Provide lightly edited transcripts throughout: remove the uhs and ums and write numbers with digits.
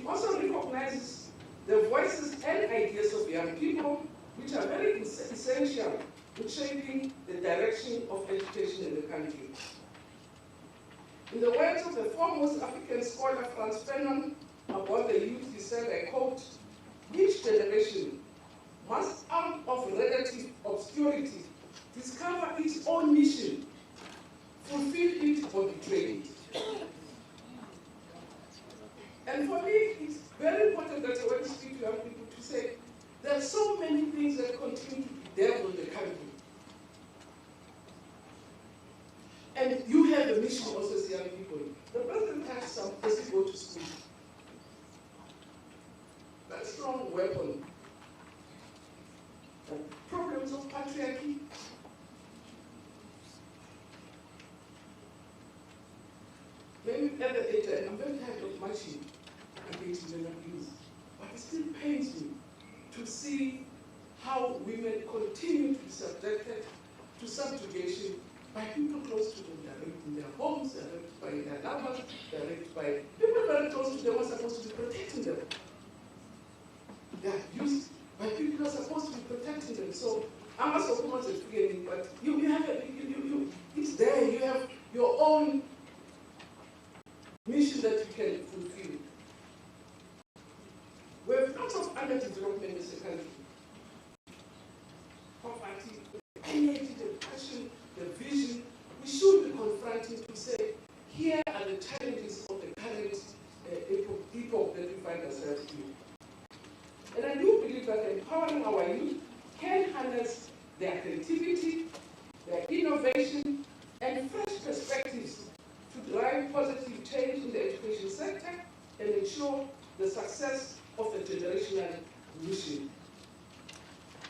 also recognizes the voices and ideas of young people, which are very essential in shaping the direction of education in the country. In the words of the foremost African scholar, Frantz Fanon, about the youth, he said, I quote, "Each generation must, out of relative obscurity, discover its own mission, fulfill it or betray it." And for me, it's very important that when you speak to young people to say, there are so many things that continue to be there in the country. And you have a mission also as young people. The president has some as you go to school. That strong weapon. The problems of patriarchy. Maybe at the age, I'm very tired of marching against women abuse, but it still pains me to see how women continue to be subjected to subjugation by people close to them. They're raped in their homes, they're raped by their lovers, they're raped by people very close to them who are supposed to be protecting them. They're abused by people who are supposed to be protecting them. So I'm not so much explaining, but you have it's there, you have your own mission that you can fulfill. We have lots of underdevelopment in this country. Poverty, the energy, the passion, the vision. We should be confronting to say, here are the challenges of the current epoch that we find ourselves in. And I do believe that empowering our youth can harness their creativity, their innovation, and fresh perspectives to drive positive change in the education sector and ensure the success of a generational mission.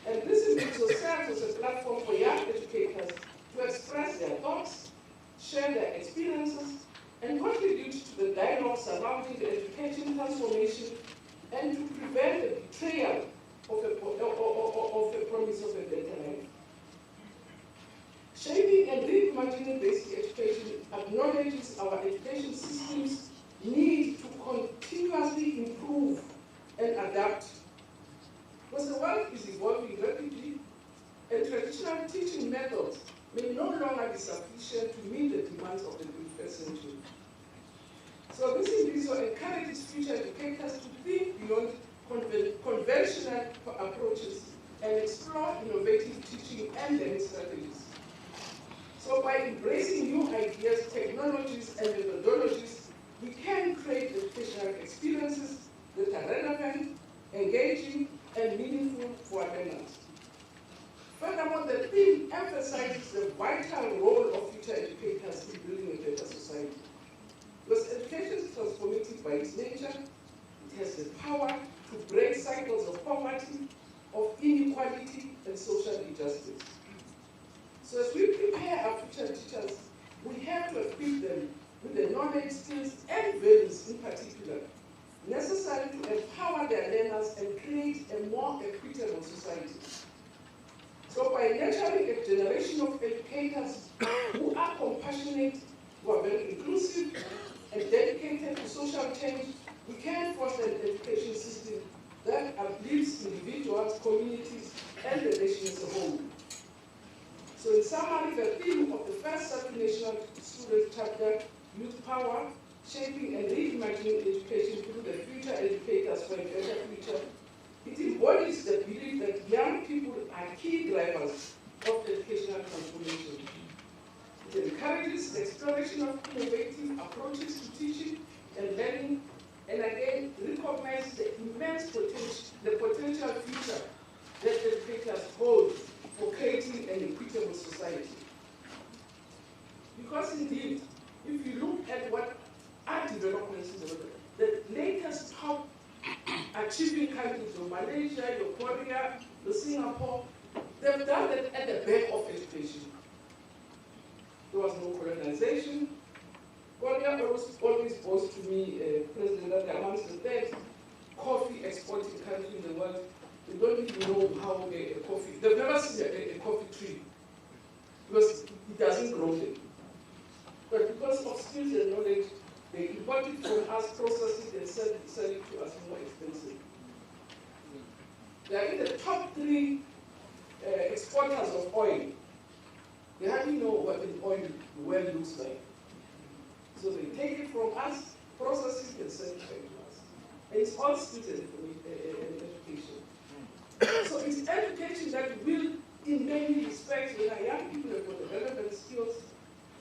And this Imbizo serves as a platform for young educators to express their thoughts, share their experiences, and contribute to the dialogue surrounding the education transformation and to prevent the betrayal of a promise of a better life. Shaping and reimagining basic education acknowledges our education system's need to continuously improve and adapt. Because the world is evolving rapidly, and traditional teaching methods may no longer be sufficient to meet the demands of the 21st century. So this Imbizo encourages future educators to think beyond conventional approaches and explore innovative teaching and learning strategies. So by embracing new ideas, technologies, and methodologies, we can create educational experiences that are relevant, engaging, and meaningful for our learners. Furthermore, the theme emphasizes the vital role of future educators in building a better society. Because education is transformative by its nature, it has the power to break cycles of poverty, of inequality, and social injustice. So as we prepare our future teachers, we have to equip them with the knowledge, skills, and values in particular, necessary to empower their learners and create a more equitable society. So by nurturing a generation of educators who are compassionate, who are very inclusive, and dedicated to social change, we can foster an education system that uplifts individuals, communities, and the nation as a whole. So in summary, the theme of the first National Student Chapter, Youth Power, Shaping and Reimagining Education through the Future Educators for a Better Future, it embodies the belief that young people are key drivers of educational transformation. It encourages the exploration of innovative approaches to teaching and learning, and again, recognizes the immense potential future that educators hold for creating an equitable society. Because indeed, if you look at what are developments in the world, the latest top achieving countries, your Malaysia, your Korea, your Singapore, they've done that at the back of education. There was no colonization. Korea always boasts to me, President, that they're amongst the best coffee exporting country in the world. They don't even know how a coffee, they've never seen a coffee tree because it doesn't grow there. But because of skills and knowledge, They import it from us, process it, and sell it to us more expensive. They are in the top 3 exporters of oil. They hardly know what an oil well looks like. So they take it from us, process it, and sell it back to us. And it's all skills and education. So it's education that will, in many respects, when our young people have got the relevant skills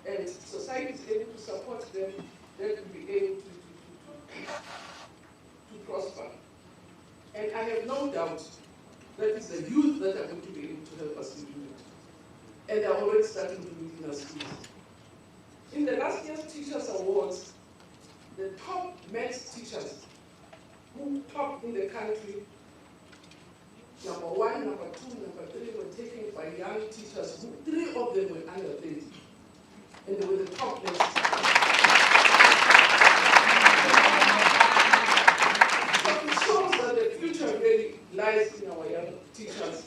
and society is able to support them, they will be able to prosper. And I have no doubt that it's the youth that are going to be able to help us to do it. And they're already starting to do it in our schools. In the last year's Teachers Awards, the top maths teachers who topped in the country, number 1, number 2, number 3 were taken by young teachers who 3 of them were under 30. And they were the top maths teachers. So it shows that the future really lies in our young teachers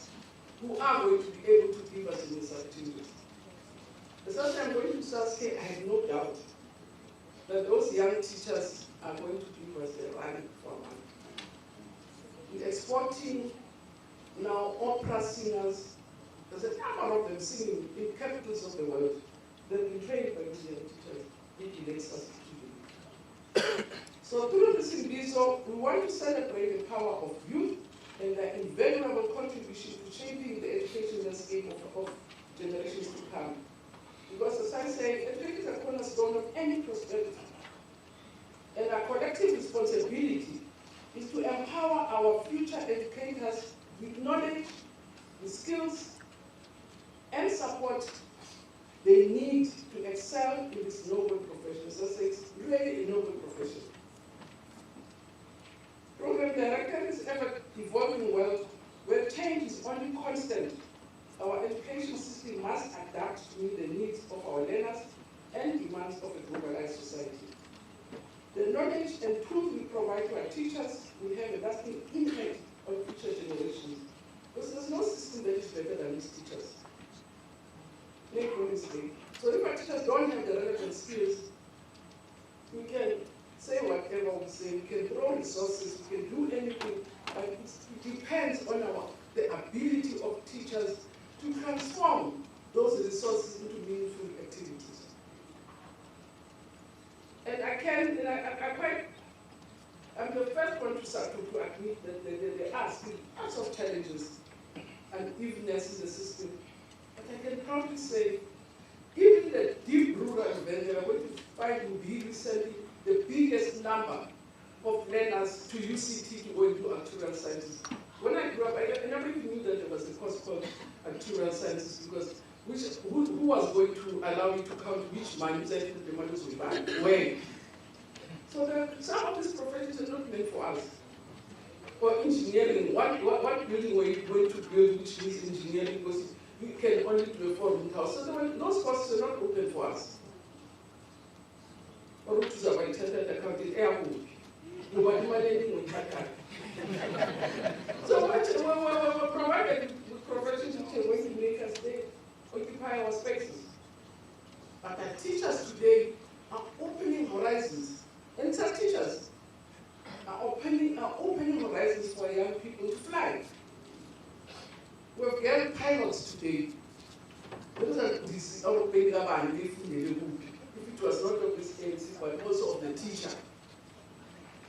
who are going to be able to give us in this activity. The first I'm going to start saying, I have no doubt that those young teachers are going to give us a run for money. In exporting now opera singers, there's a number of them singing in capitals of the world. They've been trained by these young teachers, which relates us to them. So through this Imbizo, we want to celebrate the power of youth and their invaluable contribution to shaping the education landscape of generations to come. Because as I say, education is a cornerstone of any prosperity. And our collective responsibility is to empower our future educators with knowledge, with skills, and support they need to excel in this noble profession. So it's really a noble profession. Program director is ever evolving world where change is only constant. Our education system must adapt to meet the needs of our learners and demands of a globalized society. The knowledge and tools we provide to our teachers will have a lasting impact on future generations. Because there's no system that is better than its teachers. Make no mistake. So if our teachers don't have the relevant skills, we can say whatever we say, we can throw resources, we can do anything, but it depends on the ability of teachers to transform those resources into meaningful activities. And I'm the first one to admit that there are still lots of challenges and evenness in the system. But I can proudly say, even the deep rural event, we are going to find in Imbizo recently the biggest number of learners to UCT to go into actuarial sciences. When I grew up, I never even knew that there was a course called actuarial sciences because who was going to allow you to count which mines and the models we buy? When? So some of these professions are not meant for us. Or engineering, what building were you going to build which needs engineering because you can only do a 4-room house. So those courses are not open for us. Or to the accounting airport. So we're provided with professional teachers when we make us they occupy our spaces. But our teachers today are opening horizons. And some teachers are opening horizons for young people to fly. We've got pilots today. If it was not of this agency, but also of the teacher.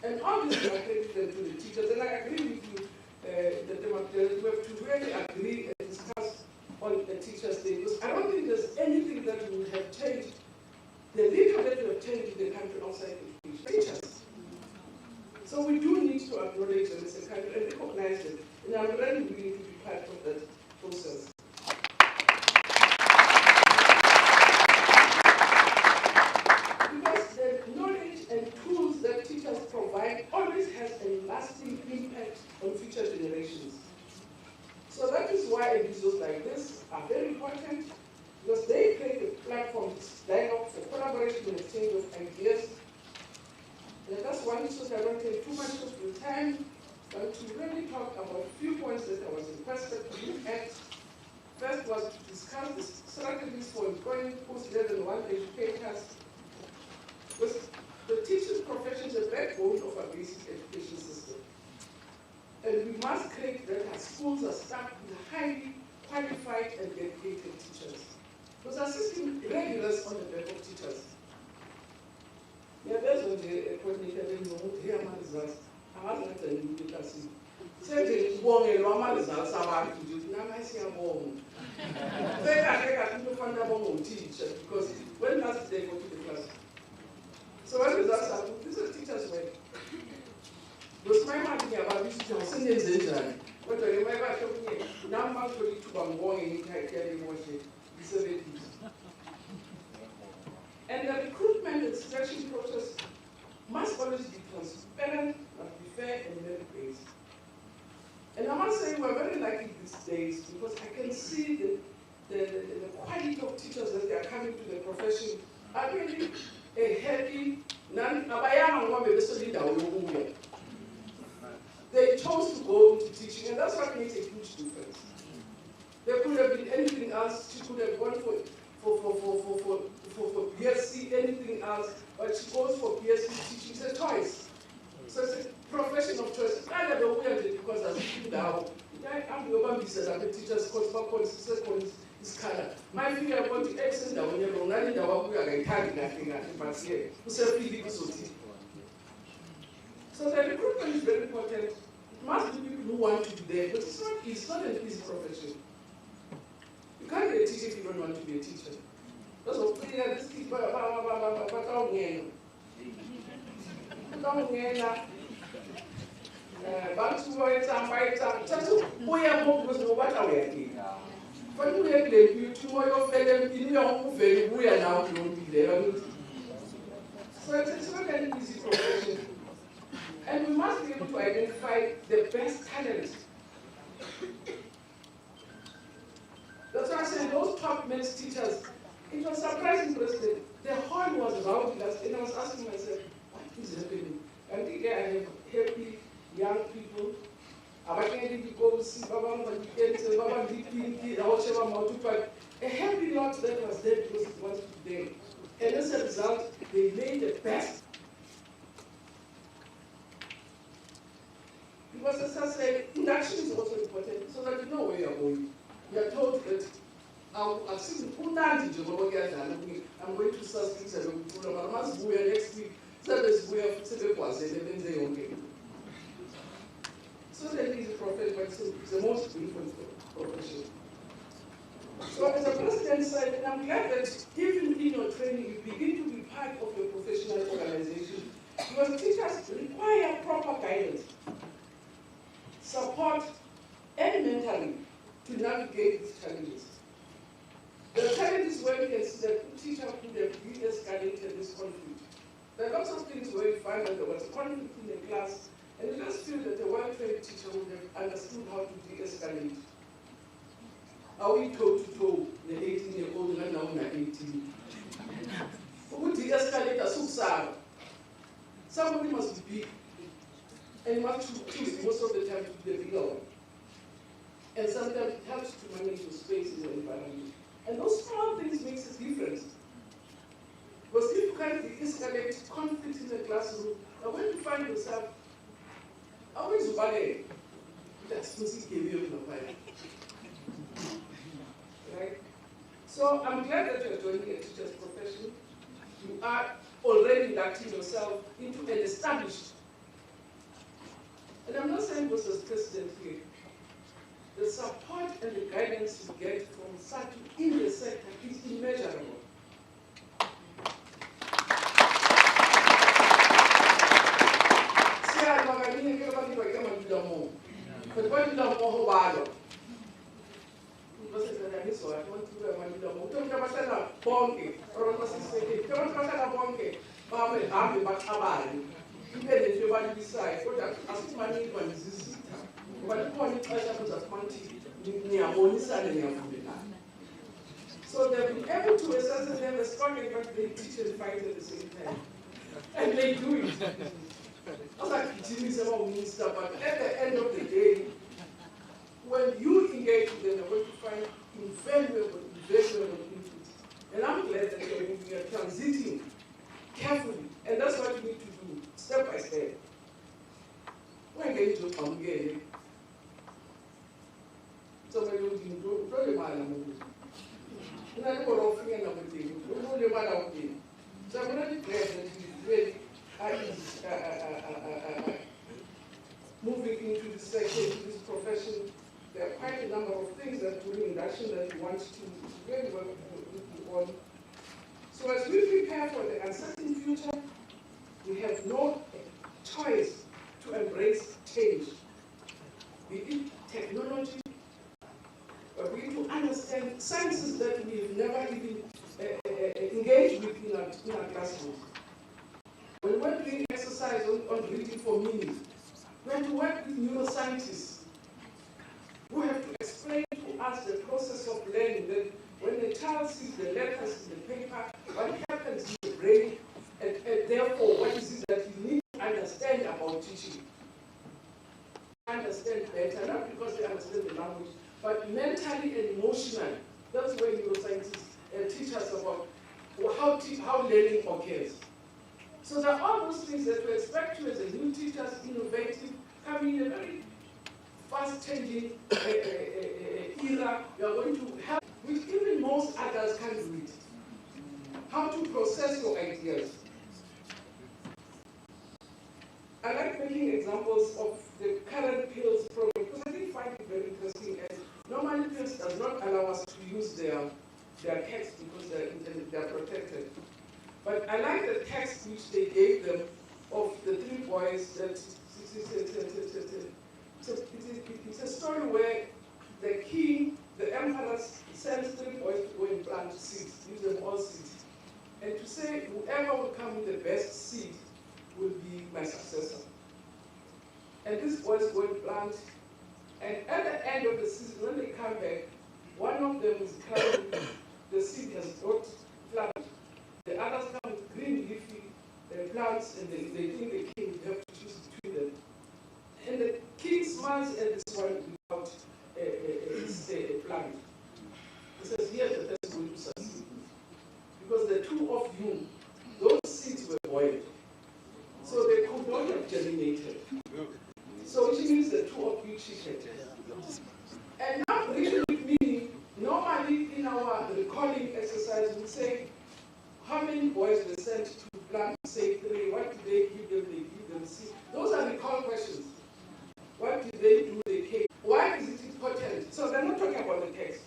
And obviously, I credit them to the teachers, and I agree with you that we have to really agree and discuss on the Teachers' Day, because I don't think there's anything that would have changed, the little that would have changed in the country outside education. Teachers. So we do need to acknowledge them as a country and recognize them, and I'm really willing to be part of that process. Always has a lasting impact on future generations. So that is why Imbizos like this are very important, because they create a platform, dialogue for collaboration and exchange of ideas. And that's one issue that I don't take too much of your time, but to really talk about a few points that I was requested to look at. First was to discuss the strategies for employing post-level 1 educators. Because The teaching profession is the backbone of our basic education system. And we must create that our schools are staffed with highly qualified and dedicated teachers. Because our system regulars on the back of teachers. Yeah, that's what the coordinator didn't know here results. I was not telling you that. Said the woman normal results about to do. Now I see a bomb. They can do fundamental teacher because when last they go to the class. So what results are these are teachers' work. Those my man here about this to send in the but I remember talking here. Now I'm going to go in and watch it. And the recruitment and selection process must always be transparent, must be fair and merit-based. And I must say we're very lucky these days because I can see the quality of teachers that they are coming to the profession are really a healthy, they chose to go into teaching, and that's what makes a huge difference. There could have been anything else. She could have gone for BSc, anything else, but she goes for BSc teaching. It's a choice. So it's a profession of choice. I don't know where because as a now, I'm the one who said I'm a teacher's course, this color. My figure I want to extend the one you're not in the one we are going to carry nothing at the past year. So the recruitment is very important. It must be people who want to be there, but it's not an easy profession. You can't be a teacher if you don't want to be a teacher. That's what we are this kid, so it's not an easy profession. And we must be able to identify the best talent. That's why I said those top men's teachers, it was surprising, President. The hall was rowdy, and I was asking myself, what is happening? I think I have happy young people. A happy lot that was there because it was them. And as a result, they made the best. Because as I said, induction is also important so that you know where you're going. You are told that I've seen I'm going to start things and I must go next week. So that is a profession, but it's the most beautiful profession. So as a president said, and I'm glad that even in your training, you begin to be part of your professional organization because teachers require proper guidance, support, and mentoring to navigate these challenges. There are challenges where we can see that the teacher could have de-escalated this conflict. There are lots of things where we find that there was conflict in the class, and we just feel that a well-trained teacher would have understood how to de-escalate. Are we toe-to-toe, the 18-year-old and now 18? Who would de-escalate a suicide? Somebody must be big, and you must choose most of the time to be the bigger one. And sometimes it helps to manage your space in the environment. And those small things makes a difference. Because if you can't de-escalate conflict in the classroom, and when you find yourself, always ballet, that's right? So I'm glad that you're joining a teacher's profession. You are already inducting yourself into an established. And I'm not saying this as president here. The support and the guidance you get from such in the sector is immeasurable. So they've been able to assess them as strong, but they teach and fight at the same time. And they do it. Not like teaching someone minister, but at the end of the day, when you engage with them, you're going to find invaluable input. And I'm glad that we are transiting carefully. And that's what we So when you do the man, and I go off again of the thing, we will live out here. So I'm really glad that he's really moving into this section, into this profession. There are quite a number of things that during induction that he wants to really work with you on. So as we prepare for the uncertain future, we have no choice to embrace change. Be it technology, but we need to understand sciences that we've never even engaged with in our classrooms. When we're doing exercise on reading for meaning, we have to work with neuroscientists who have to explain to us the process of learning, that when a child sees the letters in the paper, what happens in the brain, and therefore what is it that you need to understand about teaching. Understand better, not because they understand the language, but mentally and emotionally. That's where neuroscientists teach us about how learning occurs. So there are all those things that we expect you as a new teacher, innovative, coming in a very fast-changing era. You are going to help, which even most adults can't do it. How to process your ideas. I like making examples of the current PILS program because I did find it very interesting. And normally PILS does not allow us to use their text because they're protected. But I like the text which they gave them of the three boys. That it's a story where the king, the emperor, sends three boys to go and plant seeds, gives them all seeds, and to say whoever will come with the best seed will be my successor. And these boys go and plant, and at the end of the season, when they come back, one of them is crying, the seed has not planted. The others come with green leafy plants, and they think the king will have to choose between them. And the king smiles at this one without a plant. He says, here's the best way to succeed. Because the two of you, those seeds were void. So they could not have germinated. So which means the two of you cheated. And now reading meaning, normally in our recalling exercise, we say, how many boys were sent to plant, say 3, what did they give them? They give them seed. Those are recall questions. What did they do? They came. Why is it important? So they're not talking about the text.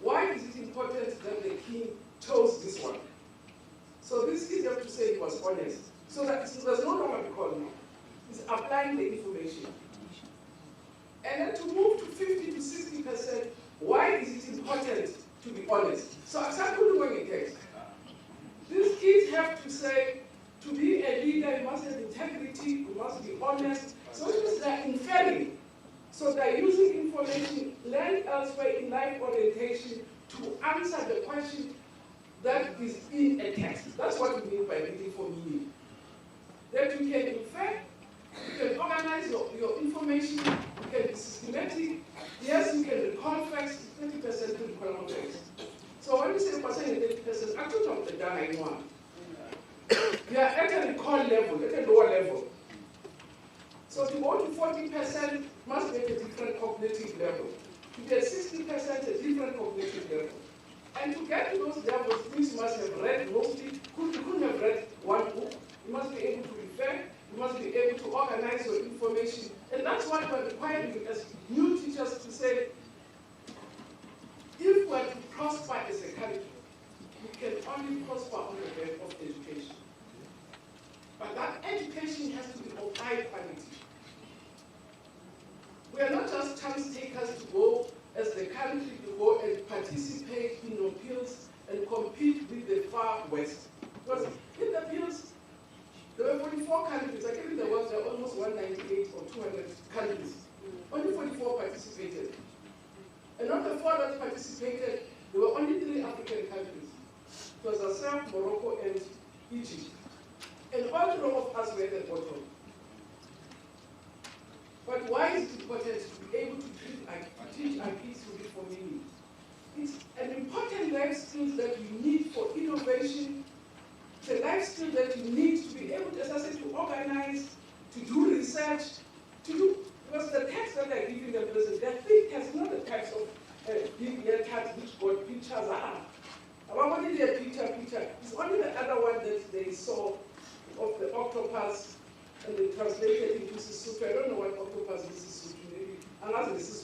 Why is it important that the king chose this one? So this is have to say he was honest. So that there's no longer recall now. It's applying the information. And then to move to 50 to 60%, why is it important to be honest? So I started doing a text. These kids have to say, to be a leader, you must have integrity, you must be honest. So it means they're inferring. So they're using information learned elsewhere in life orientation to answer the question that is in a text. That's what we mean by reading for meaning. That you can infer, you can organize your information, you can be systematic. Yes, you can recall facts, 30% to recall context. So when you say percent and 30%, actually not the done anyone. You are at a recall level, at a lower level. So to go to 40% must be at a different cognitive level. To be at 60%, a different cognitive level. And to get to those levels, you must have read mostly, you couldn't have read one book. You must be able to refer, you must be able to organize your information. And that's what we're requiring as new teachers to say, if we're to prosper as a country, we can only prosper on the back of education. But that education has to be of high quality. We are not just chance takers to go as the country to go and participate in the PILS and compete with the far west. Because in the PILS, there were 44 countries. I think there was almost 198 or 200 countries. Only 44 participated. And of the 4 that participated, there were only 3 African countries. It was Assam, Morocco, and Egypt. And all 3 of us were at the bottom. But why is it important to be able to teach our kids to read for meaning? It's an important life skill that you need for innovation. It's a life skill that you need to be able to, as I said, to organize, to do research, to do it's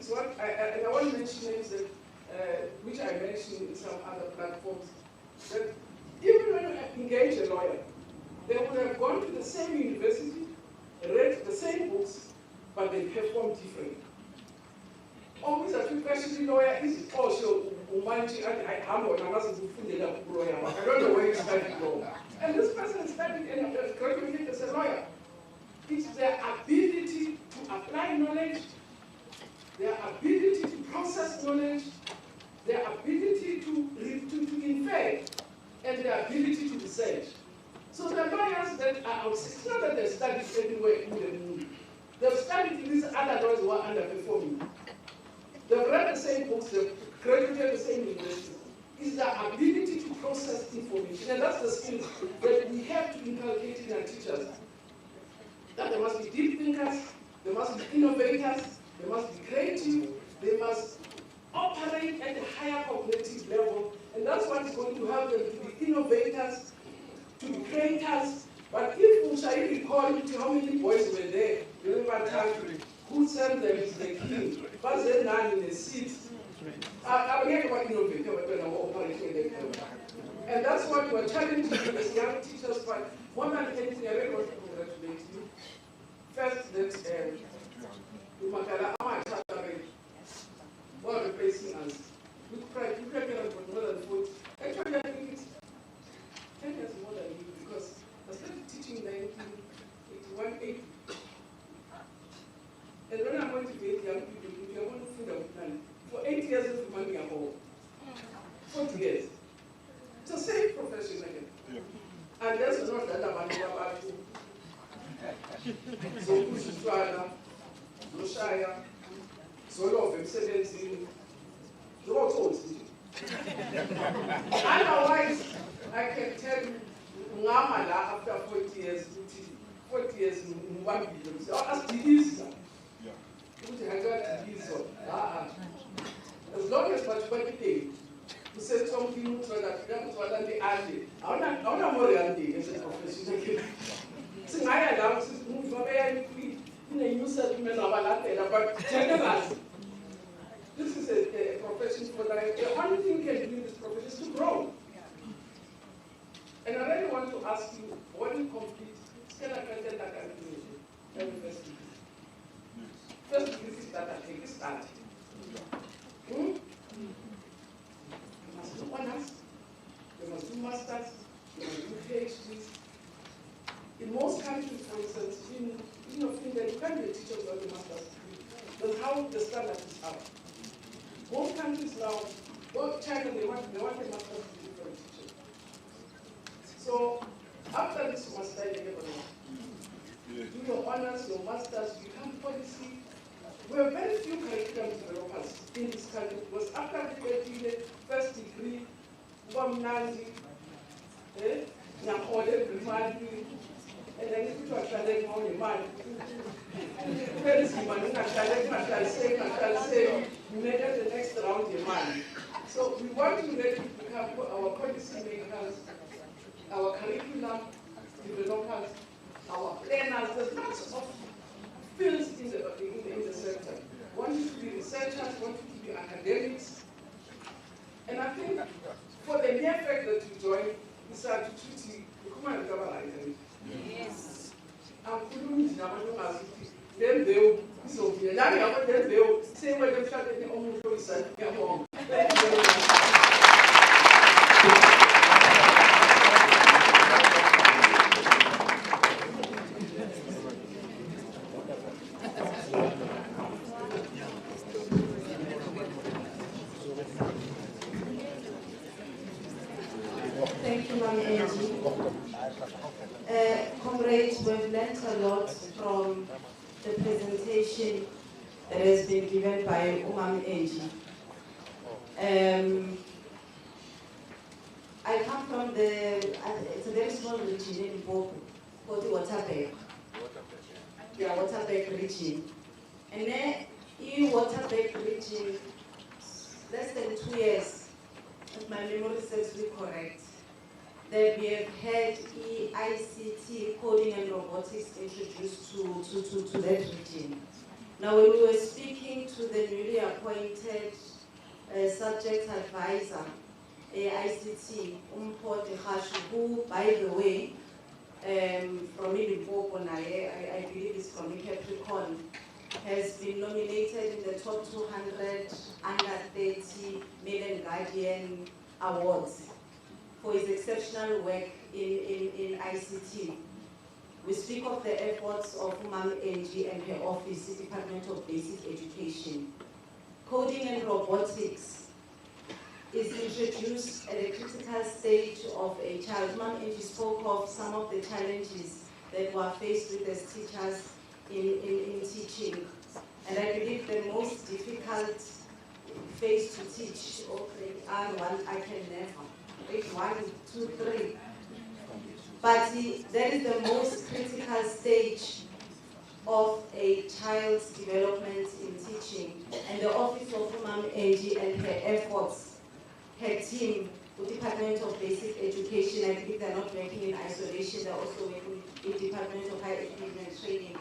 what and I want to mention names that, which I mentioned in some other platforms, that even when I engage a lawyer, they would have gone to the same university, read the same books, but they perform differently. Always a two-question lawyer is also Umanchi and I don't know where you studied law. And this person studied and graduated as a lawyer. It's their ability to apply knowledge, their ability to process knowledge, their ability to infer, and their ability to research. So the lawyers that are outside, it's not that they've studied everywhere in the world. They've studied these other lawyers who are underperforming. They've read the same books, they've graduated the same university. It's the ability to process information, and that's the skills that we have to inculcate in our teachers. That there must be deep thinkers, there must be innovators, they must be creative, they must operate at a higher cognitive level, and that's what is going to help them to be innovators, to be creators. But if Ushairi recall how many boys were there, remember that who sent them is the king, but then none in the seat. And that's what we're challenging as young teachers, but more than anything, I really want to congratulate you. First, that Umakala were replacing us. With pride, you can get more than 40. Actually, I think it's 10 years more than you, because I started teaching in 1981, 80. And when I'm going to get young people, if you're going to food and plan, for 8 years of money at home, 40 years. It's a safe profession again. Yeah. And that's not that I'm about you. So, Kushiswana, Zoshaya, Zolo of M17, otherwise, I can tell you, Ngamala after 40 years, 40 years in one billion. So, as Imbizo. As long as much money paid, you say something so that you don't be added. I don't know more than the as a professional. So I allow to move very quickly in a new settlement of a but generally, this is a profession for that. The only thing you can do in this profession is to grow. And I really want to ask you, when you complete, can I present that university? First degree is that I take start. You must do honors, you must do masters, you must do PhDs. In most countries, for instance, in Finland, you can't be a teacher without a master's degree. That's how the standard is up. Most countries now, both China, they want a master's degree for a teacher. So after this, you must study level. Do your honors, your masters, you become policy. We have very few curriculum developers in this country, because after the first degree, Nazi, and then you put a challenge on your mind. You make it the next round your mind. So we want to let you become our policy makers, our curriculum developers, our planners. There's lots of fields in the sector. Want you to be researchers, want you to be academics. And I think for the mere fact that you join, you start to treat you come and cover items. Yes. I'm going to then they'll so then they'll say when they've shut it almost get home. Thank you, Mami Angie. Comrades, we've learned a lot from the presentation that has been given by Mami Angie. I come from it's a very small region in Limpopo called the Waterberg. Yeah, Waterberg region. And then in Waterberg region, less than 2 years, if my memory serves me correct, that we have had ICT, coding and robotics introduced to that region. Now, when we were speaking to the newly appointed subject advisor, ICT, who, by the way, from Limpopo, I believe is from Capricorn, has been nominated in the top 200 under 30 Million Guardian Awards for his exceptional work in ICT. We speak of the efforts of Ma'am Angie and her office, the Department of Basic Education. Coding and robotics is introduced at a critical stage of a child. Ma'am Angie spoke of some of the challenges that were faced with as teachers in teaching. And I believe the most difficult phase to teach, okay, R1, I can never. Grade 1, 2, 3. But that is the most critical stage of a child's development in teaching. And the Office of Ma'am Angie and her efforts, her team, the Department of Basic Education, I believe they're not working in isolation, they're also working in Department of Higher Education and Training,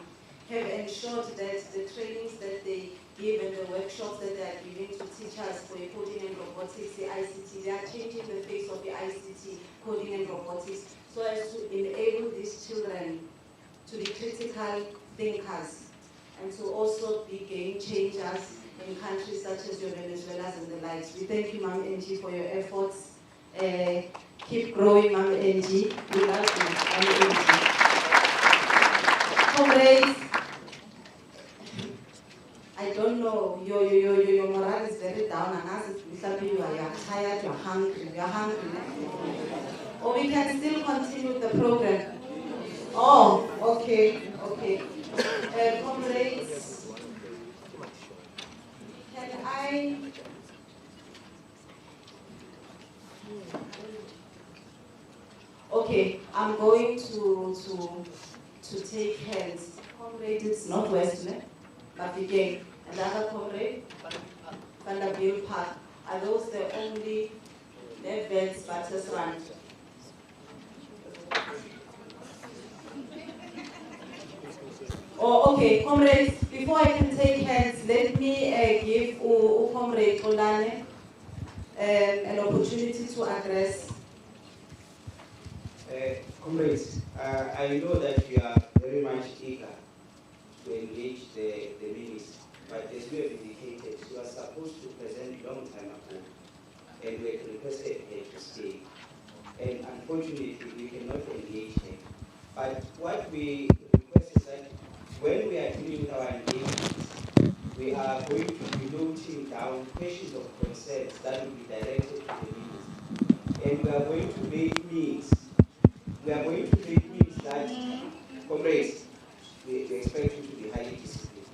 have ensured that the trainings that they give and the workshops that they are giving to teachers for coding and robotics, the ICT, they are changing the face of the ICT, coding and robotics, so as to enable these children to be critical thinkers and to also be game changers in countries such as your Venezuela and the likes. We thank you, Ma'am Angie, for your efforts. Keep growing, Ma'am Angie. We love you, Ma'am Angie. Comrades, I don't know, your morale is very down, and as you are tired, you're hungry, or we can still continue the program. Oh, okay. Comrades, can I? Okay, I'm going to take hands. Comrade, it's not Western, but again, another comrade, Vanderbilt Park. Are those the only events Batters run? Oh, okay, comrades, before I can take hands, let me give Comrade Olane an opportunity to address. Comrades, I know that you are very much eager to engage the minister, but as you have indicated, you are supposed to present a long time ago, and we had requested her to stay. And unfortunately, we cannot engage her. But what we request is that when we are dealing with our engagements, we are going to be noting down questions of concerns that will be directed to the minister. And we are going to make means. We are going to make means that, comrades, we expect you to be highly disciplined.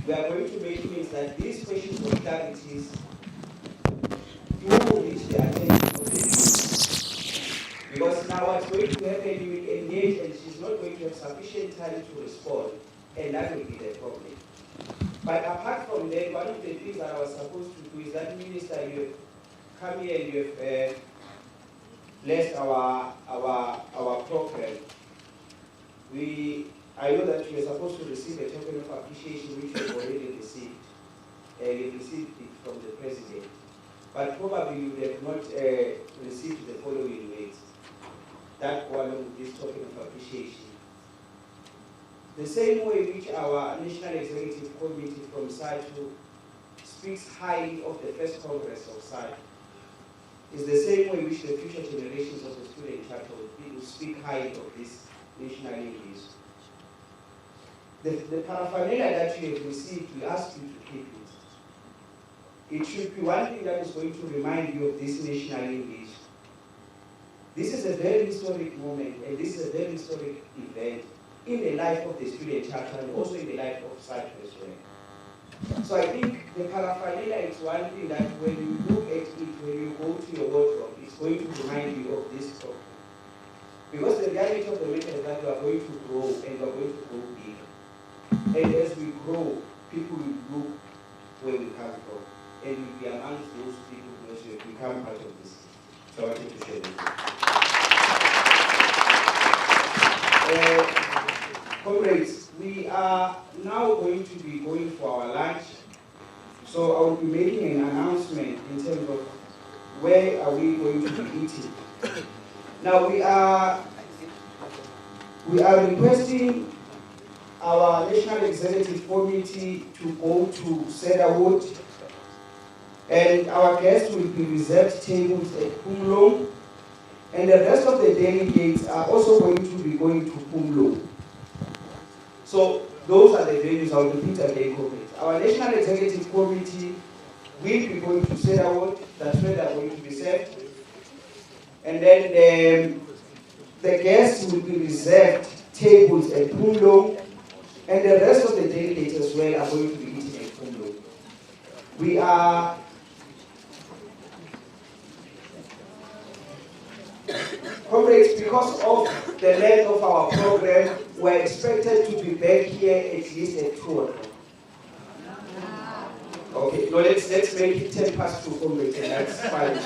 We are going to make means that these questions of clarities do reach the attention of the minister. Because now what's going to happen, you will engage and she's not going to have sufficient time to respond, and that will be the problem. But apart from that, one of the things that I was supposed to do is that, Minister, you have come here and you have blessed our program. I know that you are supposed to receive a token of appreciation, which you have already received. You received it from the President. But probably you have not received the following ways. That one of this token of appreciation. The same way which our National Executive Committee from SAITU speaks highly of the first Congress of SAITU, is the same way which the future generations of the student chapter will speak highly of this national Imbizo. The paraphernalia that you have received, we ask you to keep it. It should be one thing that is going to remind you of this national Imbizo. This is a very historic moment, and this is a very historic event in the life of the student chapter and also in the life of SAITU as well. So I think the paraphernalia is one thing that when you look at it, when you go to your wardrobe, it's going to remind you of this topic. Because the reality of the matter is that we are going to grow and we are going to grow bigger. And as we grow, people will look where we come from. And we'll be amongst those people who have become part of this. So I wanted to share with you. we are now going to be going for our lunch. So I will be making an announcement in terms of where are we going to be eating. Now we are requesting our National Executive Committee to go to Cedarwood, and our guests will be reserved tables at Pumlo, and the rest of the delegates are also going to be going to Pumlo. So those are the venues. I will repeat again. Our National Executive Committee will be going to Cedarwood. That's where they are going to be served. And then the guests will be reserved tables at Pumlo, and the rest of the delegates as well are going to be eating at Pumlo. We are comrades, because of the length of our program, we're expected to be back here at least at 2 o'clock. Okay, no, let's make it 10 past 2, comrades, and that's fine.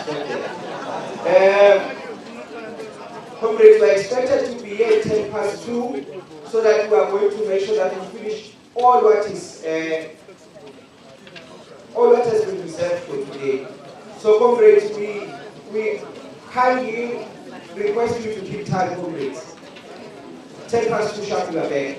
Comrades, we're expected to be here at 10 past 2, so that we are going to make sure that we finish all what has been reserved for today. So, comrades, we kindly request you to keep time, comrades. 10 past 2 sharp, you are back.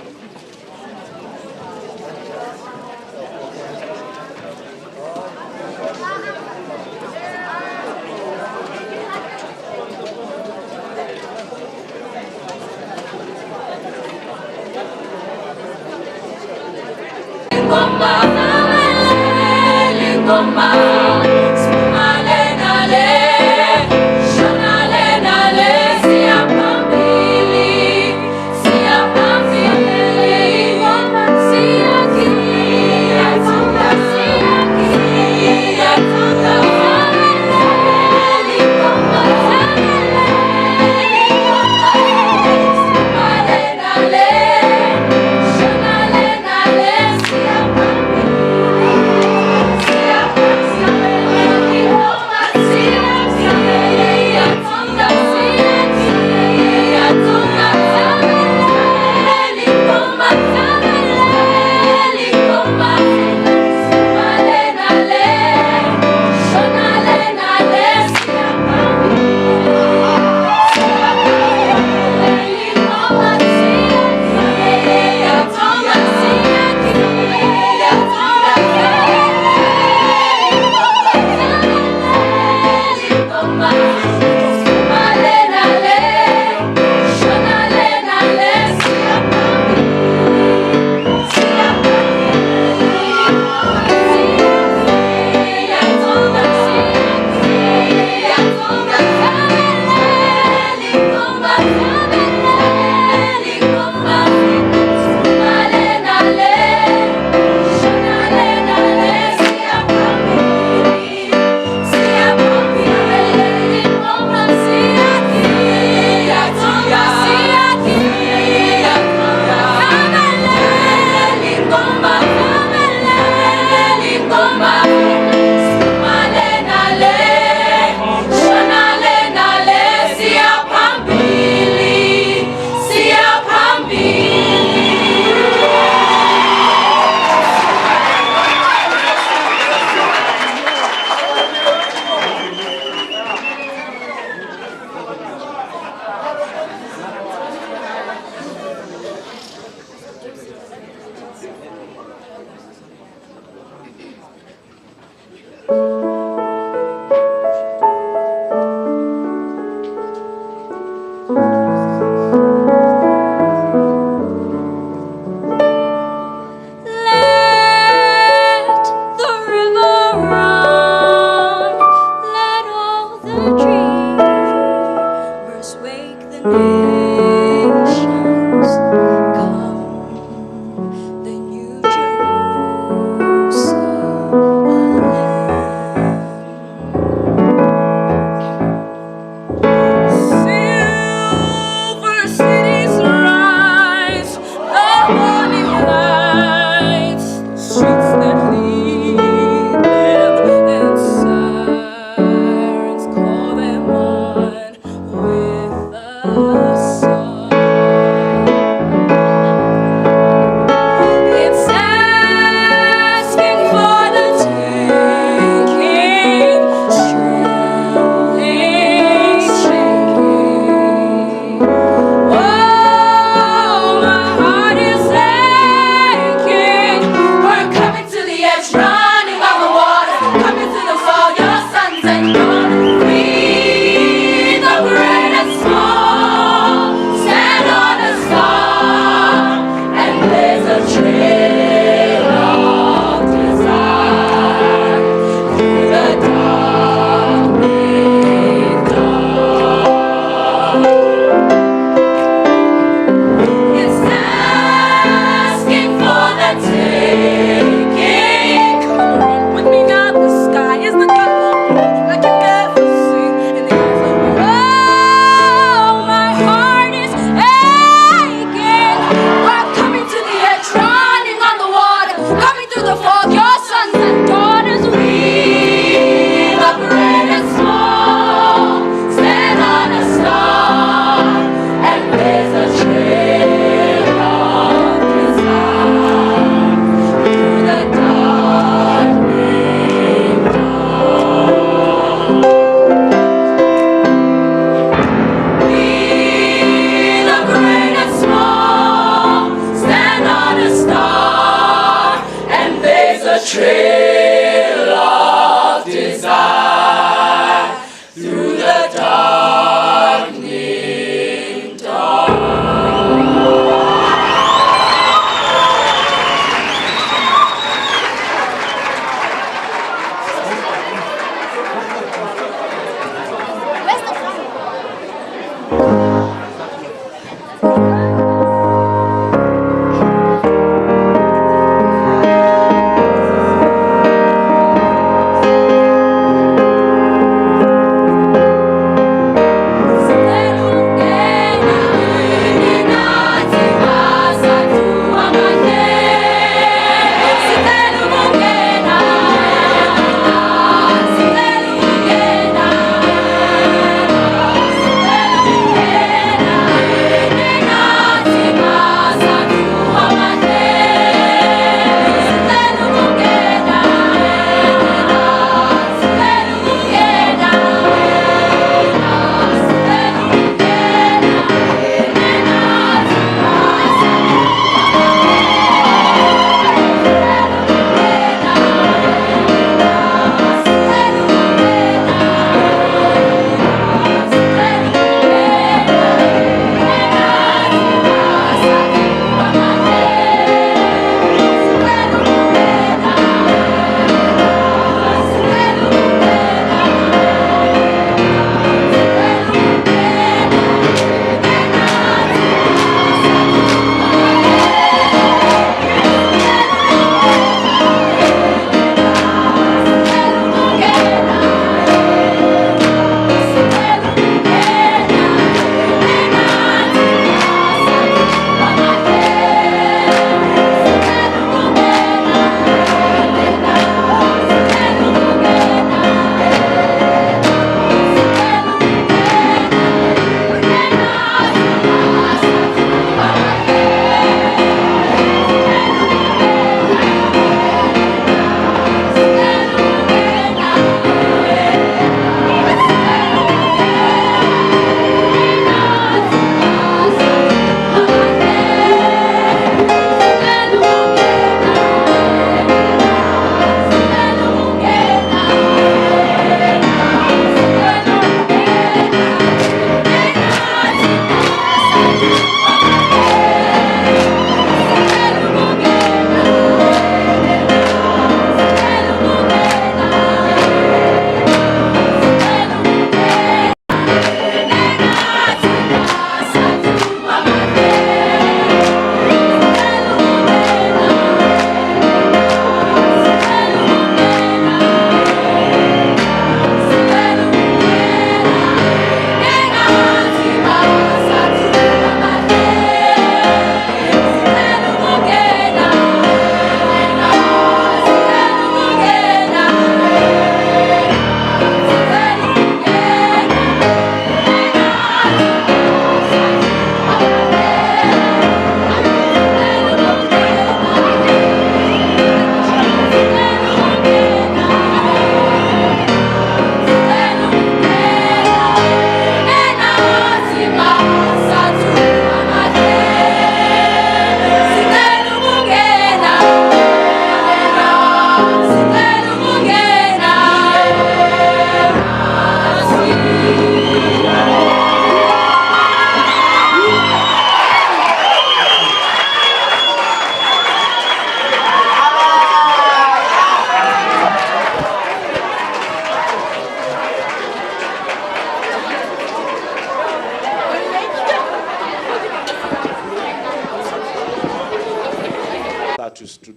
Siapa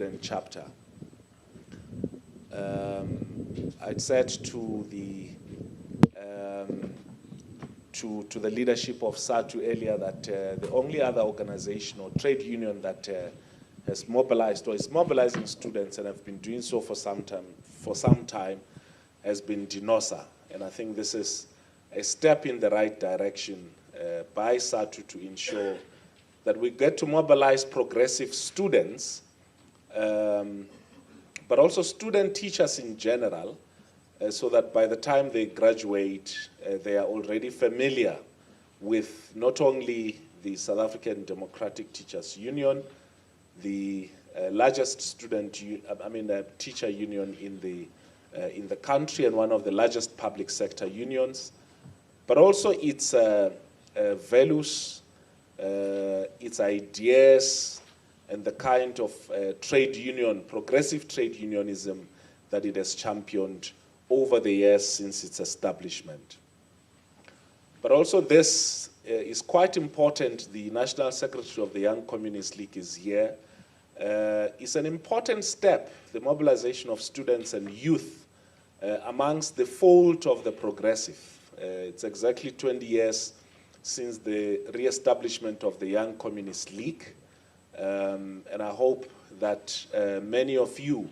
student chapter. I'd said to the to the leadership of SADU earlier that the only other organization or trade union that has mobilized or is mobilizing students and have been doing so for some time has been DINOSA. And I think this is a step in the right direction by SADU to ensure that we get to mobilize progressive students, but also student teachers in general, so that by the time they graduate, they are already familiar with not only the South African Democratic Teachers Union, the largest teacher union in the country and one of the largest public sector unions, but also its values, its ideas, and the kind of trade union, progressive trade unionism that it has championed over the years since its establishment. But also this is quite important. The National Secretary of the Young Communist League is here. It's an important step, the mobilization of students and youth amongst the fold of the progressive. It's exactly 20 years since the re-establishment of the Young Communist League. And I hope that many of you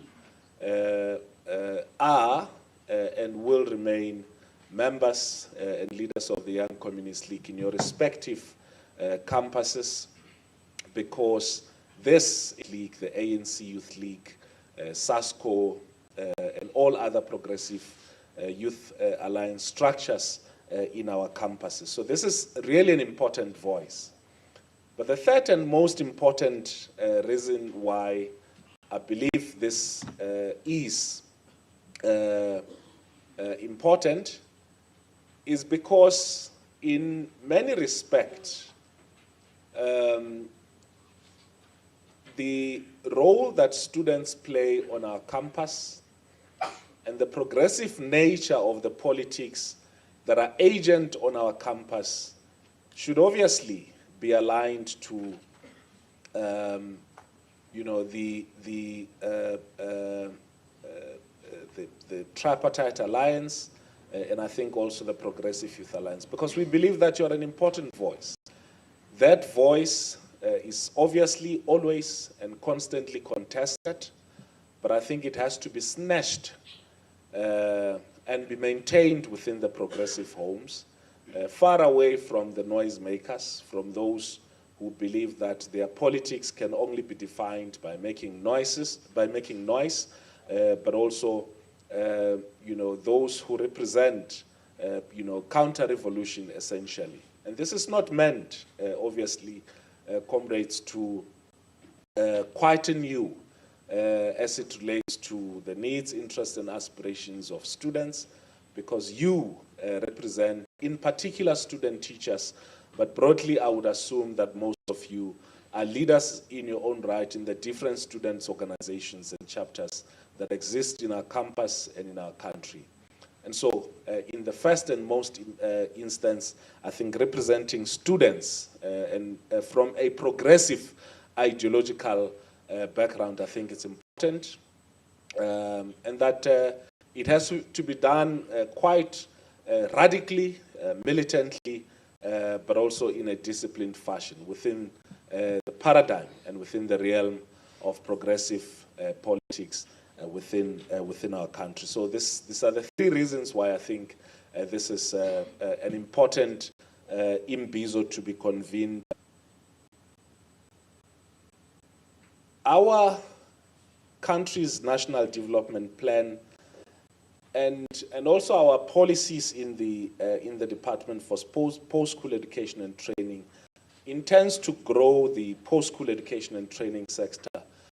are and will remain members and leaders of the Young Communist League in your respective campuses, because this league, the ANC Youth League, SASCO, and all other progressive youth alliance structures in our campuses. So this is really an important voice. But the third and most important reason why I believe this is important is because in many respects, the role that students play on our campus and the progressive nature of the politics that are agent on our campus should obviously be aligned to, you know, the tripartite alliance, and I think also the Progressive Youth Alliance, because we believe that you're an important voice. That voice is obviously always and constantly contested, but I think it has to be snatched and be maintained within the progressive homes, far away from the noisemakers, from those who believe that their politics can only be defined by making noise, but also you know, those who represent, you know, counter-revolution essentially. And this is not meant, obviously, comrades, to quieten you as it relates to the needs, interests, and aspirations of students, because you represent, in particular, student teachers, but broadly, I would assume that most of you are leaders in your own right in the different students' organizations and chapters that exist in our campus and in our country. And so, in the first and most instance, I think representing students and from a progressive ideological background, I think it's important, and that it has to be done quite radically, militantly, but also in a disciplined fashion within the paradigm and within the realm of progressive politics within our country. So these are the three reasons why I think this is an important Imbizo to be convened. Our country's national development plan and also our policies in the Department for Post-School Education and Training intends to grow the post-school education and training sector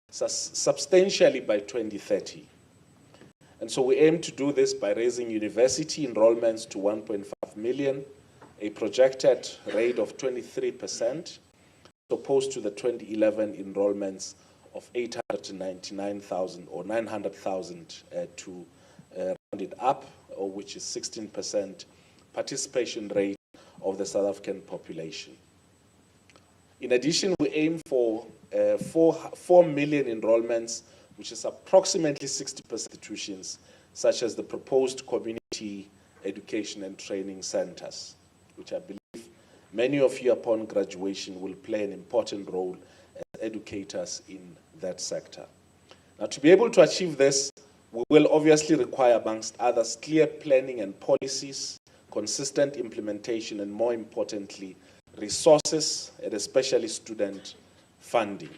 substantially by 2030. And so we aim to do this by raising university enrollments to 1.5 million, a projected rate of 23%, opposed to the 2011 enrollments of 899,000 or 900,000 to round it up, or which is 16% participation rate of the South African population. In addition, we aim for 4 million enrollments, which is approximately 60% institutions, such as the proposed community education and training centers, which I believe many of you upon graduation will play an important role as educators in that sector. Now, to be able to achieve this, we will obviously require, amongst others, clear planning and policies, consistent implementation, and more importantly, resources, and especially student funding.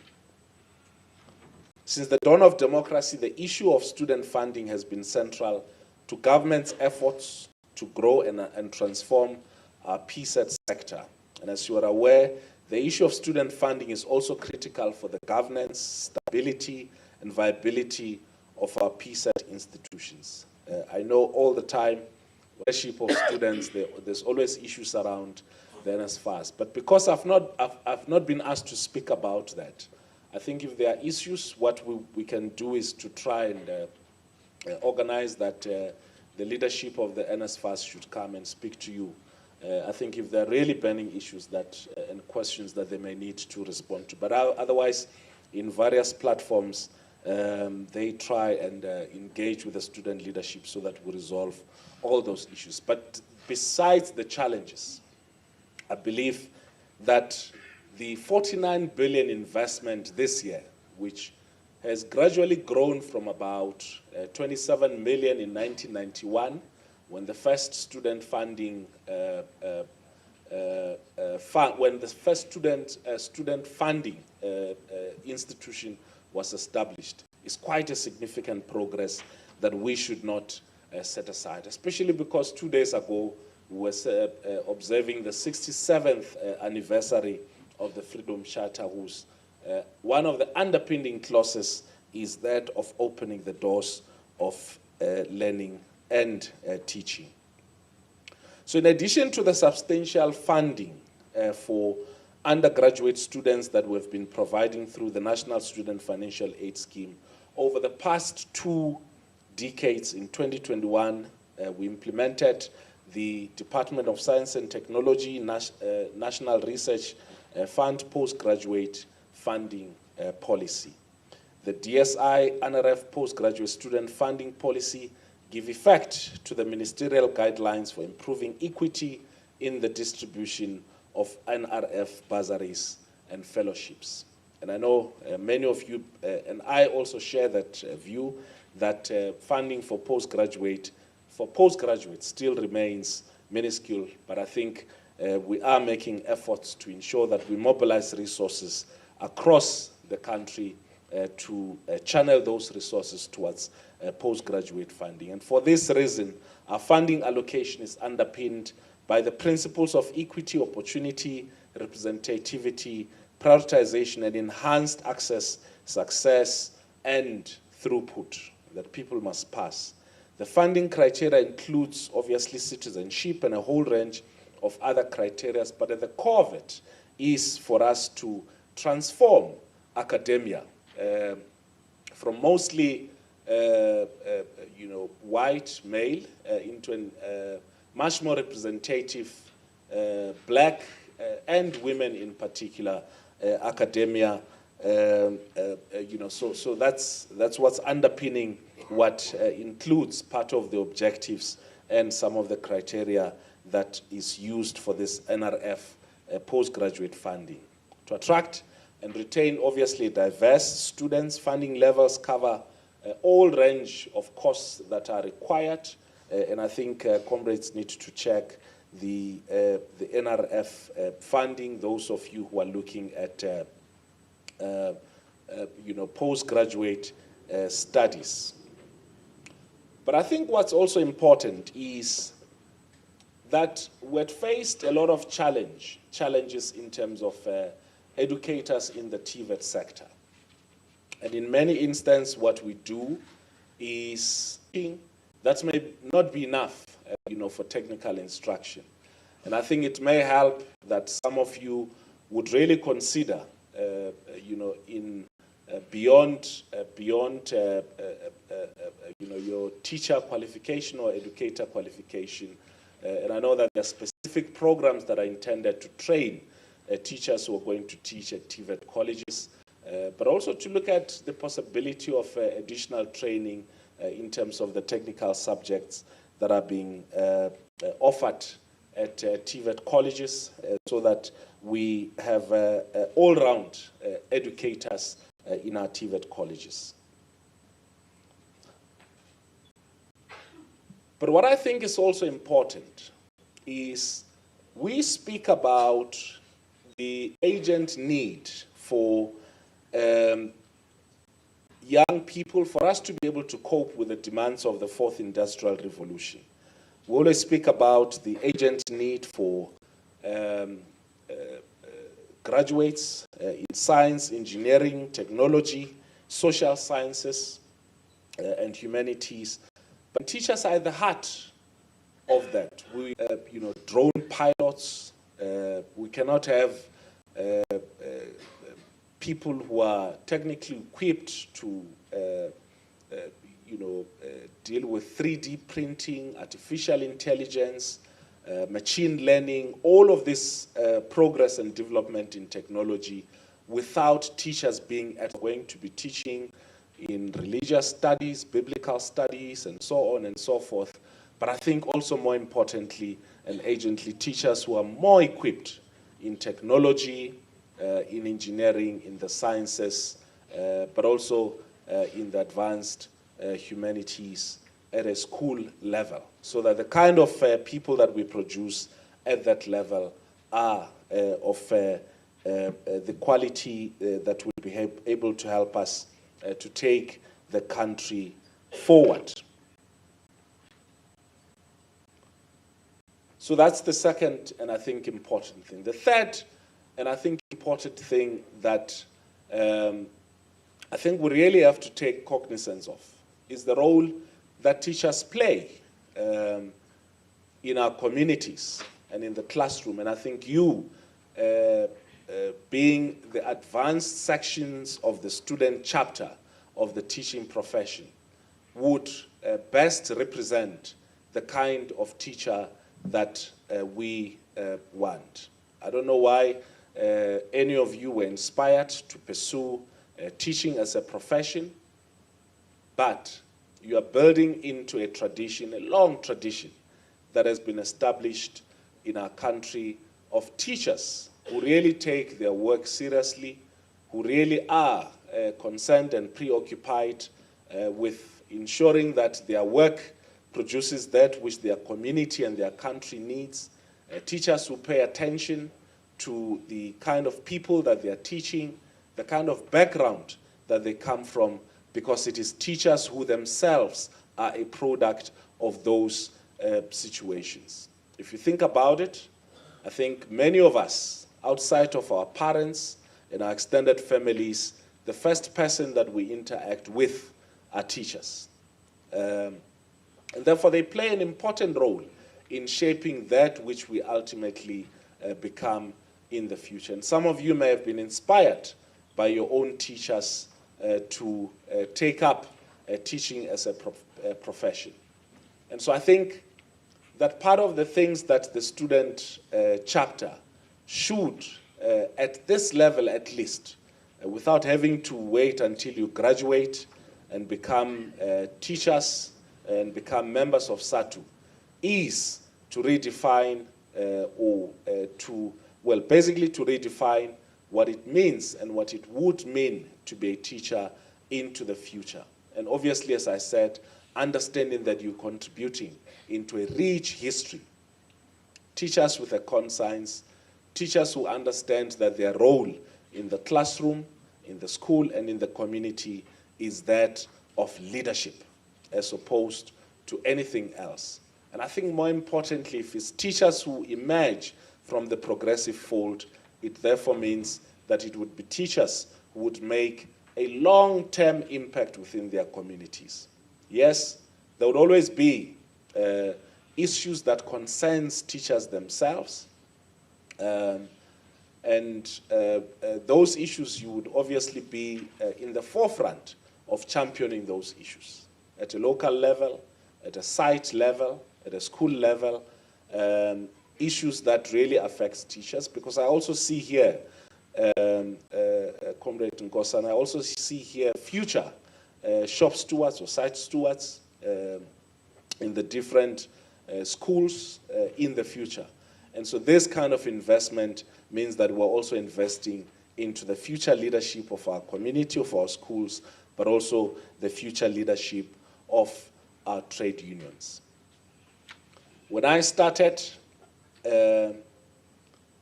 Since the dawn of democracy, the issue of student funding has been central to government's efforts to grow and transform our PSET sector. And as you are aware, the issue of student funding is also critical for the governance, stability, and viability of our PSET institutions. I know all the time, leadership of students, there's always issues around the NSFAS. But because I've not been asked to speak about that, I think if there are issues, what we can do is to try and organize that the leadership of the NSFAS should come and speak to you I think if there are really burning issues that and questions that they may need to respond to. But otherwise, in various platforms, they try and engage with the student leadership so that we resolve all those issues. But besides the challenges, I believe that the 49 billion investment this year, which has gradually grown from about 27 million in 1991, when the first student funding when the first student funding institution was established, is quite a significant progress that we should not set aside, especially because 2 days ago we were observing the 67th anniversary of the Freedom Charter, whose one of the underpinning clauses is that of opening the doors of learning and teaching. So in addition to the substantial funding for undergraduate students that we've been providing through the National Student Financial Aid Scheme, over the past 2 decades, in 2021, we implemented the Department of Science and Technology National Research Fund postgraduate funding policy. The DSI NRF postgraduate student funding policy give effect to the ministerial guidelines for improving equity in the distribution of NRF bursaries and fellowships. And I know many of you, and I also share that view, that funding for postgraduate still remains minuscule, but I think we are making efforts to ensure that we mobilize resources across the country to channel those resources towards postgraduate funding. And for this reason, our funding allocation is underpinned by the principles of equity, opportunity, representativity, prioritization, and enhanced access, success, and throughput that people must pass. The funding criteria includes, obviously, citizenship and a whole range of other criteria, but at the core of it is for us to transform academia from mostly white male into a much more representative black and women in particular academia. So that's what's underpinning what includes part of the objectives and some of the criteria that is used for this NRF postgraduate funding. To attract and retain, obviously, diverse students, funding levels cover all range of costs that are required, and I think comrades need to check the NRF funding, those of you who are looking at postgraduate studies. But I think what's also important is that we had faced a lot of challenges in terms of educators in the TVET sector. And in many instances, what we do is, that may not be enough, for technical instruction. And I think it may help that some of you would really consider, beyond your teacher qualification or educator qualification. And I know that there are specific programs that are intended to train teachers who are going to teach at TVET colleges, but also to look at the possibility of additional training in terms of the technical subjects that are being offered at TVET colleges, so that we have all-round educators in our TVET colleges. But what I think is also important is we speak about the urgent need for young people, for us to be able to cope with the demands of the fourth industrial revolution. We always speak about the urgent need for graduates in science, engineering, technology, social sciences, and humanities. But teachers are at the heart of that. We, drone pilots. We cannot have people who are technically equipped to, deal with 3D printing, artificial intelligence, machine learning, all of this progress and development in technology without teachers going to be teaching in religious studies, biblical studies, and so on and so forth. But I think also more importantly and agently, teachers who are more equipped in technology, in engineering, in the sciences, but also in the advanced humanities at a school level, so that the kind of people that we produce at that level are of the quality that will be able to help us to take the country forward. So that's the second and I think important thing. The third and I think important thing that I think we really have to take cognizance of is the role that teachers play in our communities and in the classroom. And I think you, being the advanced sections of the student chapter of the teaching profession, would best represent the kind of teacher that we want. I don't know why any of you were inspired to pursue teaching as a profession, but you are building into a tradition, a long tradition, that has been established in our country of teachers who really take their work seriously, who really are concerned and preoccupied with ensuring that their work produces that which their community and their country needs, teachers who pay attention to the kind of people that they are teaching, the kind of background that they come from, because it is teachers who themselves are a product of those situations. If you think about it, I think many of us, outside of our parents and our extended families, the first person that we interact with are teachers. And therefore, they play an important role in shaping that which we ultimately become in the future. And some of you may have been inspired by your own teachers to take up teaching as a profession. And so I think that part of the things that the student chapter should, at this level at least, without having to wait until you graduate and become teachers and become members of SATU, is to redefine basically to redefine what it means and what it would mean to be a teacher into the future. And obviously, as I said, understanding that you're contributing into a rich history. Teachers with a conscience, teachers who understand that their role in the classroom, in the school, and in the community is that of leadership as opposed to anything else. And I think more importantly, if it's teachers who emerge from the progressive fold, it therefore means that it would be teachers who would make a long-term impact within their communities. Yes, there would always be issues that concerns teachers themselves, and those issues, you would obviously be in the forefront of championing those issues at a local level, at a site level, at a school level, issues that really affects teachers. Because I also see here, Comrade Nkosan, I also see here future shop stewards or site stewards in the different schools in the future. And so this kind of investment means that we're also investing into the future leadership of our community, of our schools, but also the future leadership of our trade unions. When I started,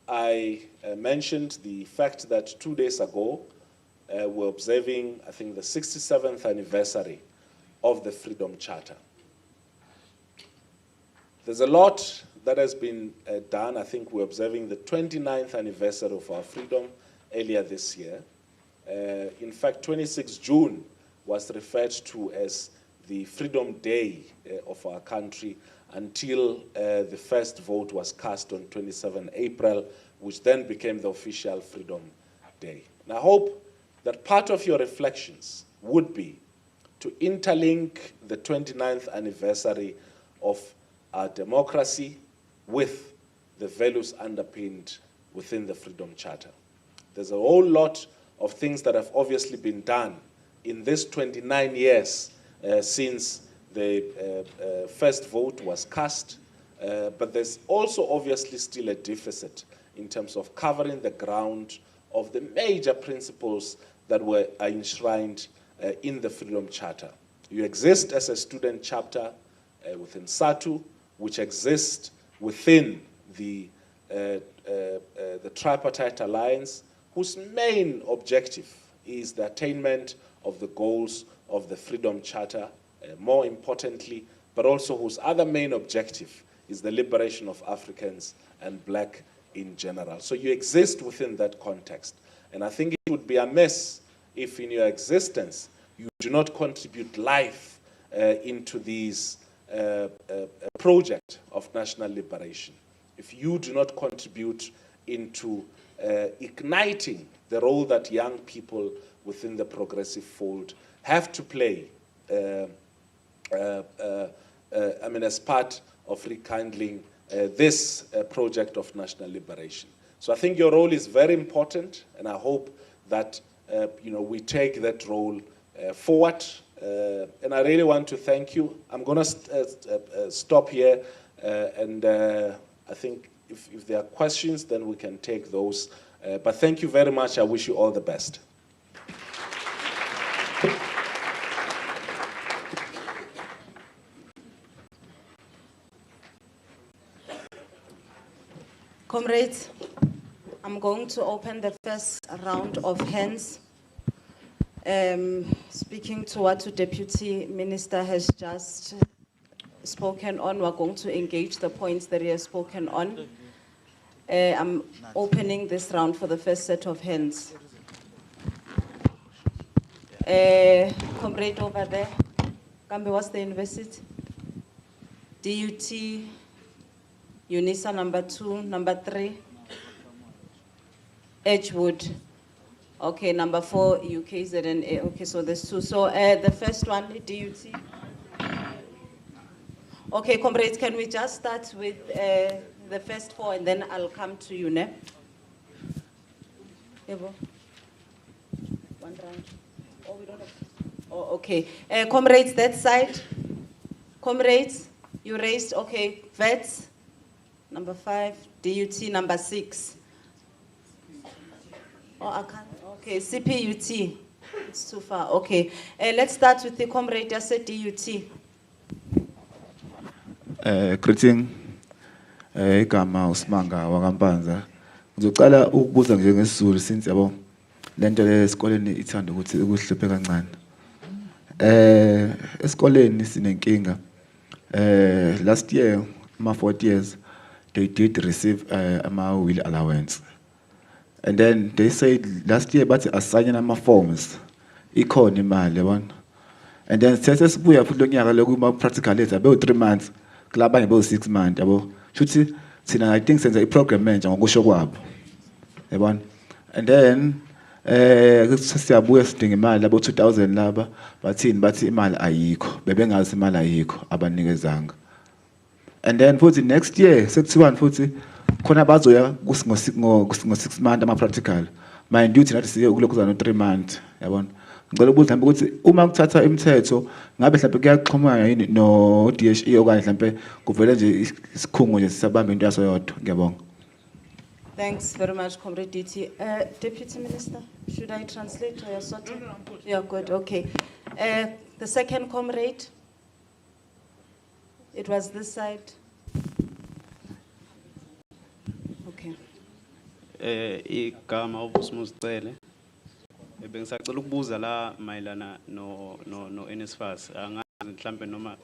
I mentioned the fact that 2 days ago, we're observing, I think, the 67th anniversary of the Freedom Charter. There's a lot that has been done. I think we're observing the 29th anniversary of our freedom earlier this year. In fact, 26 June was referred to as the Freedom Day of our country until the first vote was cast on 27 April, which then became the official Freedom Day. And I hope that part of your reflections would be to interlink the 29th anniversary of our democracy with the values underpinned within the Freedom Charter. There's a whole lot of things that have obviously been done in this 29 years since the first vote was cast, but there's also obviously still a deficit in terms of covering the ground of the major principles that are enshrined in the Freedom Charter. You exist as a student chapter within SATU, which exists within the Tripartite Alliance, whose main objective is the attainment of the goals of the Freedom Charter, more importantly, but also whose other main objective is the liberation of Africans and black in general. So you exist within that context. And I think it would be amiss if in your existence you do not contribute life into these project of national liberation. If you do not contribute into igniting the role that young people within the progressive fold have to play, as part of rekindling this project of national liberation. So I think your role is very important, and I hope that we take that role forward. And I really want to thank you. I'm going to stop here, and I think if there are questions, then we can take those. But thank you very much. I wish you all the best. Comrades, I'm going to open the first round of hands. Speaking to what the Deputy Minister has just spoken on, we're going to engage the points that he has spoken on. I'm opening this round for the first set of hands. Comrade over there. Kambe, what's the university? DUT, UNISA number 2, number 3. Edgewood. Okay, number 4, UKZNA. Okay, so there's 2. So the first one, DUT. Okay, comrades, can we just start with the first 4 and then I'll come to you, ne? Evo. One round. Oh, we don't have. Oh, okay. Comrades, that side. Comrades, you raised, okay, vets, number 5, DUT, number 6. Oh, I can't. Okay, CPUT. It's too far. Okay. Let's start with the comrade just said DUT. Greeting. Igama uSimanga wakampanza. Ngizocala ukubuza nje ngesizulu since yabo lento esikoleni ithanda ukuthi ukuhluphe kancane. Esikoleni sinenkinga. Last year, my 4 years, they did receive a wheel allowance. And then they said last year, but assigning them forms, ikoni imali yabona. And then sesibuya futhi lonyaka lokuma practical later about 3 months, klabanye about 6 months yabo. Shuthi sina I think senza iprogram manje ngokusho kwabo. Yabona. And then siyabuya sidinga imali labo 2000 laba bathi imali ayikho bebengazi imali ayikho abanikezanga. And then futhi next year sekuthiwa futhi khona bazoya ngo6 months ama practical. Mind you thina siye ukulokuza no 3 months yabona. Ngicela ukuthi mhlawumbe ukuthi uma kuthatha imithetho ngabe mhlawumbe kuyaxhumana yini no DHE okanye mhlawumbe kuvele nje isikhungo nje sisabamba into yaso yodwa. Ngiyabonga. Thanks very much, Comrade DT. Deputy Minister, should I translate or you're sorted? No, I'm good. Yeah, good, okay. The second comrade, it was this side. Okay. Igama ubusimusicele. Bengisacela ukubuza la mayelana no NSFAS. Angazi mhlambe noma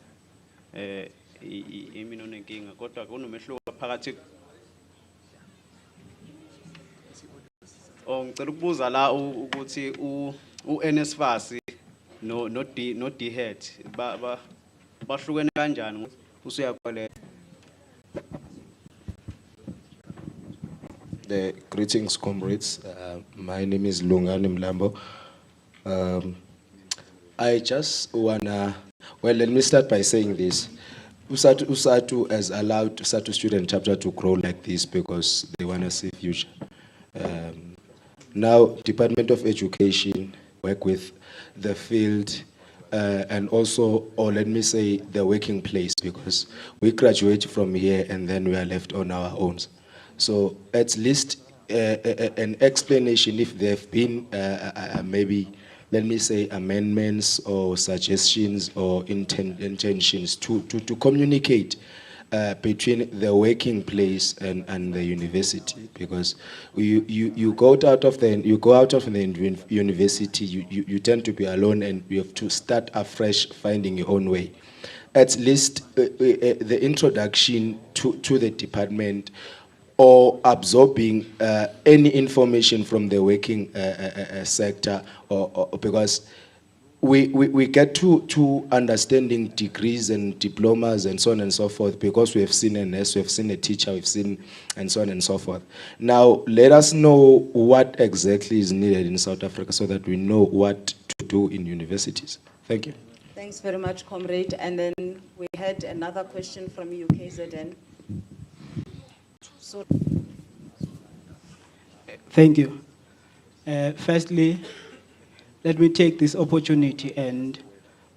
imino nenkinga kodwa kunomehluko phakathi. Ngicela ukubuza la ukuthi uNSFAS no DHET bahlukene kanjani usuyakhole. Greetings, comrades. My name is Lungani Mlambo. I just wanna, well, let me start by saying this. USATU has allowed USATU student chapter to grow like this because they want to see future. Now, Department of Education work with the field and also, or let me say, the working place, because we graduate from here and then we are left on our own. So at least an explanation if there have been maybe, let me say, amendments or suggestions or intentions to communicate between the working place and the university, because you go out of the university, you tend to be alone and you have to start afresh finding your own way. At least the introduction to the department or absorbing any information from the working sector, or because we get to understanding degrees and diplomas and so on and so forth because we have seen a nurse, we have seen a teacher, we've seen and so on and so forth. Now, let us know what exactly is needed in South Africa so that we know what to do in universities. Thank you. Thanks very much, comrade. And then we had another question from UKZN. So, thank you. Firstly, let me take this opportunity and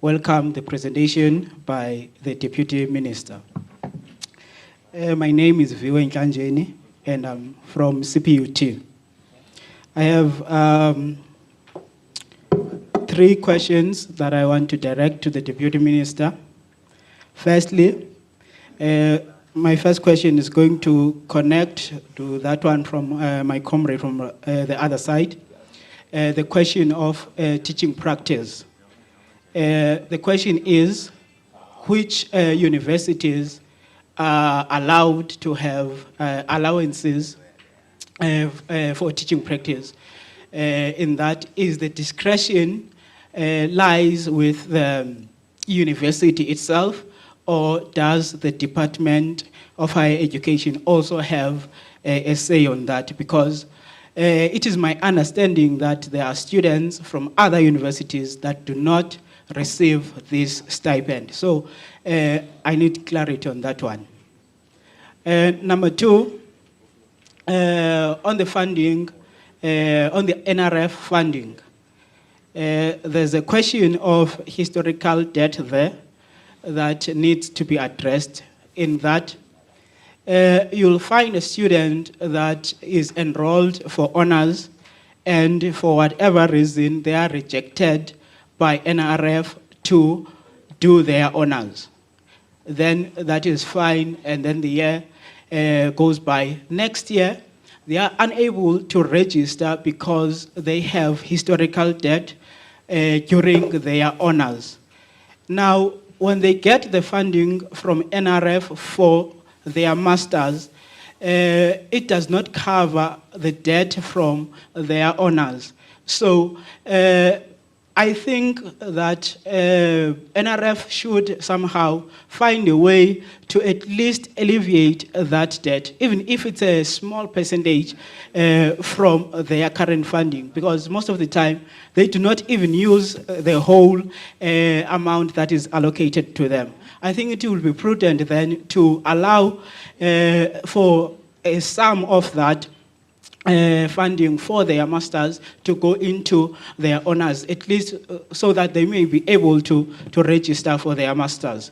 welcome the presentation by the Deputy Minister. My name is Viwe Nkanjeni, and I'm from CPUT. I have 3 questions that I want to direct to the Deputy Minister. Firstly, my first question is going to connect to that one from my comrade from the other side. The question of teaching practice. The question is, which universities are allowed to have allowances for teaching practice? In that, is the discretion lies with the university itself, or does the Department of Higher Education also have a say on that? Because it is my understanding that there are students from other universities that do not receive this stipend. So I need clarity on that one. Number 2, on the funding, on the NRF funding, there's a question of historical debt there that needs to be addressed. In that, you'll find a student that is enrolled for honors, and for whatever reason, they are rejected by NRF to do their honors. Then that is fine, and then the year goes by. Next year, they are unable to register because they have historical debt during their honors. Now, when they get the funding from NRF for their masters, it does not cover the debt from their honors. So I think that NRF should somehow find a way to at least alleviate that debt, even if it's a small percentage from their current funding, because most of the time they do not even use the whole amount that is allocated to them. I think it will be prudent then to allow for a sum of that funding for their masters to go into their honors, at least so that they may be able to register for their masters.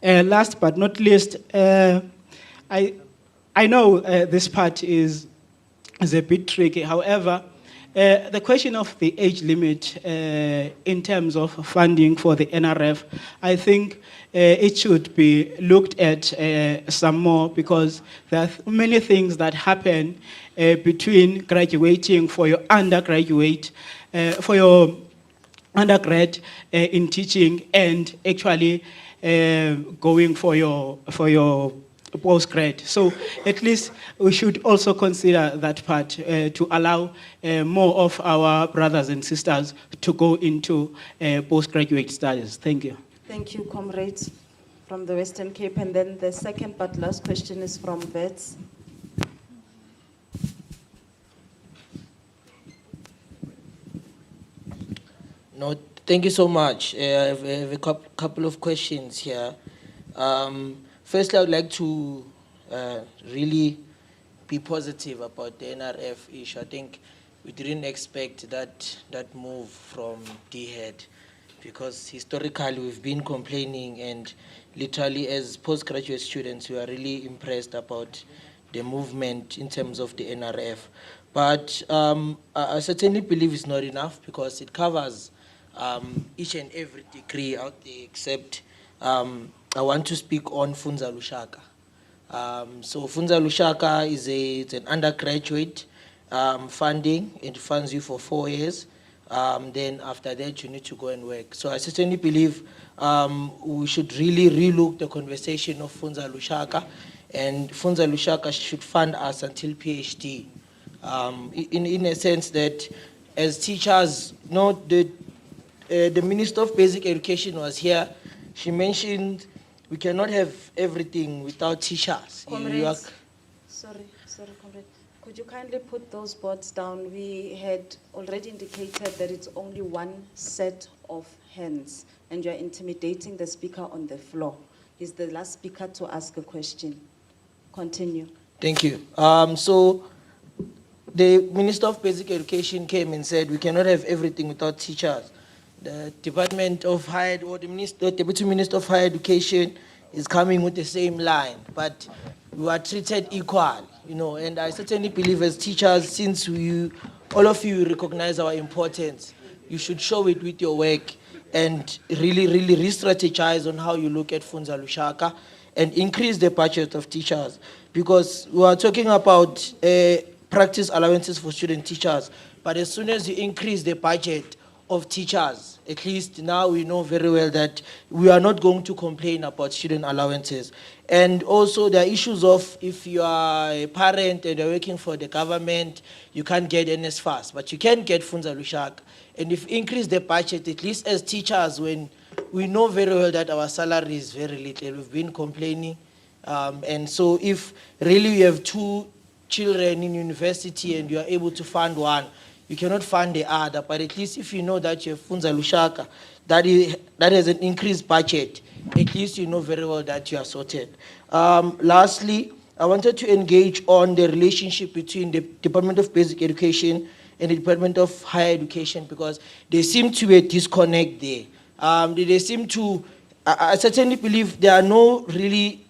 Last but not least, I know this part is a bit tricky. However, the question of the age limit in terms of funding for the NRF, I think it should be looked at some more, because there are many things that happen between graduating for your undergraduate, for your undergrad in teaching, and actually going for your postgrad. So at least we should also consider that part to allow more of our brothers and sisters to go into postgraduate studies. Thank you. thank you, comrades from the Western Cape. And then the second but last question is from Vets. No, thank you so much. I have a couple of questions here. Firstly, I would like to really be positive about the NRF issue. I think we didn't expect that move from DHEAD because historically we've been complaining, and literally as postgraduate students we are really impressed about the movement in terms of the NRF. But I certainly believe it's not enough because it covers each and every degree out there except I want to speak on Funza Lushaka. So Funza Lushaka it's an undergraduate funding. It funds you for 4 years. Then after that, you need to go and work. So I certainly believe we should really relook the conversation of Funza Lushaka, and Funza Lushaka should fund us until PhD. In a sense that as teachers, the Minister of Basic Education was here. She mentioned we cannot have everything without teachers. Comrades, sorry, comrade. Could you kindly put those boards down? We had already indicated that it's only one set of hands, and you're intimidating the speaker on the floor. He's the last speaker to ask a question. Continue. Thank you. So the Minister of Basic Education came and said we cannot have everything without teachers. The Department of Higher, or the Deputy Minister of Higher Education is coming with the same line, but we are treated equal, and I certainly believe as teachers, since all of you recognize our importance, you should show it with your work and really re-strategize on how you look at Funza Lushaka and increase the budget of teachers, because we are talking about practice allowances for student teachers, but as soon as you increase the budget of teachers, at least now we know very well that we are not going to complain about student allowances. And also there are issues of if you are a parent and you're working for the government, you can't get NSFAS, but you can get Funza Lushaka. And if you increase the budget, at least as teachers, when we know very well that our salary is very little, we've been complaining. And so if really you have 2 children in university and you are able to fund one, you cannot fund the other, but at least if you know that you have Funza Lushaka, that has an increased budget, at least you know very well that you are sorted. Lastly, I wanted to engage on the relationship between the Department of Basic Education and the Department of Higher Education, because there seems to be a disconnect there. They seem to, I certainly believe there are no really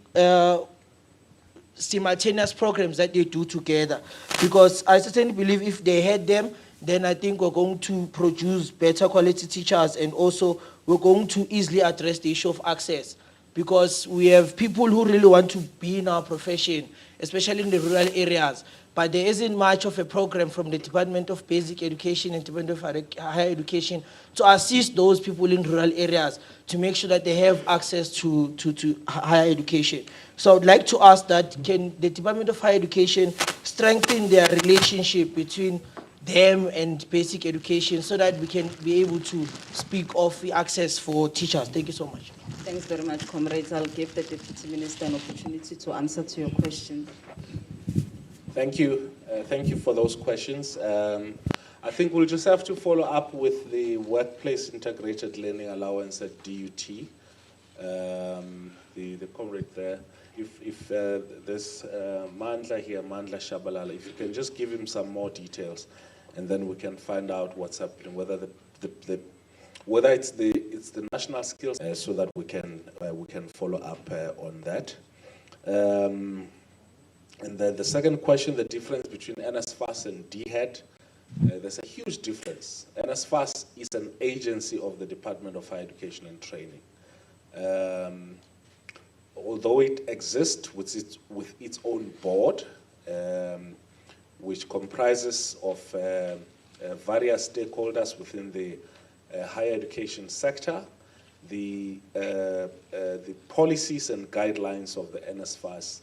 simultaneous programs that they do together, because I certainly believe if they had them, then I think we're going to produce better quality teachers, and also we're going to easily address the issue of access, because we have people who really want to be in our profession, especially in the rural areas, but there isn't much of a program from the Department of Basic Education and Department of Higher Education to assist those people in rural areas to make sure that they have access to higher education. So I would like to ask that, can the Department of Higher Education strengthen their relationship between them and basic education so that we can be able to speak of the access for teachers? Thank you so much. Thanks very much, comrades. I'll give the Deputy Minister an opportunity to answer to your question. Thank you. Thank you for those questions. I think we'll just have to follow up with the Workplace Integrated Learning Allowance at DUT. The comrade there. If there's Mandla here, Mandla Shabalala, if you can just give him some more details, and then we can find out what's happening, whether whether it's the national skills, so that we can follow up on that. And then the second question, the difference between NSFAS and DHEAD, there's a huge difference. NSFAS is an agency of the Department of Higher Education and Training. Although it exists with its own board, which comprises of various stakeholders within the higher education sector, the policies and guidelines of the NSFAS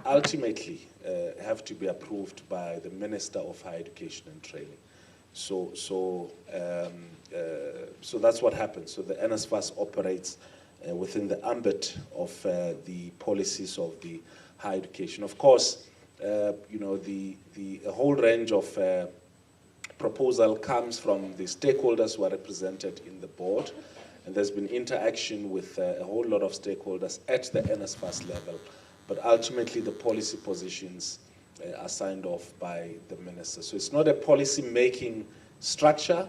ultimately have to be approved by the Minister of Higher Education and Training. So that's what happens. So the NSFAS operates within the ambit of the policies of the higher education. Of course, a whole range of proposal comes from the stakeholders who are represented in the board. and there's been interaction with a whole lot of stakeholders at the NSFAS level, but ultimately the policy positions are signed off by the minister. So it's not a policy-making structure,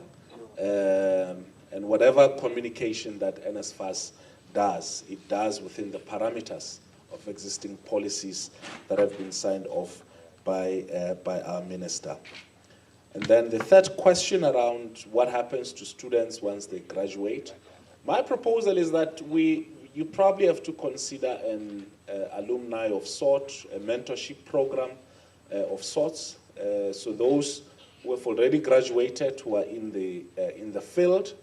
and whatever communication that NSFAS does, it does within the parameters of existing policies that have been signed off by our minister. And then the third question around what happens to students once they graduate. My proposal is that you probably have to consider an alumni of sort, a mentorship program of sorts. So those who have already graduated, who are in the field,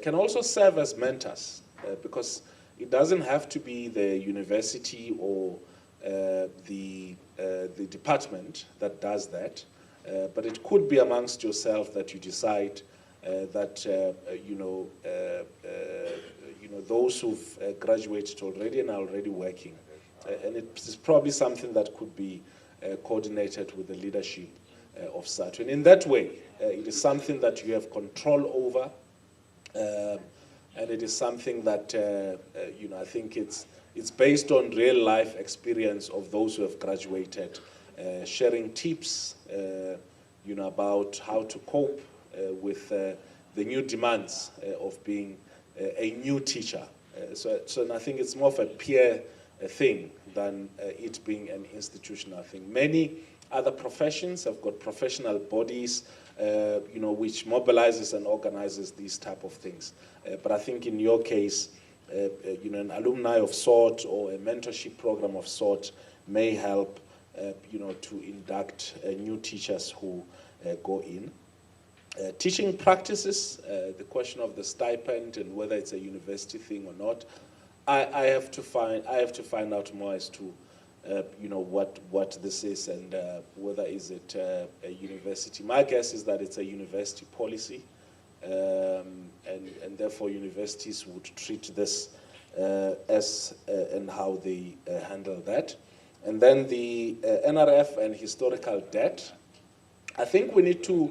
can also serve as mentors, because it doesn't have to be the university or the department that does that, but it could be amongst yourself that you decide that those who've graduated already and are already working, and it's probably something that could be coordinated with the leadership of SATU. And in that way, it is something that you have control over, and it is something that I think it's based on real life experience of those who have graduated, sharing tips, about how to cope with the new demands of being a new teacher. So I think it's more of a peer thing than it being an institutional thing. Many other professions have got professional bodies, which mobilizes and organizes these type of things. But I think in your case, an alumni of sort or a mentorship program of sort may help, to induct new teachers who go in. Teaching practices, the question of the stipend and whether it's a university thing or not, I have to find out more as to what this is and whether is it a university. My guess is that it's a university policy, and therefore universities would treat this as and how they handle that. And then the NRF and historical debt. I think we need to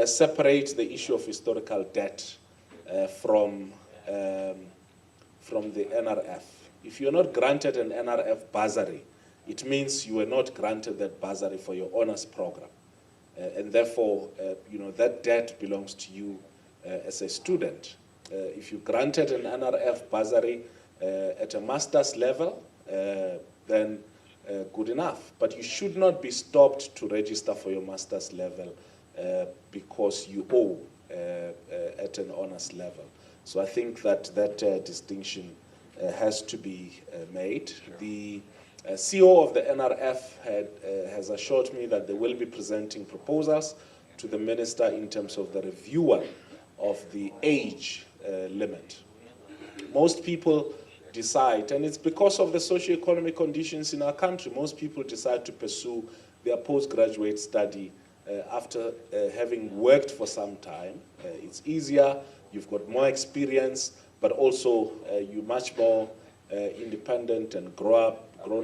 separate the issue of historical debt from the NRF. If you're not granted an NRF bursary, it means you were not granted that bursary for your honors program. And therefore, that debt belongs to you as a student. If you granted an NRF bursary at a master's level, then good enough. But you should not be stopped to register for your master's level because you owe at an honors level. So I think that distinction has to be made. Sure. The CEO of the NRF has assured me that they will be presenting proposals to the minister in terms of the reviewal of the age limit. Most people decide, and it's because of the socio-economic conditions in our country, most people decide to pursue their postgraduate study after having worked for some time. It's easier, you've got more experience, but also you're much more independent and grown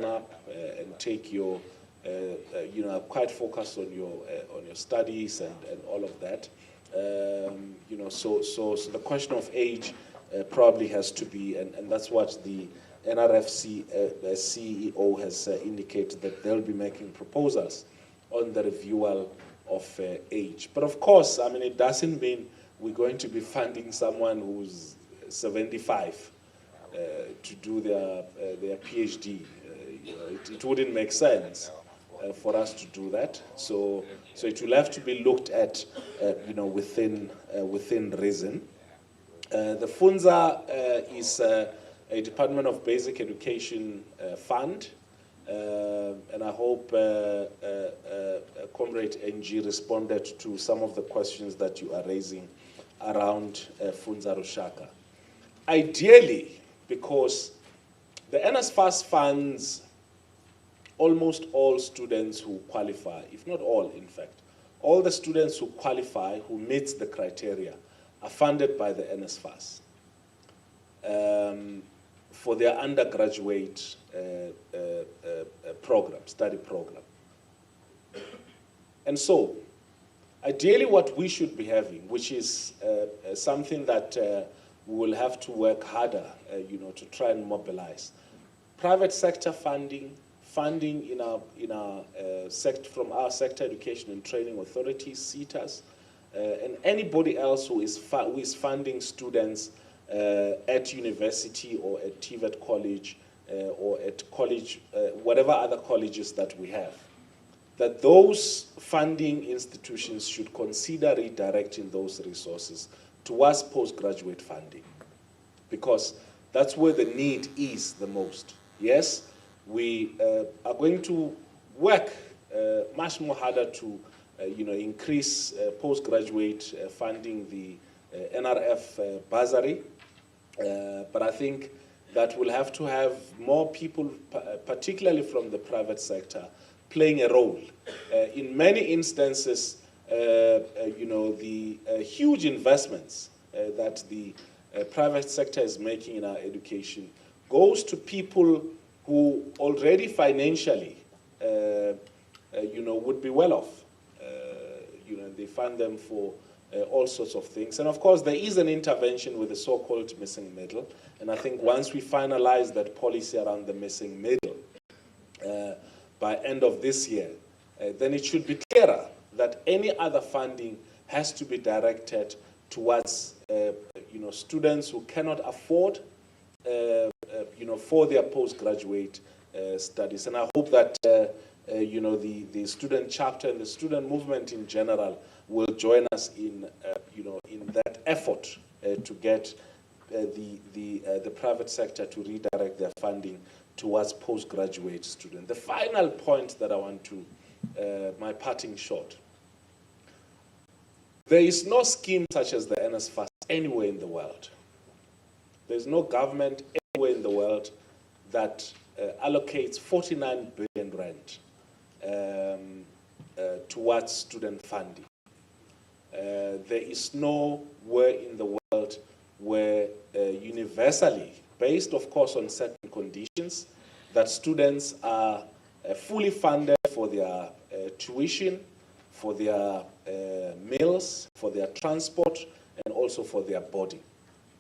up and take your, quite focused on your studies and all of that. So the question of age probably has to be, and that's what the NRFC CEO has indicated, that they'll be making proposals on the reviewal of age. But of course, I mean, it doesn't mean we're going to be funding someone who's 75 to do their PhD. It wouldn't make sense for us to do that. So it will have to be looked at, within reason. The FUNZA is a Department of Basic Education fund, and I hope Comrade NG responded to some of the questions that you are raising around FUNZA Rushaka. Ideally, because the NSFAS funds almost all students who qualify, if not all, in fact, all the students who qualify, who meet the criteria, are funded by the NSFAS for their undergraduate study program. And so, ideally what we should be having, which is something that we will have to work harder, to try and mobilize. Private sector funding in our from our sector education and training authorities, CETAs, and anybody else who is funding students at university or at TVET college or at college, whatever other colleges that we have, that those funding institutions should consider redirecting those resources towards postgraduate funding, because that's where the need is the most. Yes, we are going to work much more harder to increase postgraduate funding, the NRF bursary, but I think that we'll have to have more people, particularly from the private sector, playing a role. In many instances, the huge investments that the private sector is making in our education goes to people who already financially, would be well off. They fund them for all sorts of things. And of course, there is an intervention with the so-called missing middle. And I think once we finalize that policy around the missing middle, by end of this year, then it should be clearer that any other funding has to be directed towards students who cannot afford for their postgraduate studies. And I hope that the student chapter and the student movement in general will join us in in that effort to get the private sector to redirect their funding towards postgraduate students. The final point that I want to, my parting shot, there is no scheme such as the NSFAS anywhere in the world. There's no government anywhere in the world that allocates 49 billion rand towards student funding. There is nowhere in the world where universally, based of course on certain conditions, that students are fully funded for their tuition, for their meals, for their transport, and also for their body.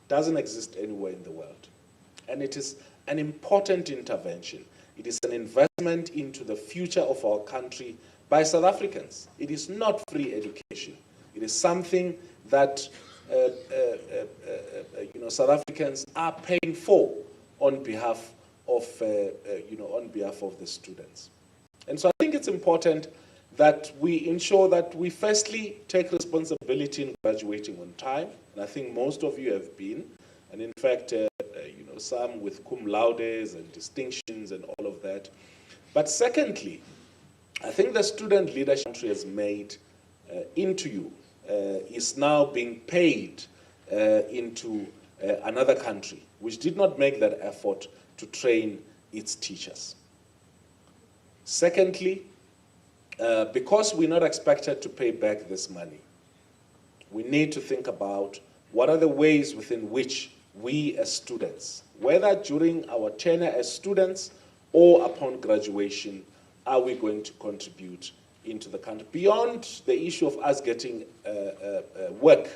Doesn't exist anywhere in the world. And it is an important intervention. It is an investment into the future of our country by South Africans. It is not free education. It is something that South Africans are paying for on behalf of the students. And so I think it's important that we ensure that we firstly take responsibility in graduating on time, and I think most of you have been, and in fact, some with cum laudes and distinctions and all of that. But secondly, I think the student leadership country has made into you is now being paid into another country, which did not make that effort to train its teachers. Secondly, because we're not expected to pay back this money, we need to think about what are the ways within which we as students, whether during our tenure as students or upon graduation, are we going to contribute into the country? Beyond the issue of us getting work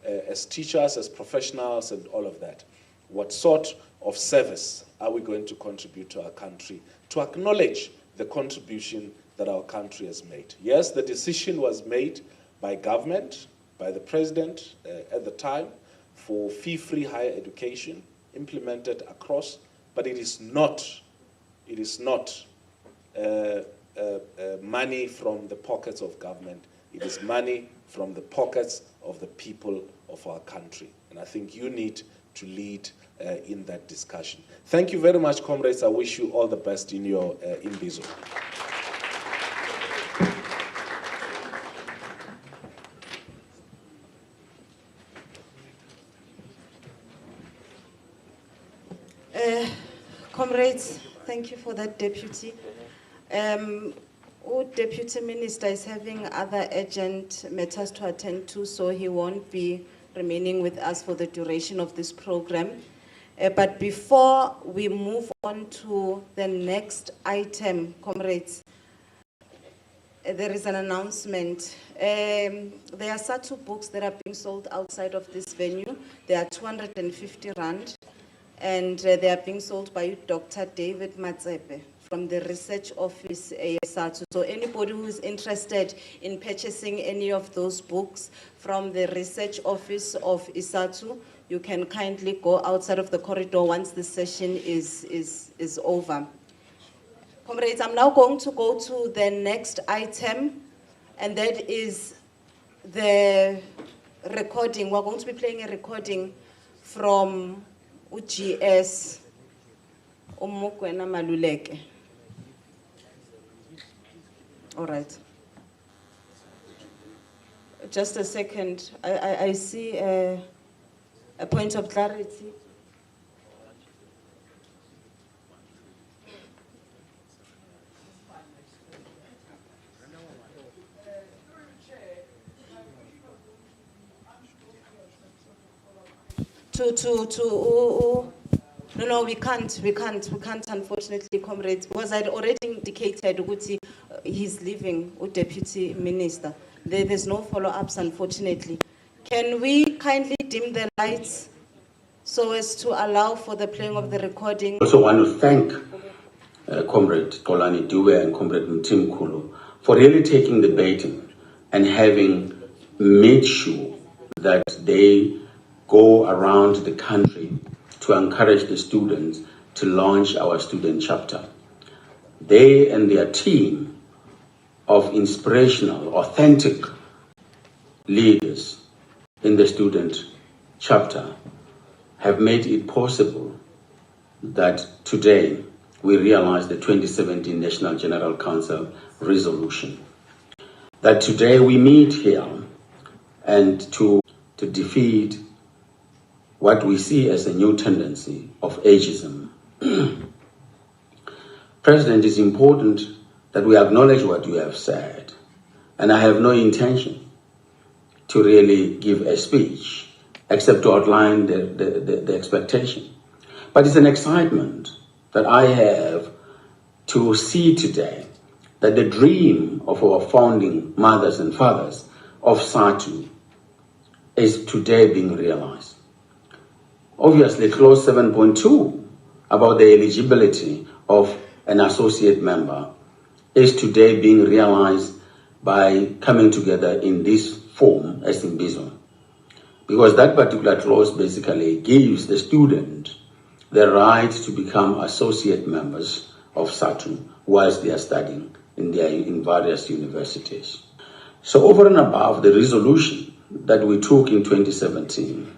as teachers, as professionals, and all of that, what sort of service are we going to contribute to our country to acknowledge the contribution that our country has made? Yes, the decision was made by government, by the president at the time, for fee-free higher education implemented across, but it is not money from the pockets of government. It is money from the pockets of the people of our country. And I think you need to lead in that discussion. Thank you very much, comrades. I wish you all the best in your Imbizo. Comrades, thank you for that, Deputy. Deputy Minister is having other urgent matters to attend to, so he won't be remaining with us for the duration of this program. But before we move on to the next item, comrades, there is an announcement. There are SATU books that are being sold outside of this venue. They are 250 rand, and they are being sold by Dr. David Matsepe from the research office SATU. So anybody who is interested in purchasing any of those books from the research office of ISATU, you can kindly go outside of the corridor once the session is over. Comrades, I'm now going to go to the next item, and that is the recording. We're going to be playing a recording from UGS Umukwena Maluleke. All right. Just a second. I see a point of clarity. No, we can't, unfortunately, comrades, because I'd already indicated Uguti, he's leaving, Deputy Minister. There's no follow-ups, unfortunately. Can we kindly dim the lights so as to allow for the playing of the recording? I also want to thank Comrade Kolani Dube and Comrade Mtim Kulu for really taking the baiting and having made sure that they go around the country to encourage the students to launch our student chapter. They and their team of inspirational, authentic leaders in the student chapter have made it possible that today we realize the 2017 National General Council resolution. That today we meet here and to defeat what we see as a new tendency of ageism. President, it's important that we acknowledge what you have said, and I have no intention to really give a speech except to outline the expectation. But it's an excitement that I have to see today that the dream of our founding mothers and fathers of SATU is today being realized. Obviously, clause 7.2 about the eligibility of an associate member is today being realized by coming together in this form as Imbizo. Because that particular clause basically gives the student the right to become associate members of SATU whilst they are studying in various universities. So over and above the resolution that we took in 2017,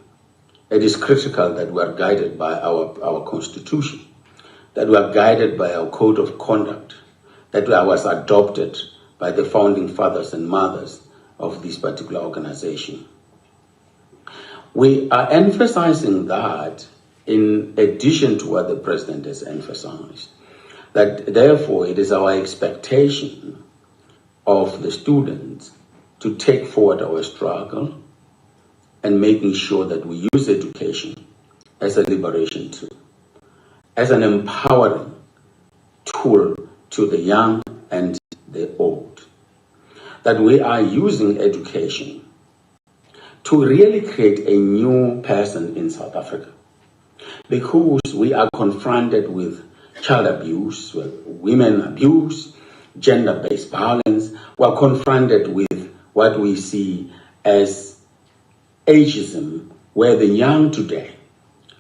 it is critical that we are guided by our constitution, that we are guided by our code of conduct, that was adopted by the founding fathers and mothers of this particular organization. We are emphasizing that in addition to what the president has emphasized, that therefore it is our expectation of the students to take forward our struggle and making sure that we use education as a liberation tool, as an empowering tool to the young and the old. That we are using education to really create a new person in South Africa. Because we are confronted with child abuse, women abuse, gender-based violence. We are confronted with what we see as ageism, where the young today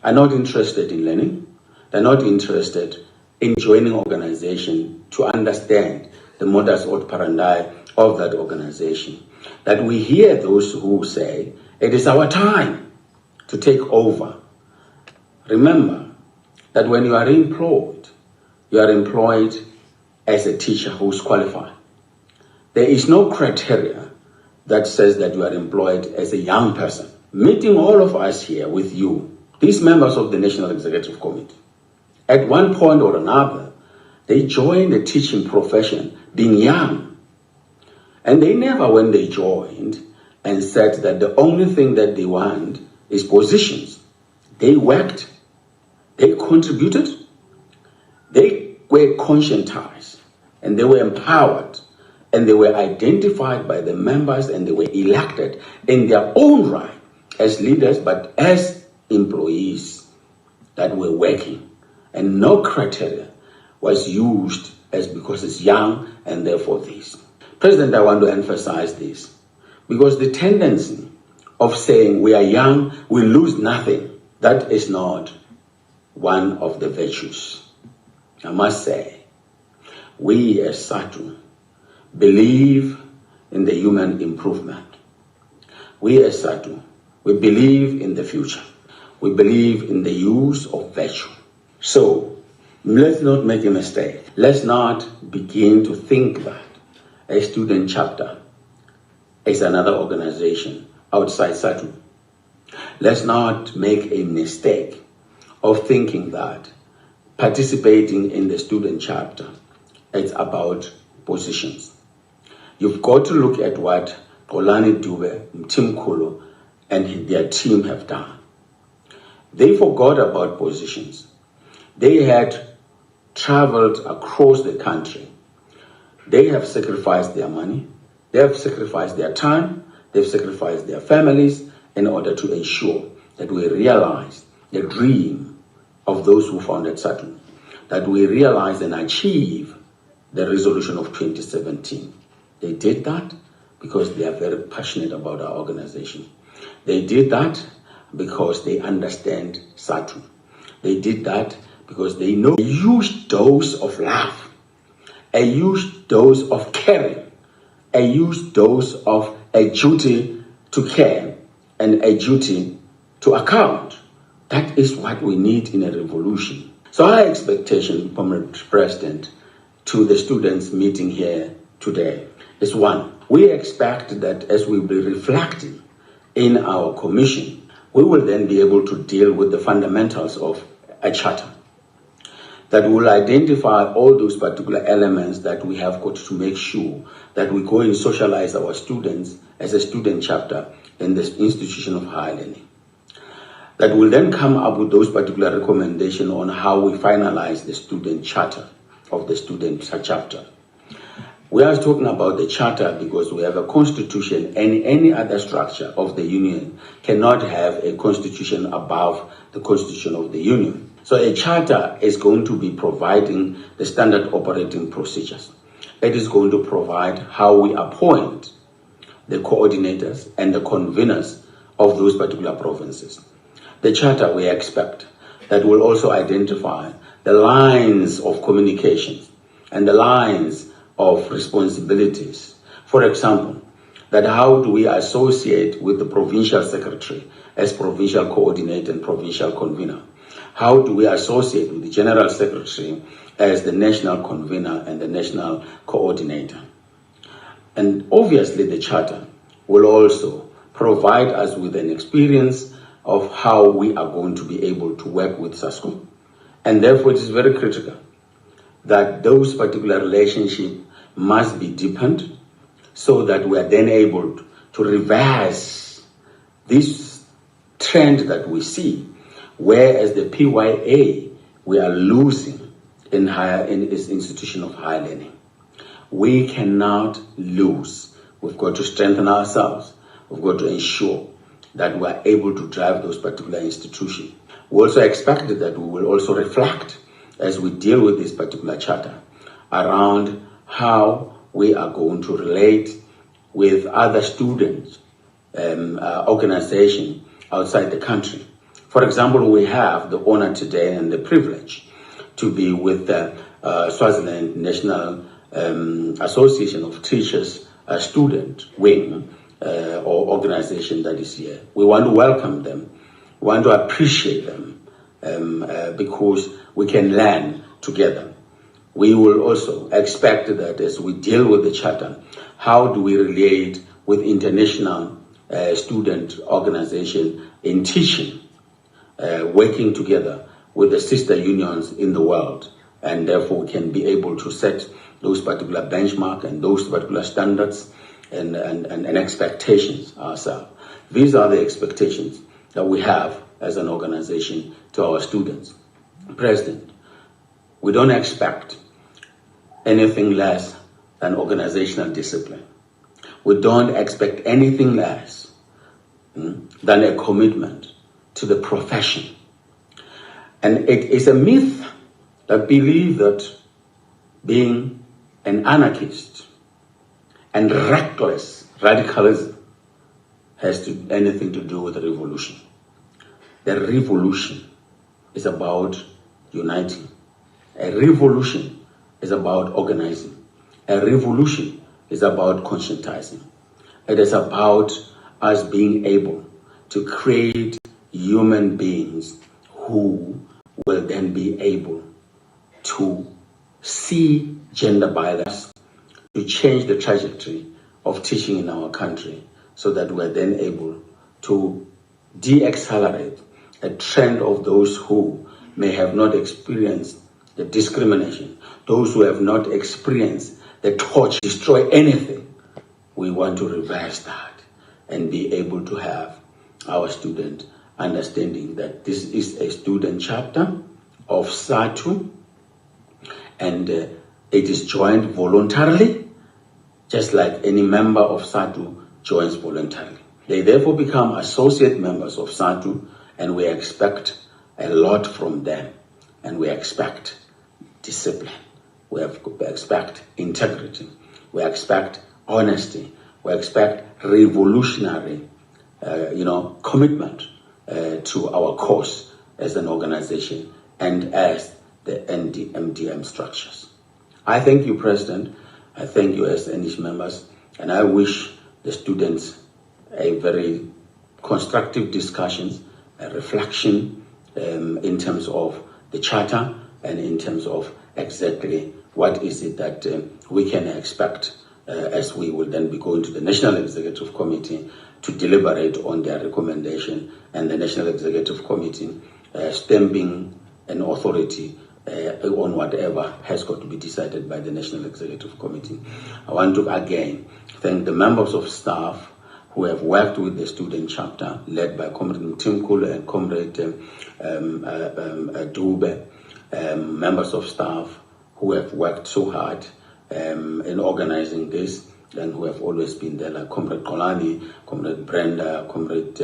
are not interested in learning, they're not interested in joining organization to understand the modus operandi of that organization. That we hear those who say, it is our time to take over. Remember that when you are employed as a teacher who's qualified. There is no criteria that says that you are employed as a young person. Meeting all of us here with you, these members of the National Executive Committee, at one point or another, they joined the teaching profession being young. And they never, when they joined, and said that the only thing that they want is positions. They worked, they contributed, they were conscientized, and they were empowered and they were identified by the members and they were elected in their own right as leaders, but as employees that were working. And no criteria was used as because it's young and therefore this. President, I want to emphasize this because the tendency of saying we are young, we lose nothing, that is not one of the virtues. I must say, we as SATU believe in the human improvement. We as SATU, we believe in the future. We believe in the use of virtue. So, let's not make a mistake. Let's not begin to think that a student chapter is another organization outside SATU. Let's not make a mistake of thinking that participating in the student chapter is about positions. You've got to look at what Xolani Dube, Tim Kulu, and their team have done. They forgot about positions. They had traveled across the country. They have sacrificed their money. They have sacrificed their time. They've sacrificed their families in order to ensure that we realize the dream of those who founded SATU, that we realize and achieve the resolution of 2017. They did that because they are very passionate about our organization. They did that because they understand SATU. They did that because they know a huge dose of love, a huge dose of caring, a huge dose of a duty to care and a duty to account. That is what we need in a revolution. So our expectation, Comrade President, to the students meeting here today is one. We expect that as we will be reflecting in our commission, we will then be able to deal with the fundamentals of a charter that will identify all those particular elements that we have got to make sure that we go and socialize our students as a student chapter in this institution of higher learning. That will then come up with those particular recommendations on how we finalize the student charter of the student chapter. We are talking about the charter because we have a constitution, and any other structure of the union cannot have a constitution above the constitution of the union. So a charter is going to be providing the standard operating procedures. It is going to provide how we appoint the coordinators and the conveners of those particular provinces. The charter, we expect, that will also identify the lines of communications and the lines of responsibilities. For example, that how do we associate with the provincial secretary as provincial coordinator and provincial convener? How do we associate with the general secretary as the national convener and the national coordinator? And obviously the charter will also provide us with an experience of how we are going to be able to work with SASCO. And therefore it is very critical that those particular relationships must be deepened so that we are then able to reverse this trend that we see, whereas the PYA we are losing in this institution of higher learning. We cannot lose. We've got to strengthen ourselves. We've got to ensure that we are able to drive those particular institutions. We also expect that we will also reflect as we deal with this particular charter around how we are going to relate with other students, organizations outside the country. For example, we have the honor today and the privilege to be with the Swaziland National Association of Teachers Student Wing or organization that is here. We want to welcome them. We want to appreciate them because we can learn together. We will also expect that as we deal with the charter, how do we relate with international student organization in teaching, working together with the sister unions in the world, and therefore we can be able to set those particular benchmarks and those particular standards and expectations ourselves. These are the expectations that we have as an organization to our students. President, we don't expect anything less than organizational discipline. We don't expect anything less than a commitment to the profession. And it is a myth that believes that being an anarchist and reckless radicalism has anything to do with the revolution. The revolution is about uniting. A revolution is about organizing. A revolution is about conscientizing. It is about us being able to create human beings who will then be able to see gender bias, to change the trajectory of teaching in our country so that we're then able to de-accelerate a trend of those who may have not experienced the discrimination, those who have not experienced the torch, destroy anything. We want to reverse that and be able to have our student understanding that this is a student chapter of SATU, and it is joined voluntarily, just like any member of SATU joins voluntarily. They therefore become associate members of SATU, and we expect a lot from them, and we expect discipline, we expect integrity, we expect honesty, we expect revolutionary commitment to our cause as an organization and as the MDM structures. I thank you, President. I thank you as NISH members, and I wish the students a very constructive discussions, a reflection in terms of the charter and in terms of exactly what is it that we can expect as we will then be going to the National Executive Committee to deliberate on their recommendation, and the National Executive Committee stamping an authority on whatever has got to be decided by the National Executive Committee. I want to again thank the members of staff who have worked with the student chapter led by Comrade Mtimkulu and Comrade Dube, members of staff who have worked so hard in organizing this and who have always been there, like Comrade Kolani, Comrade Brenda, Comrade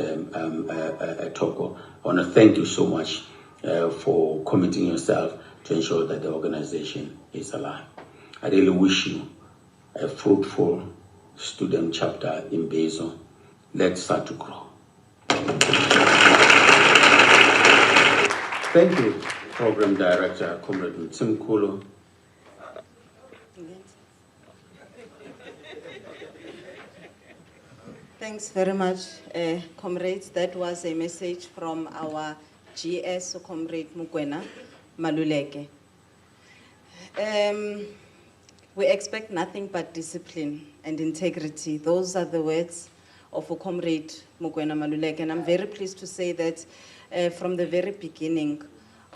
Toko. I want to thank you so much for committing yourself to ensure that the organization is alive. I really wish you a fruitful student chapter in Imbizo. Let's start to grow. Thank you, Program Director, Comrade Mtimkulu. Thanks very much, comrades. That was a message from our GS, Comrade Mukwena Maluleke. We expect nothing but discipline and integrity. Those are the words of Comrade Mukwena Maluleke. And I'm very pleased to say that from the very beginning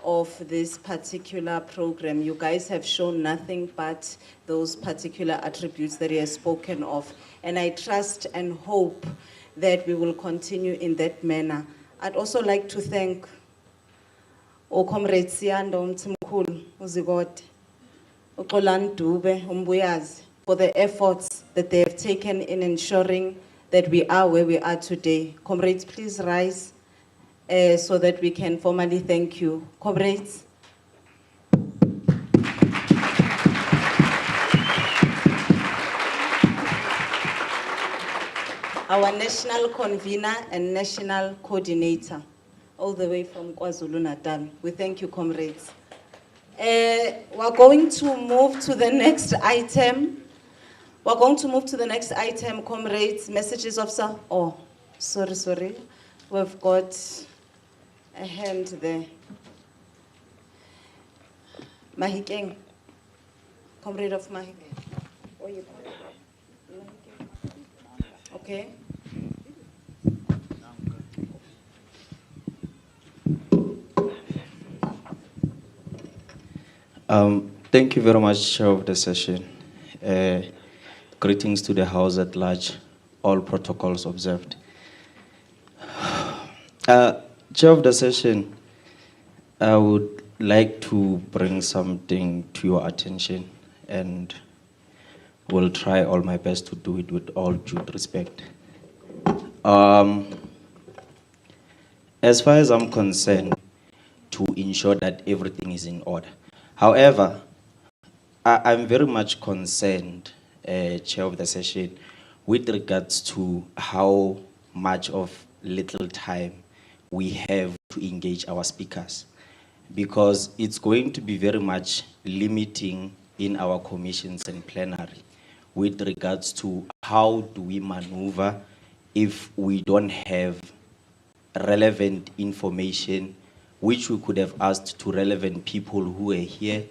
of this particular program, you guys have shown nothing but those particular attributes that he has spoken of. And I trust and hope that we will continue in that manner. I'd also like to thank Comrade Siando Mtimkulu Uzigote, Ukolan Dube Umbuyazi, for the efforts that they have taken in ensuring that we are where we are today. Comrades, please rise so that we can formally thank you. Comrades. Our national convener and national coordinator, all the way from KwaZulu-Natal. We thank you, comrades. We're going to move to the next item. We're going to move to the next item, comrades. Messages of some. Oh, sorry. We've got a hand there. Mahikeng, comrade of Mahikeng. Okay. Thank you very much, Chair of the session. Greetings to the House at large, all protocols observed. Chair of the session, I would like to bring something to your attention, and will try all my best to do it with all due respect. As far as I'm concerned, to ensure that everything is in order. However, I'm very much concerned, Chair of the session, with regards to how much of little time we have to engage our speakers, because it's going to be very much limiting in our commissions and plenary with regards to how do we maneuver if we don't have relevant information which we could have asked to relevant people who were here,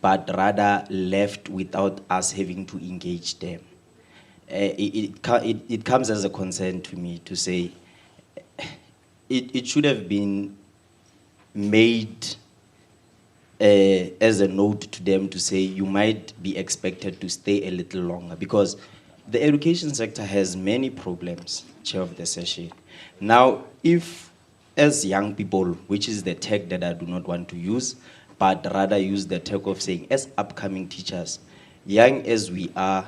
but rather left without us having to engage them. It comes as a concern to me to say it should have been made as a note to them to say you might be expected to stay a little longer, because the education sector has many problems, Chair of the session. Now, if as young people, which is the tag that I do not want to use, but rather use the tag of saying as upcoming teachers, young as we are,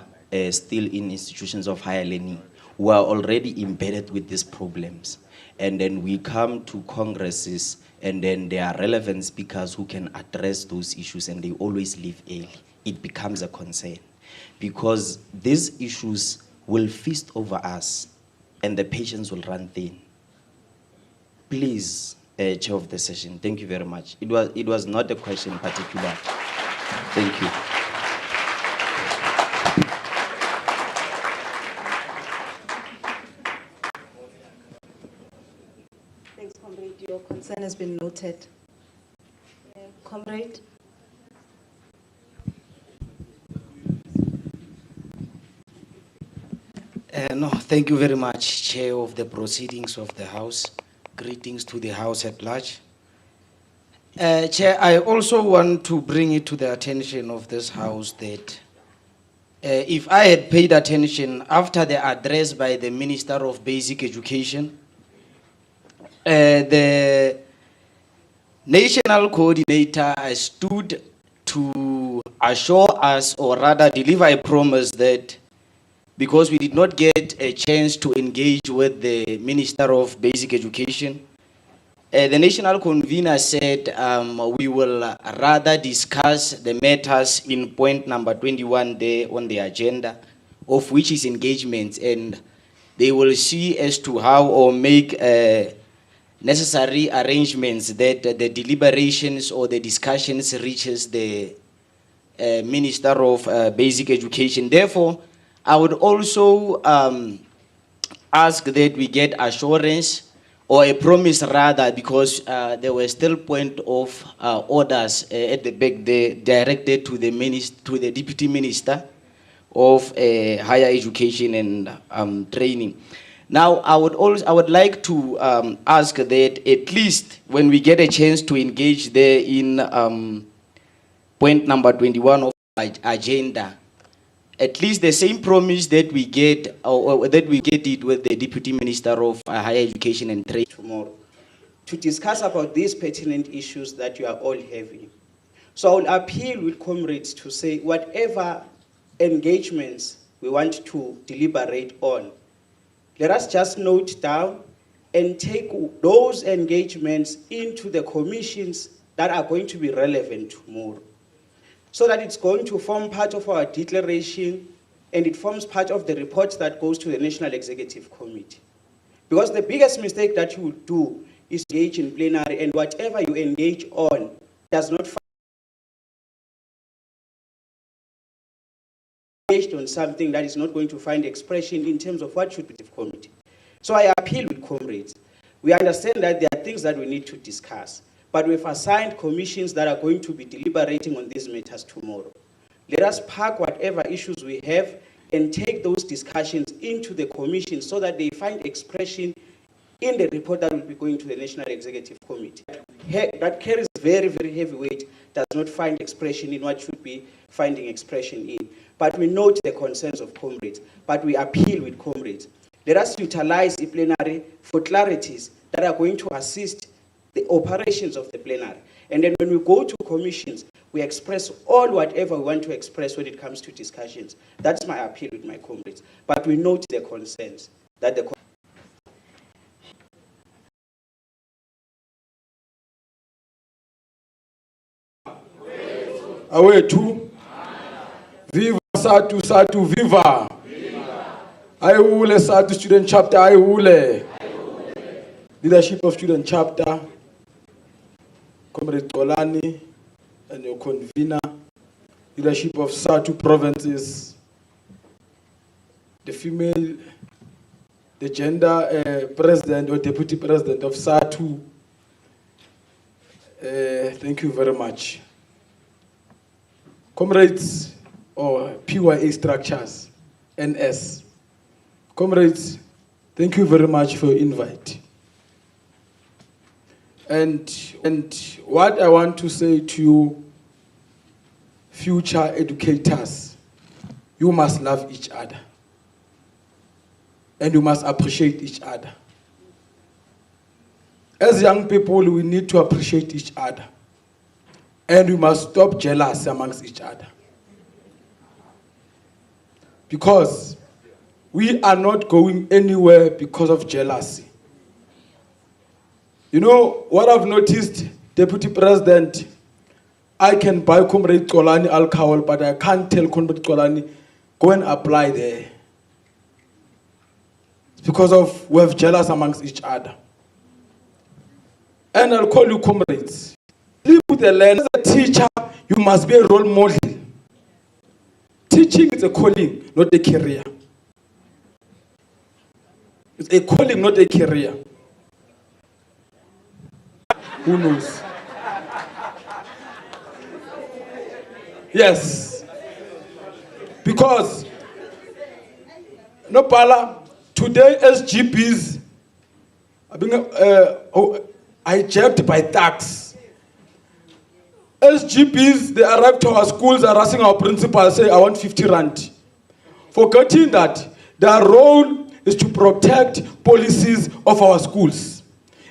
still in institutions of higher learning, who are already embedded with these problems, and then we come to congresses, and then there are relevant speakers who can address those issues, and they always leave early. It becomes a concern, because these issues will feast over us, and the patience will run thin. Please, Chair of the session, thank you very much. It was not a question in particular. Thank you. Thanks, Comrade. Your concern has been noted. Comrade? No, thank you very much, Chair of the proceedings of the House. Greetings to the House at large. Chair, I also want to bring it to the attention of this House that if I had paid attention after the address by the Minister of Basic Education, the National Coordinator stood to assure us, or rather deliver a promise that because we did not get a chance to engage with the Minister of Basic Education, the national convener said we will rather discuss the matters in point number 21 there on the agenda, of which is engagement, and they will see as to how or make necessary arrangements that the deliberations or the discussions reaches the Minister of Basic Education. Therefore, I would also ask that we get assurance, or a promise rather, because there were still point of orders at the back there directed to the Deputy Minister of Higher Education and Training. Now, I would like to ask that at least when we get a chance to engage there in point number 21 of our agenda, at least the same promise that we get, or that we get it with the Deputy Minister of Higher Education and Training tomorrow to discuss about these pertinent issues that you are all having. So I will appeal with comrades to say whatever engagements we want to deliberate on, let us just note down and take those engagements into the commissions that are going to be relevant tomorrow, so that it's going to form part of our declaration and it forms part of the report that goes to the National Executive Committee. Because the biggest mistake that you will do is engage in plenary, and whatever you engage on does not engaged on something that is not going to find expression in terms of what should be the committee. So I appeal with comrades. We understand that there are things that we need to discuss, but we've assigned commissions that are going to be deliberating on these matters tomorrow. Let us park whatever issues we have and take those discussions into the commission so that they find expression in the report that will be going to the National Executive Committee. That carries very, very heavy weight, does not find expression in what should be finding expression in. But we note the concerns of comrades, but we appeal with comrades. Let us utilize the plenary for clarities that are going to assist the operations of the plenary. And then when we go to commissions, We express all whatever we want to express when it comes to discussions. That's my appeal with my comrades. But we note the concerns that the awethu viva SADU SADU viva ayihule SADU student chapter ayihule leadership of student chapter Comrade Xolani and your convener, leadership of SADU provinces, the female, the gender president or deputy president of SADU. Thank you very much. Comrades or PYA structures, NS. Comrades, thank you very much for your invite. And what I want to say to you, future educators, you must love each other. And you must appreciate each other. As young people, we need to appreciate each other. And we must stop jealous amongst each other. Because we are not going anywhere because of jealousy. You know, what I've noticed, Deputy President, I can buy Comrade Xolani alcohol, but I can't tell Comrade Xolani, go and apply there. It's because of we have jealous amongst each other. And I'll call you comrades. Live with the learner. As a teacher, you must be a role model. Teaching is a calling, not a career. It's a calling, not a career. Who knows? Yes. Because, no pala, today SGPs are being hijacked by tax. SGPs, they arrive to our schools, are asking our principal, say, I want 50 rand. Forgetting that their role is to protect policies of our schools,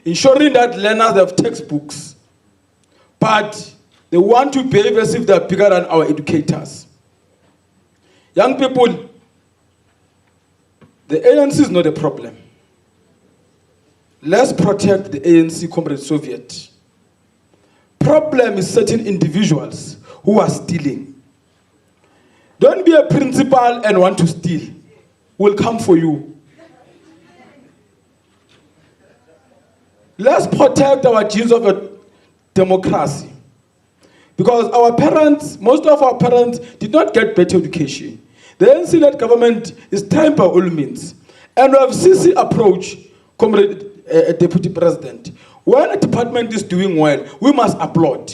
ensuring that learners have textbooks. But they want to behave as if they're bigger than our educators. Young people, the ANC is not a problem. Let's protect the ANC, Comrade Soviet. Problem is certain individuals who are stealing. Don't be a principal and want to steal. We'll come for you. Let's protect our genes of a democracy. Because our parents, most of our parents, did not get better education. The ANC-led government is trying by all means. And we have CC approach, Comrade Deputy President. When a department is doing well, we must applaud.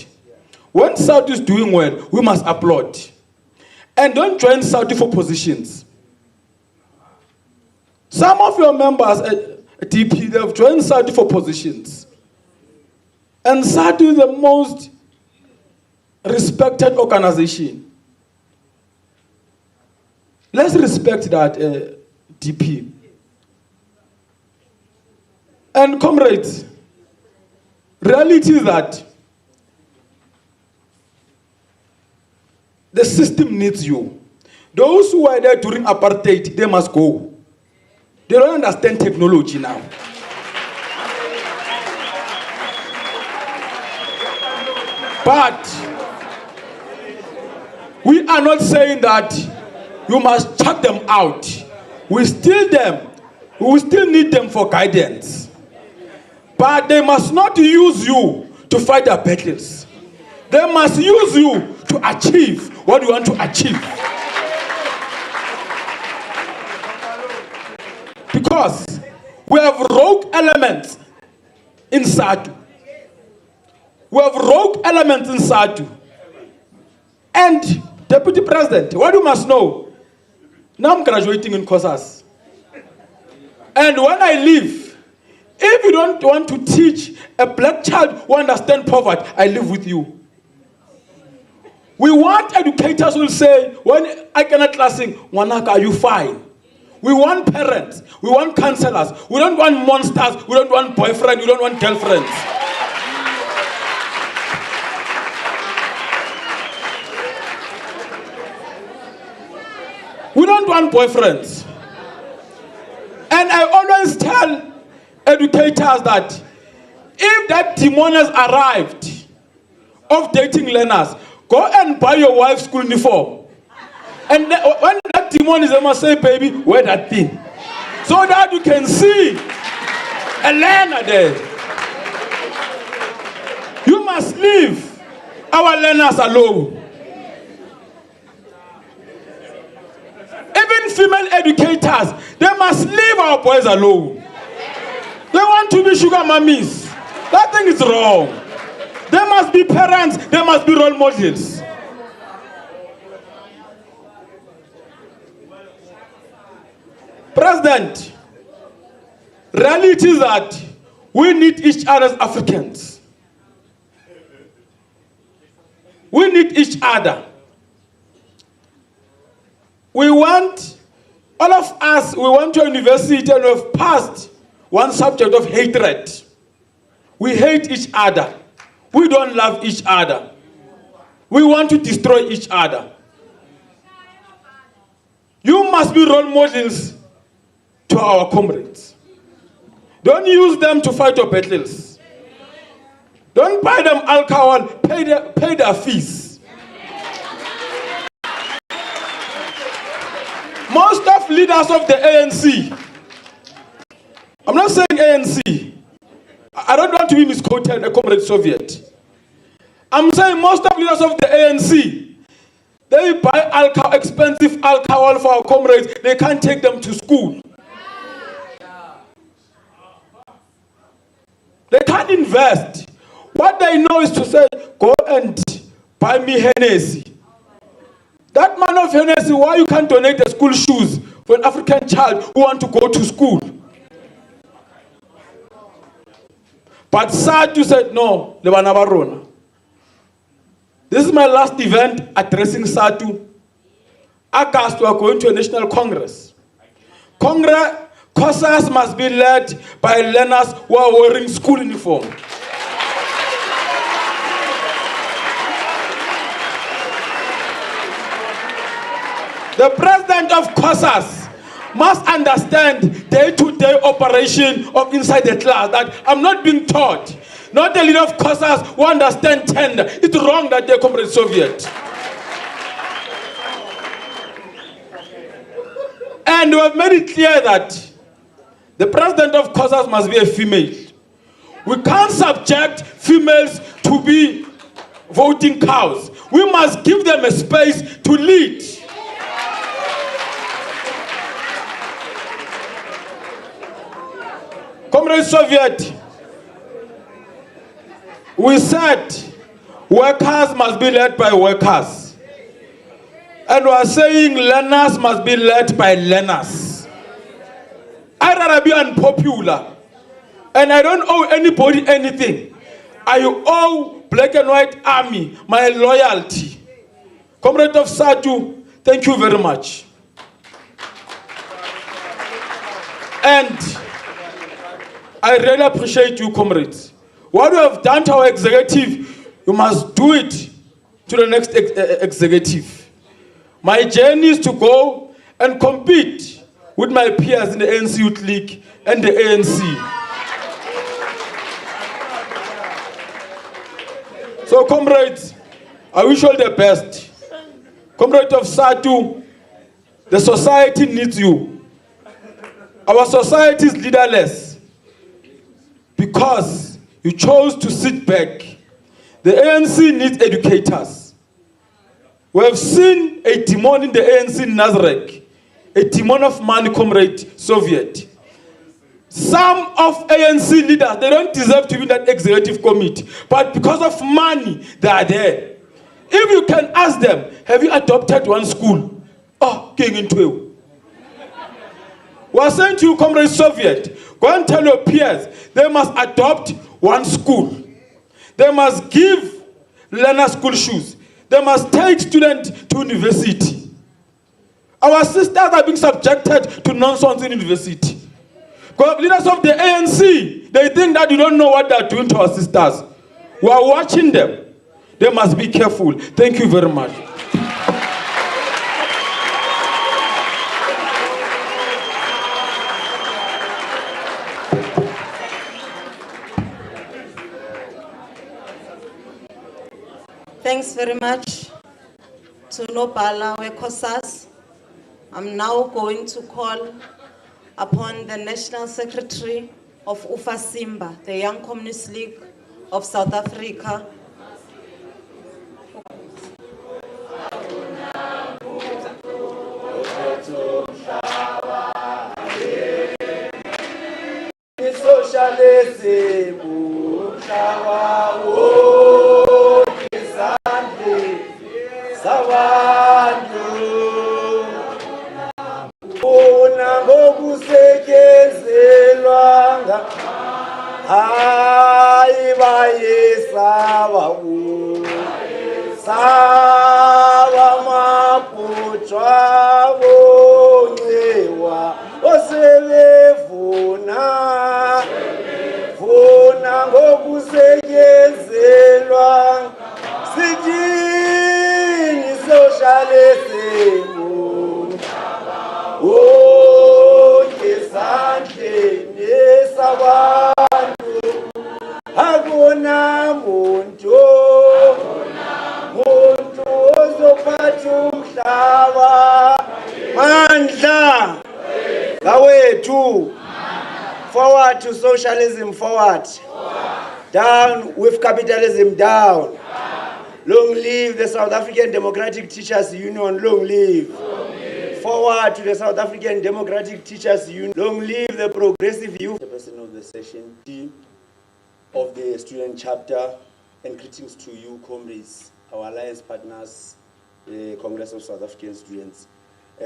When Saudi is doing well, we must applaud. And don't join Saudi for positions. Some of your members at DP, they have joined Saudi for positions. And Saudi is the most respected organization. Let's respect that, DP. And comrades, reality is that the system needs you. Those who were there during apartheid, they must go. They don't understand technology now. But we are not saying that you must chuck them out. We still need them for guidance. But they must not use you to fight their battles. They must use you to achieve what you want to achieve. Because we have rogue elements in SADU. We have rogue elements in SADU. And, Deputy President, what you must know, now I'm graduating in COSAS. And when I leave, if you don't want to teach a black child who understands poverty, I live with you. We want educators who will say, when I cannot classing, Wanaka, are you fine? We want parents, we want counselors, we don't want monsters, we don't want boyfriends, we don't want girlfriends. don't want boyfriends. And I always tell educators that if that demon has arrived of dating learners, go and buy your wife's school uniform. And when that demon is, I must say, baby, wear that thing. So that you can see a learner there. You must leave our learners alone. Even female educators, they must leave our boys alone. They want to be sugar mummies. That thing is wrong. They must be parents, they must be role models. President, reality is that we need each other as Africans. We need each other. We want, all of us, we went to a university and we've passed one subject of hatred. We hate each other. We don't love each other. We want to destroy each other. You must be role models to our comrades. Don't use them to fight your battles. Don't buy them alcohol, pay their fees. Most of leaders of the ANC, I'm not saying ANC, I don't want to be misquoted, a comrade Soviet. I'm saying most of leaders of the ANC, they buy alcohol, expensive alcohol for our comrades, they can't take them to school. They can't invest. What they know is to say, go and buy me Hennessy. That man of Hennessy, why you can't donate the school shoes for an African child who want to go to school? But SADU said, no, Lebanaba. This is my last event addressing SADU. August, we are going to a national congress. Courses must be led by learners who are wearing school uniform. The president of COSAS must understand day-to-day operation of inside the class, that I'm not being taught. Not the leader of COSAS who understand tender. It's wrong that they're comrade Soviet. And we have made it clear that the president of COSAS must be a female. We can't subject females to be voting cows. We must give them a space to lead. Comrade Soviet, we said workers must be led by workers. And we are saying learners must be led by learners. I'd rather be unpopular. And I don't owe anybody anything. I owe Black and White Army my loyalty. Comrade of SADU, thank you very much. And I really appreciate you, comrades. What you have done to our executive, you must do it to the next executive. My journey is to go and compete with my peers in the ANC Youth League and the ANC. So, comrades, I wish you all the best. Comrade of SADU, the society needs you. Our society is leaderless because you chose to sit back. The ANC needs educators. We have seen a demon in the ANC in Nazareth, a demon of money, comrade Soviet. Some of ANC leaders, they don't deserve to be in that executive committee, but because of money, they are there. If you can ask them, have you adopted one school? Oh, getting into it. We are saying to you, comrade Soviet, go and tell your peers, they must adopt one school. They must give learner school shoes. They must take students to university. Our sisters are being subjected to nonsense in university. Because leaders of the ANC, they think that you don't know what they are doing to our sisters. We are watching them. They must be careful. Thank you very much. Thanks very much to Nobala Wekosas. I'm now going to call upon the National Secretary of UFASIMBA, the Young Communist League of South Africa. Socialism, umhlaba wonke izandle zabantu. Una ngokusetyenzelwanga, hayi bayesaba saba mabhutshwa bonyewa osebevuna vuna ngokusetyenzelwa sithini socialism wonke esandleni sabantu akuna muntu ozophatha umhlaba mandla ngawethu. Forward to socialism, forward. Down with capitalism, down. Long live the South African Democratic Teachers Union, long live. Forward to the South African Democratic Teachers Union, long live the progressive youth. The person of the session, team of the student chapter, and greetings to you, comrades, our alliance partners, the Congress of South African Students,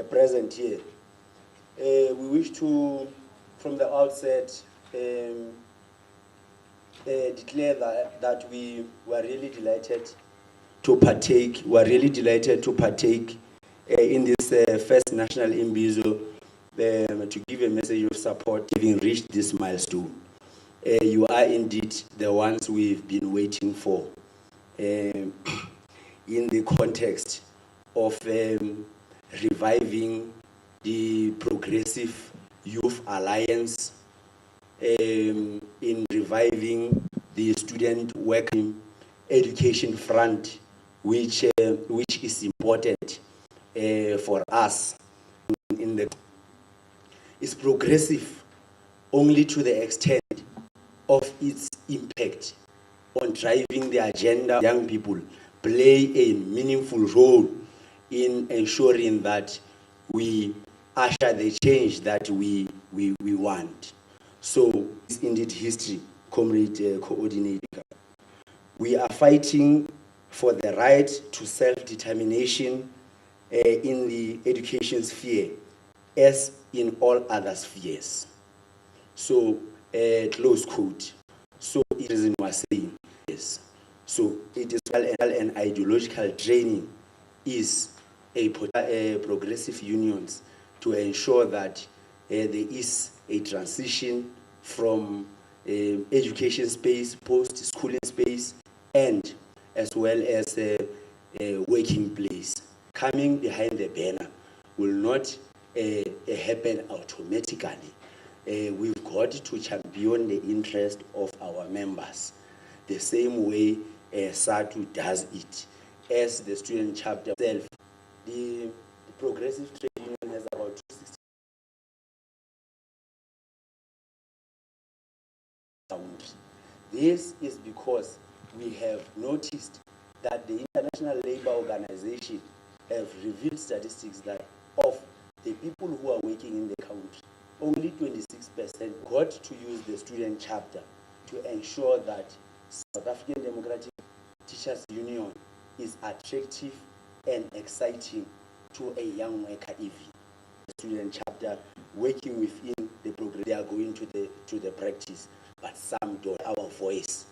present here. We wish to, from the outset, declare that we were really delighted to partake. In this first national Imbizo to give a message of support, having reached this milestone. You are indeed the ones we've been waiting for in the context of reviving the Progressive Youth Alliance, in reviving the student working education front, which is important for us. Is progressive only to the extent of its impact on driving the agenda. Young people play a meaningful role in ensuring that we usher the change that we want. So it's indeed history, comrade coordinator. We are fighting for the right to self-determination in the education sphere, as in all other spheres. So, close quote. So it is in was saying, yes. So it is an ideological training is a progressive unions to ensure that there is a transition from education space, post-schooling space, and as well as a working place. Coming behind the banner will not happen automatically. We've got to champion the interest of our members the same way SATU does it. As the student chapter itself, the Progressive Trade Union has about 260. This is because we have noticed that the International Labour Organization have revealed statistics that of the people who are working in the country, only 26% got to use the student chapter to ensure that South African Democratic Teachers Union is attractive and exciting to a young worker even. The student chapter working within the program, they are going to the practice, but some don't. Our voice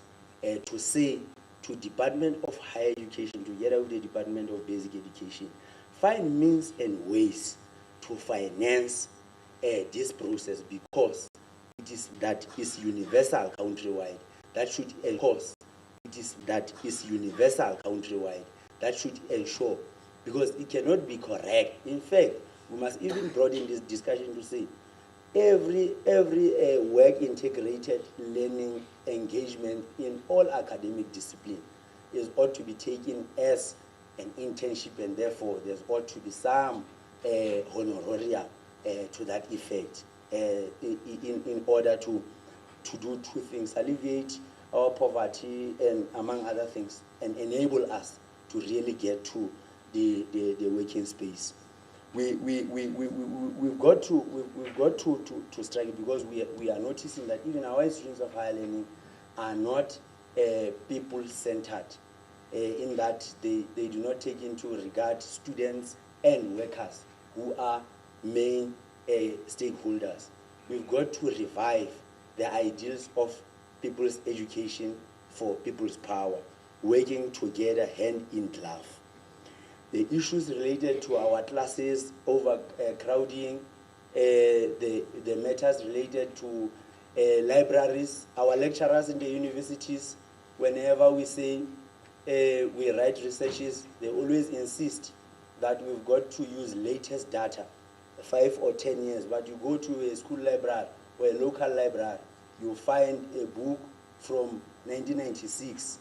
to say to Department of Higher Education, together with the Department of Basic Education, find means and ways to finance this process, because it is that is universal countrywide. That should enforce. It is that is universal countrywide. That should ensure, because it cannot be correct. In fact, we must even broaden this discussion to say every work integrated learning engagement in all academic disciplines is ought to be taken as an internship, and therefore there ought to be some honoraria to that effect in order to do two things: alleviate our poverty and, among other things, and enable us to really get to the working space. We've got to strike it, because we are noticing that even our institutions of higher learning are not people-centered, in that they do not take into regard students and workers who are main stakeholders. We've got to revive the ideals of people's education for people's power, working together hand in glove. The issues related to our classes, overcrowding, the matters related to libraries, our lecturers in the universities, whenever we say we write researches, they always insist that we've got to use latest data, 5 or 10 years. But you go to a school library or a local library, you find a book from 1996.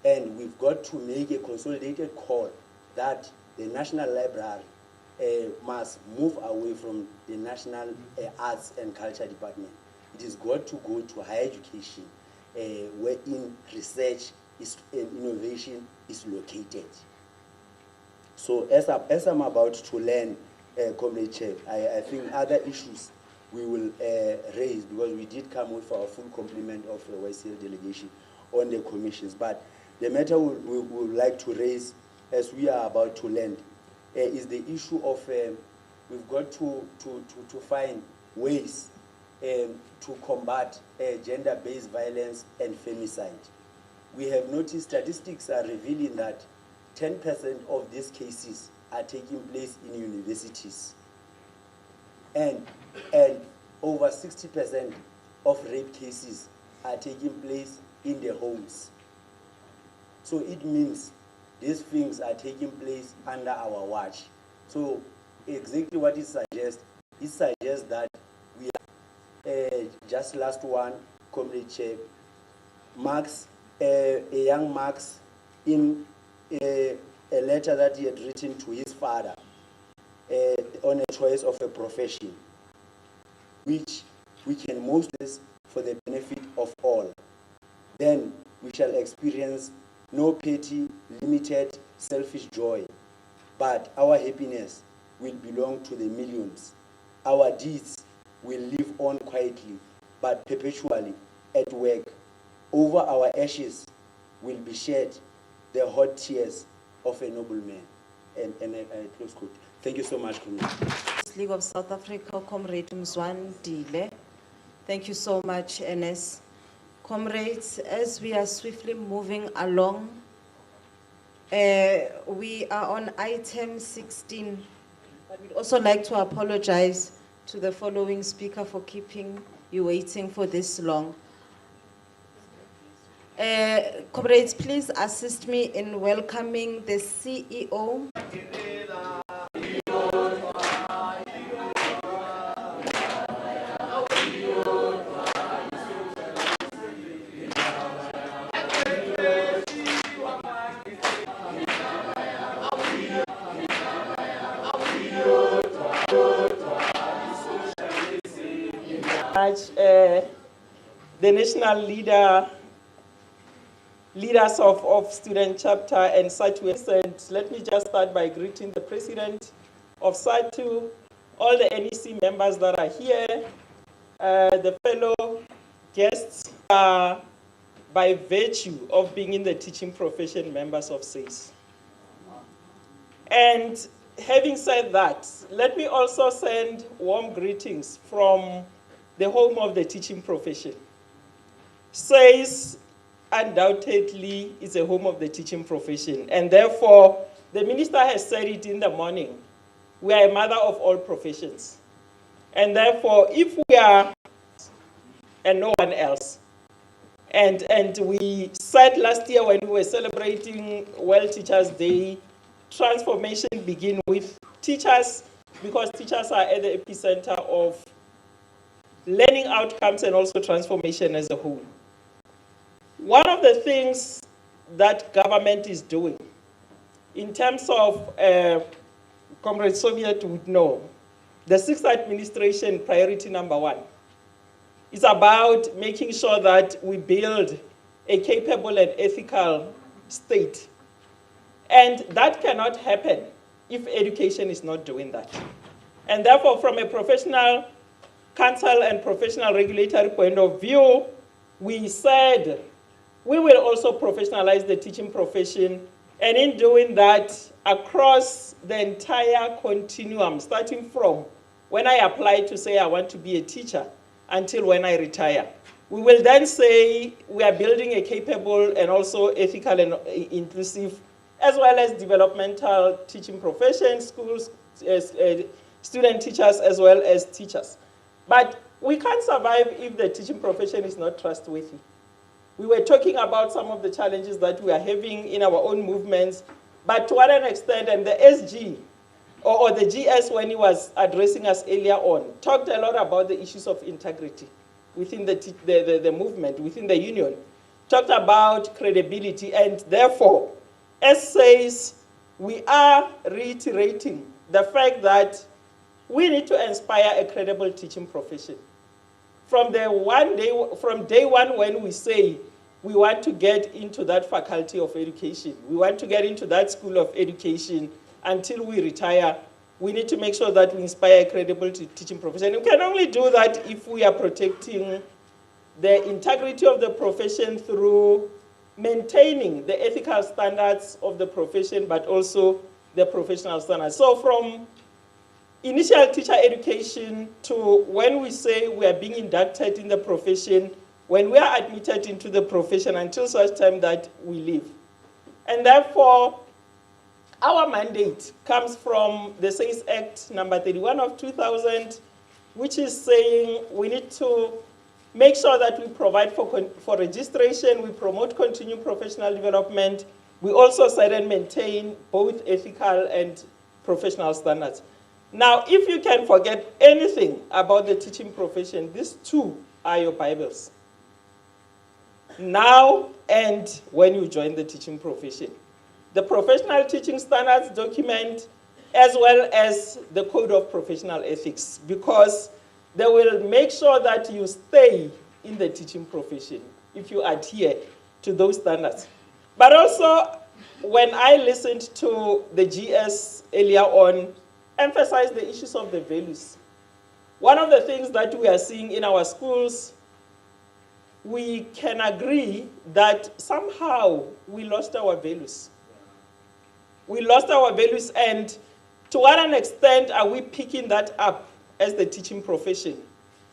And we've got to make a consolidated call that the National Library must move away from the National Arts and Culture Department. It has got to go to higher education, wherein research and innovation is located. So as I'm about to learn, Comrade Chair, I think other issues we will raise, because we did come with our full complement of the YCL delegation on the commissions. But the matter we would like to raise, as we are about to land, is the issue of we've got to find ways to combat gender-based violence and femicide. We have noticed statistics are revealing that 10% of these cases are taking place in universities, and over 60% of rape cases are taking place in the homes. So it means these things are taking place under our watch. So exactly what it suggests that we are, just last one, Comrade Chair, Marx, a young Marx, in a letter that he had written to his father on a choice of a profession, which we can most use for the benefit of all. Then we shall experience no petty, limited, selfish joy, but our happiness will belong to the millions. Our deeds will live on quietly, but perpetually at work. Over our ashes will be shed the hot tears of a noble man. And I close quote. Thank you so much, Comrade. League of South Africa, Comrade Mzwan Dile. Thank you so much, NS. Comrades, as we are swiftly moving along, we are on item 16. But we'd also like to apologize to the following speaker for keeping you waiting for this long. Comrades, please assist me in welcoming the CEO. The national leaders of student chapter and SATU. And let me just start by greeting the president of SATU, all the NEC members that are here, the fellow guests are by virtue of being in the teaching profession members of SACE. And having said that, let me also send warm greetings from the home of the teaching profession. SACE undoubtedly is a home of the teaching profession, and therefore, the minister has said it in the morning, we are a mother of all professions. And therefore, if we are, and no one else, and we said last year when we were celebrating World Teachers Day, transformation begins with teachers, because teachers are at the epicenter of learning outcomes and also transformation as a whole. One of the things that government is doing, in terms of, Comrade Soviet would know, the sixth administration priority number 1 is about making sure that we build a capable and ethical state. And that cannot happen if education is not doing that. And therefore, from a professional council and professional regulatory point of view, we said we will also professionalize the teaching profession, and in doing that, across the entire continuum, starting from when I apply to say I want to be a teacher until when I retire. We will then say we are building a capable and also ethical and inclusive, as well as developmental teaching profession, schools, student teachers, as well as teachers. But we can't survive if the teaching profession is not trustworthy. We were talking about some of the challenges that we are having in our own movements, but to what an extent, and the SG, or the GS when he was addressing us earlier on, talked a lot about the issues of integrity within the movement, within the union, talked about credibility, and therefore, as says, we are reiterating the fact that we need to inspire a credible teaching profession. From day one when we say we want to get into that faculty of education, we want to get into that school of education until we retire, we need to make sure that we inspire a credible teaching profession. We can only do that if we are protecting the integrity of the profession through maintaining the ethical standards of the profession, but also the professional standards. So from initial teacher education to when we say we are being inducted in the profession, when we are admitted into the profession until such time that we leave. And therefore, our mandate comes from the SAYS Act number 31 of 2000, which is saying we need to make sure that we provide for registration, we promote continued professional development, we also set and maintain both ethical and professional standards. Now, if you can forget anything about the teaching profession, these two are your Bibles. Now and when you join the teaching profession. The professional teaching standards document, as well as the code of professional ethics, because they will make sure that you stay in the teaching profession if you adhere to those standards. But also, when I listened to the GS earlier on, emphasize the issues of the values. One of the things that we are seeing in our schools, we can agree that somehow we lost our values. We lost our values, and to what an extent are we picking that up as the teaching profession?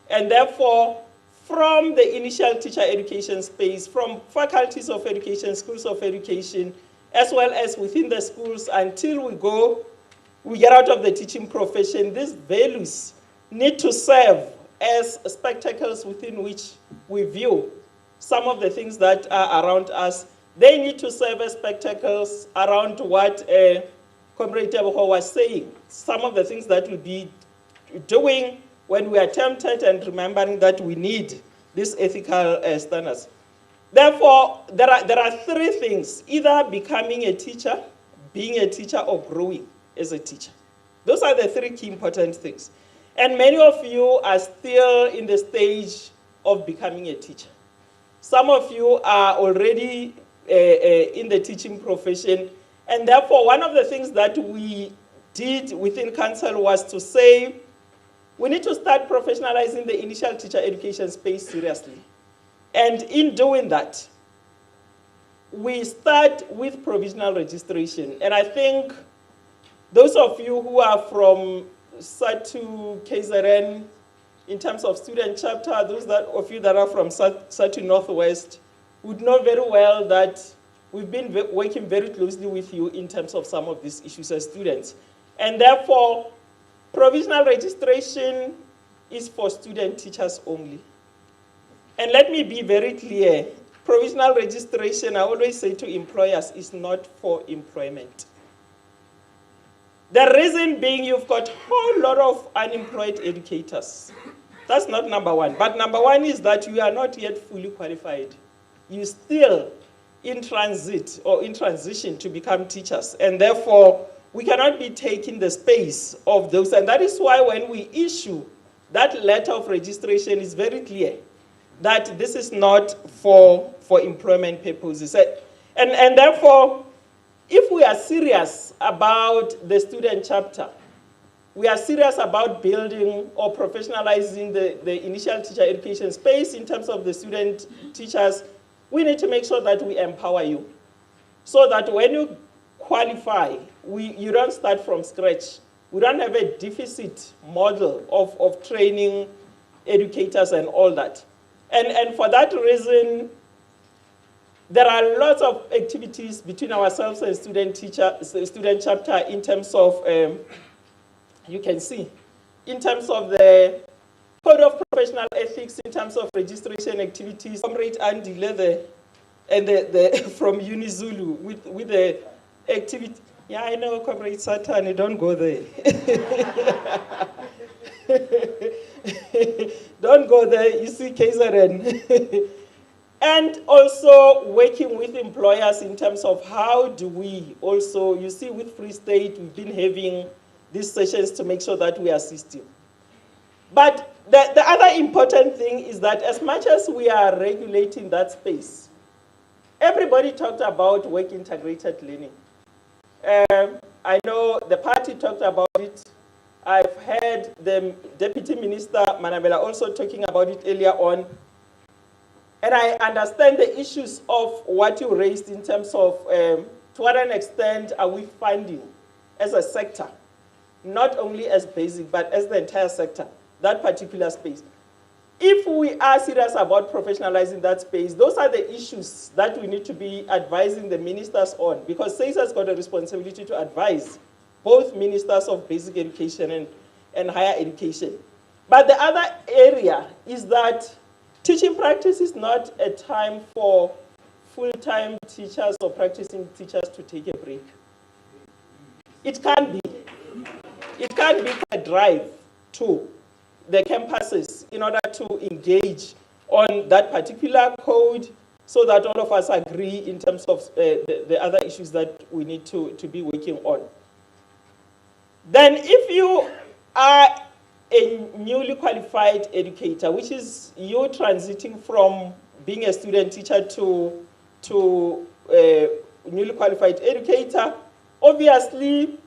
And therefore, from the initial teacher education space, from faculties of education, schools of education, as well as within the schools, until we get out of the teaching profession, these values need to serve as spectacles within which we view some of the things that are around us. They need to serve as spectacles around what Comrade Teboho was saying, some of the things that we'll be doing when we are tempted, and remembering that we need these ethical standards. Therefore, there are three things: either becoming a teacher, being a teacher, or growing as a teacher. Those are the three key important things. And many of you are still in the stage of becoming a teacher. Some of you are already in the teaching profession, and therefore one of the things that we did within council was to say we need to start professionalizing the initial teacher education space seriously. And in doing that, we start with provisional registration. And I think those of you who are from SATU KZN, in terms of student chapter, those of you that are from SATU Northwest would know very well that we've been working very closely with you in terms of some of these issues as students. And therefore, provisional registration is for student teachers only. And let me be very clear, provisional registration, I always say to employers, is not for employment. The reason being, you've got a whole lot of unemployed educators. That's not number one. But number one is that you are not yet fully qualified. You still in transit or in transition to become teachers. And therefore, we cannot be taking the space of those. And that is why when we issue that letter of registration, it's very clear that this is not for employment purposes. And therefore, if we are serious about the student chapter, we are serious about building or professionalizing the initial teacher education space in terms of the student teachers, we need to make sure that we empower you. So that when you qualify, you don't start from scratch. We don't have a deficit model of training educators and all that. And for that reason, there are lots of activities between ourselves and student chapter in terms of, you can see, in terms of the code of professional ethics, in terms of registration activities. Comrade Andy Leather and from Unizulu with the activity. Yeah, I know, Comrade Satani, don't go there. Don't go there, you see KZN. And also working with employers in terms of how do we also, you see with Free State, we've been having these sessions to make sure that we assist you. But the other important thing is that as much as we are regulating that space, everybody talked about work integrated learning. I know the party talked about it. I've heard the Deputy Minister Manabela also talking about it earlier on. And I understand the issues of what you raised in terms of to what an extent are we funding as a sector, not only as basic, but as the entire sector, that particular space. If we are serious about professionalizing that space, those are the issues that we need to be advising the ministers on, because SACE has got a responsibility to advise both ministers of basic education and higher education. But the other area is that teaching practice is not a time for full-time teachers or practicing teachers to take a break. It can be. It can be a drive to the campuses in order to engage on that particular code so that all of us agree in terms of the other issues that we need to be working on. Then if you are a newly qualified educator, which is you transiting from being a student teacher to a newly qualified educator, obviously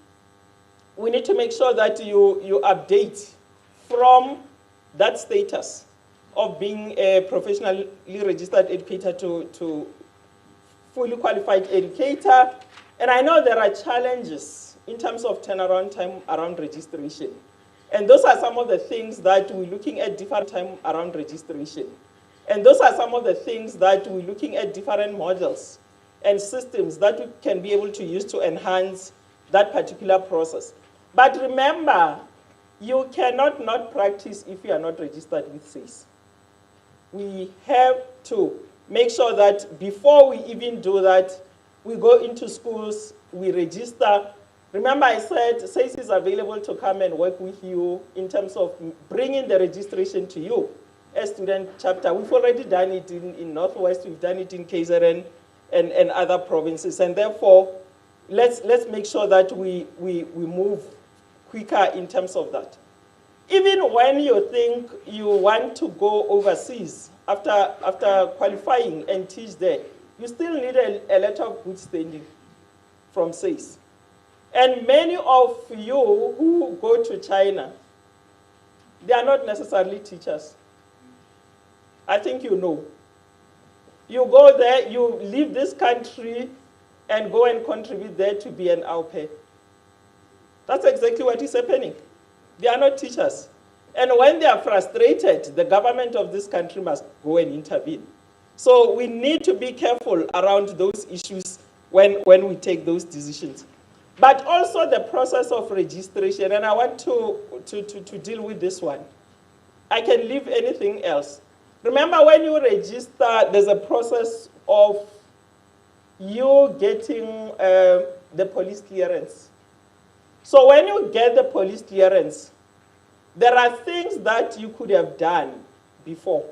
we need to make sure that you update from that status of being a professionally registered educator to fully qualified educator. And I know there are challenges in terms of turnaround time around registration. And those are some of the things that we're looking at different time around registration. And those are some of the things that we're looking at different models and systems that we can be able to use to enhance that particular process. But remember, you cannot not practice if you are not registered with SACE. We have to make sure that before we even do that, we go into schools, we register. Remember I said SACE is available to come and work with you in terms of bringing the registration to you as student chapter. We've already done it in Northwest, we've done it in KZN and other provinces. And therefore, let's make sure that we move quicker in terms of that. Even when you think you want to go overseas after qualifying and teach there, you still need a letter of good standing from SACE. And many of you who go to China, they are not necessarily teachers. I think you know. You go there, you leave this country and go and contribute there to be an au pair. That's exactly what is happening. They are not teachers. And when they are frustrated, the government of this country must go and intervene. So we need to be careful around those issues when we take those decisions. But also the process of registration, and I want to deal with this one. I can leave anything else. Remember, when you register, there's a process of you getting the police clearance. So when you get the police clearance, there are things that you could have done before.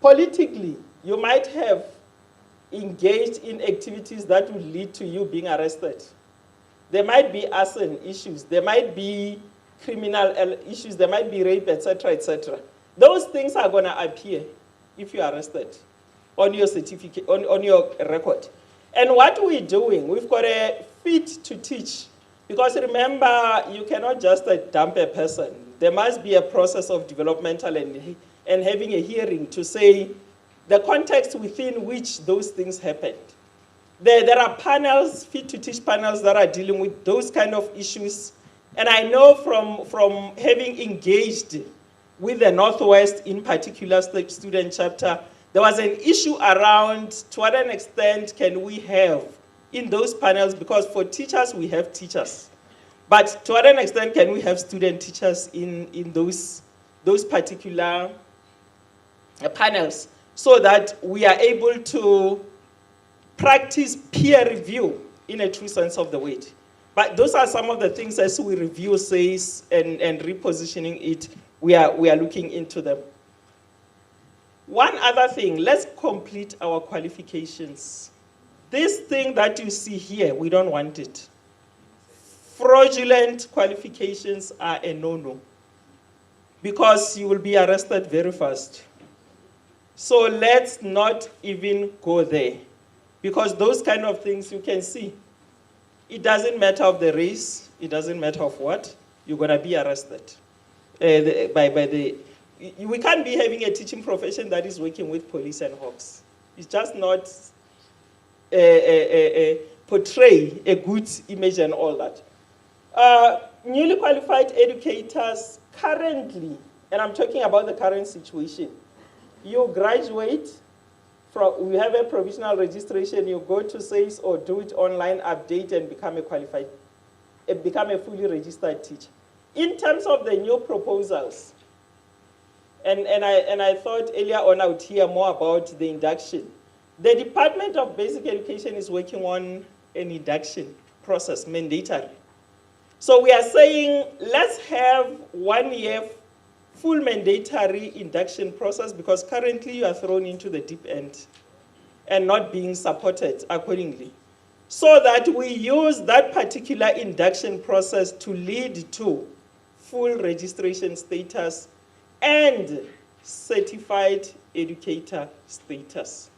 Politically, you might have engaged in activities that would lead to you being arrested. There might be arson issues, there might be criminal issues, there might be rape, etc., etc. Those things are going to appear if you are arrested on your certificate, on your record. And what we're doing, we've got a fit to teach. Because remember, you cannot just dump a person. There must be a process of developmental and having a hearing to say the context within which those things happened. There are panels, fit to teach panels that are dealing with those kind of issues. And I know from having engaged with the Northwest, in particular student chapter, there was an issue around to what an extent can we have in those panels, because for teachers, we have teachers. But to what an extent can we have student teachers in those particular panels, so that we are able to practice peer review in a true sense of the word. But those are some of the things as we review says and repositioning it, we are looking into them. One other thing, let's complete our qualifications. This thing that you see here, we don't want it. Fraudulent qualifications are a no-no, because you will be arrested very fast. So let's not even go there, because those kind of things you can see. It doesn't matter of the race, it doesn't matter of what, you're going to be arrested. We can't be having a teaching profession that is working with police and hawks. It's just not portray a good image and all that. Newly qualified educators currently, and I'm talking about the current situation, you graduate, we have a provisional registration, you go to SACE or do it online, update and become a fully registered teacher. In terms of the new proposals, and I thought earlier on I would hear more about the induction. The Department of Basic Education is working on an induction process, mandatory. So we are saying, let's have 1 year full mandatory induction process, because currently you are thrown into the deep end and not being supported accordingly. So that we use that particular induction process to lead to full registration status and certified educator status.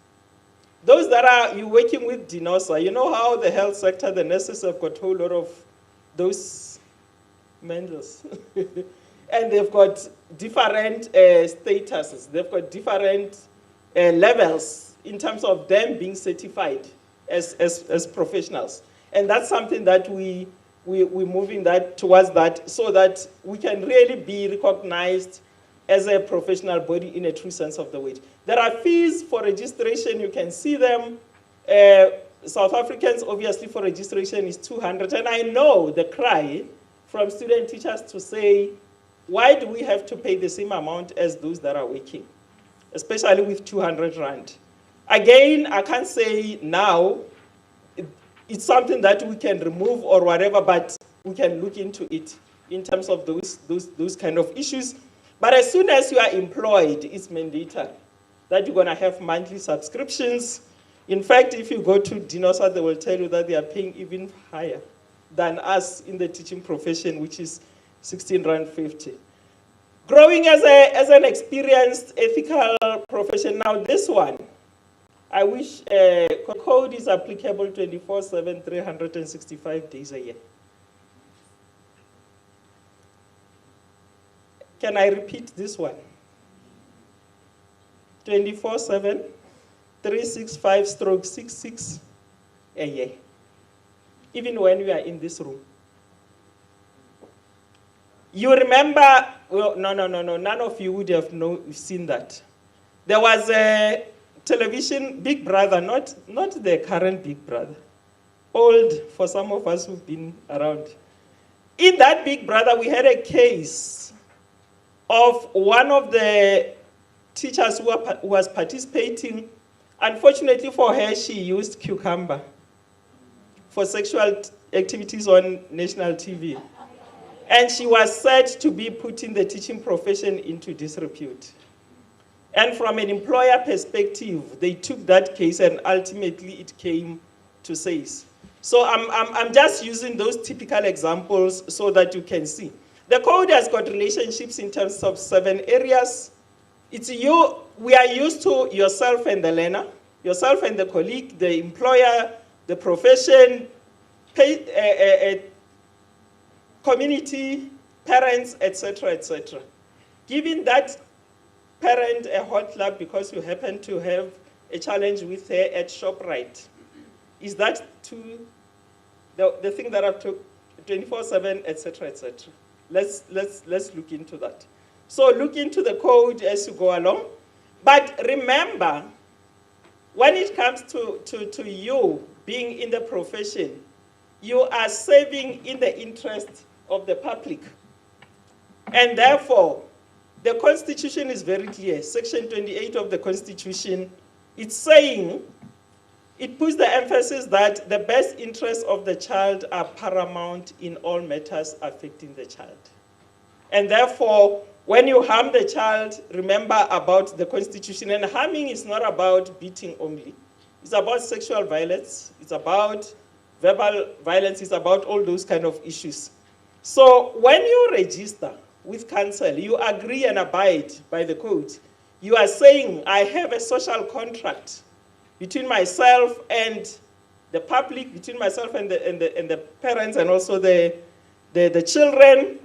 Those that are, you're working with DINOSA, you know how the health sector, the nurses have got a whole lot of those medals. And they've got different statuses. They've got different levels in terms of them being certified as professionals. And that's something that we're moving towards that, so that we can really be recognized as a professional body in a true sense of the word. There are fees for registration, you can see them. South Africans, obviously, for registration is 200. And I know the cry from student teachers to say, why do we have to pay the same amount as those that are working, especially with 200 Rand? Again, I can't say now, it's something that we can remove or whatever, but we can look into it in terms of those kind of issues. But as soon as you are employed, it's mandatory that you're going to have monthly subscriptions. In fact, if you go to DINOSA, they will tell you that they are paying even higher than us in the teaching profession, which is 16 Rand 50. Growing as an experienced ethical profession. Now this one, I wish code is applicable 24/7, 365 days a year. Can I repeat this one? 24/7, 365/66 a year. Even when we are in this room. You remember, well, no, none of you would have seen that. There was a television Big Brother, not the current Big Brother, old for some of us who've been around. In that Big Brother, we had a case of one of the teachers who was participating. Unfortunately for her, she used cucumber for sexual activities on national TV. And she was said to be putting the teaching profession into disrepute. And from an employer perspective, they took that case and ultimately it came to SACE. So I'm just using those typical examples so that you can see. The code has got relationships in terms of 7 areas. It's you, we are used to yourself and the learner, yourself and the colleague, the employer, the profession, community, parents, etc., etc. Giving that parent a hot clap because you happen to have a challenge with her at ShopRite, is that the thing that I've took 24/7, etc., etc. Let's look into that. So look into the code as you go along. But remember, when it comes to you being in the profession, you are serving in the interest of the public. And therefore, the Constitution is very clear. Section 28 of the Constitution, it's saying, it puts the emphasis that the best interests of the child are paramount in all matters affecting the child. And therefore, when you harm the child, remember about the Constitution. And harming is not about beating only. It's about sexual violence. It's about verbal violence. It's about all those kind of issues. So when you register with council, you agree and abide by the code. You are saying, I have a social contract between myself and the public, between myself and the parents and also the children,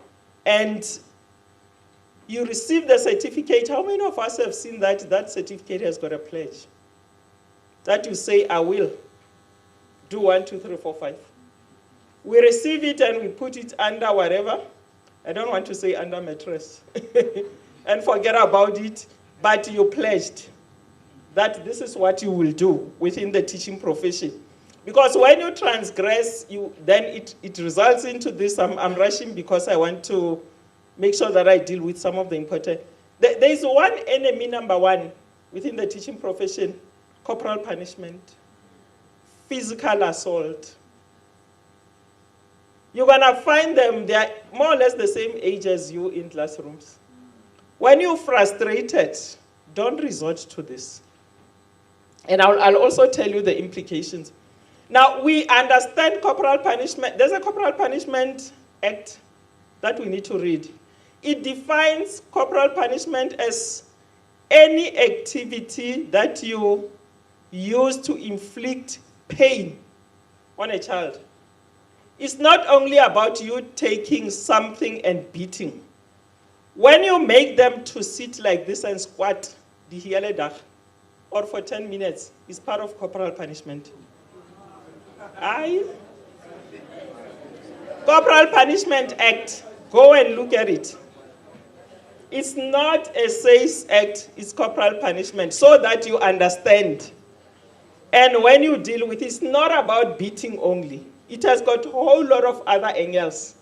and you receive the certificate. How many of us have seen that certificate has got a pledge? That you say, I will do 1, 2, 3, 4, 5. We receive it and we put it under whatever. I don't want to say under mattress. And forget about it, but you pledged that this is what you will do within the teaching profession. Because when you transgress, then it results into this. I'm rushing because I want to make sure that I deal with some of the important. There is one enemy, number one, within the teaching profession: corporal punishment, physical assault. You're going to find them, they're more or less the same age as you in classrooms. When you're frustrated, don't resort to this. And I'll also tell you the implications. Now, we understand corporal punishment. There's a Corporal Punishment Act that we need to read. It defines corporal punishment as any activity that you use to inflict pain on a child. It's not only about you taking something and beating. When you make them to sit like this and squat, or for 10 minutes, it's part of corporal punishment. Corporal Punishment Act, go and look at it. It's not a SACE Act, it's corporal punishment, so that you understand. And when you deal with it, it's not about beating only. It has got a whole lot of other angles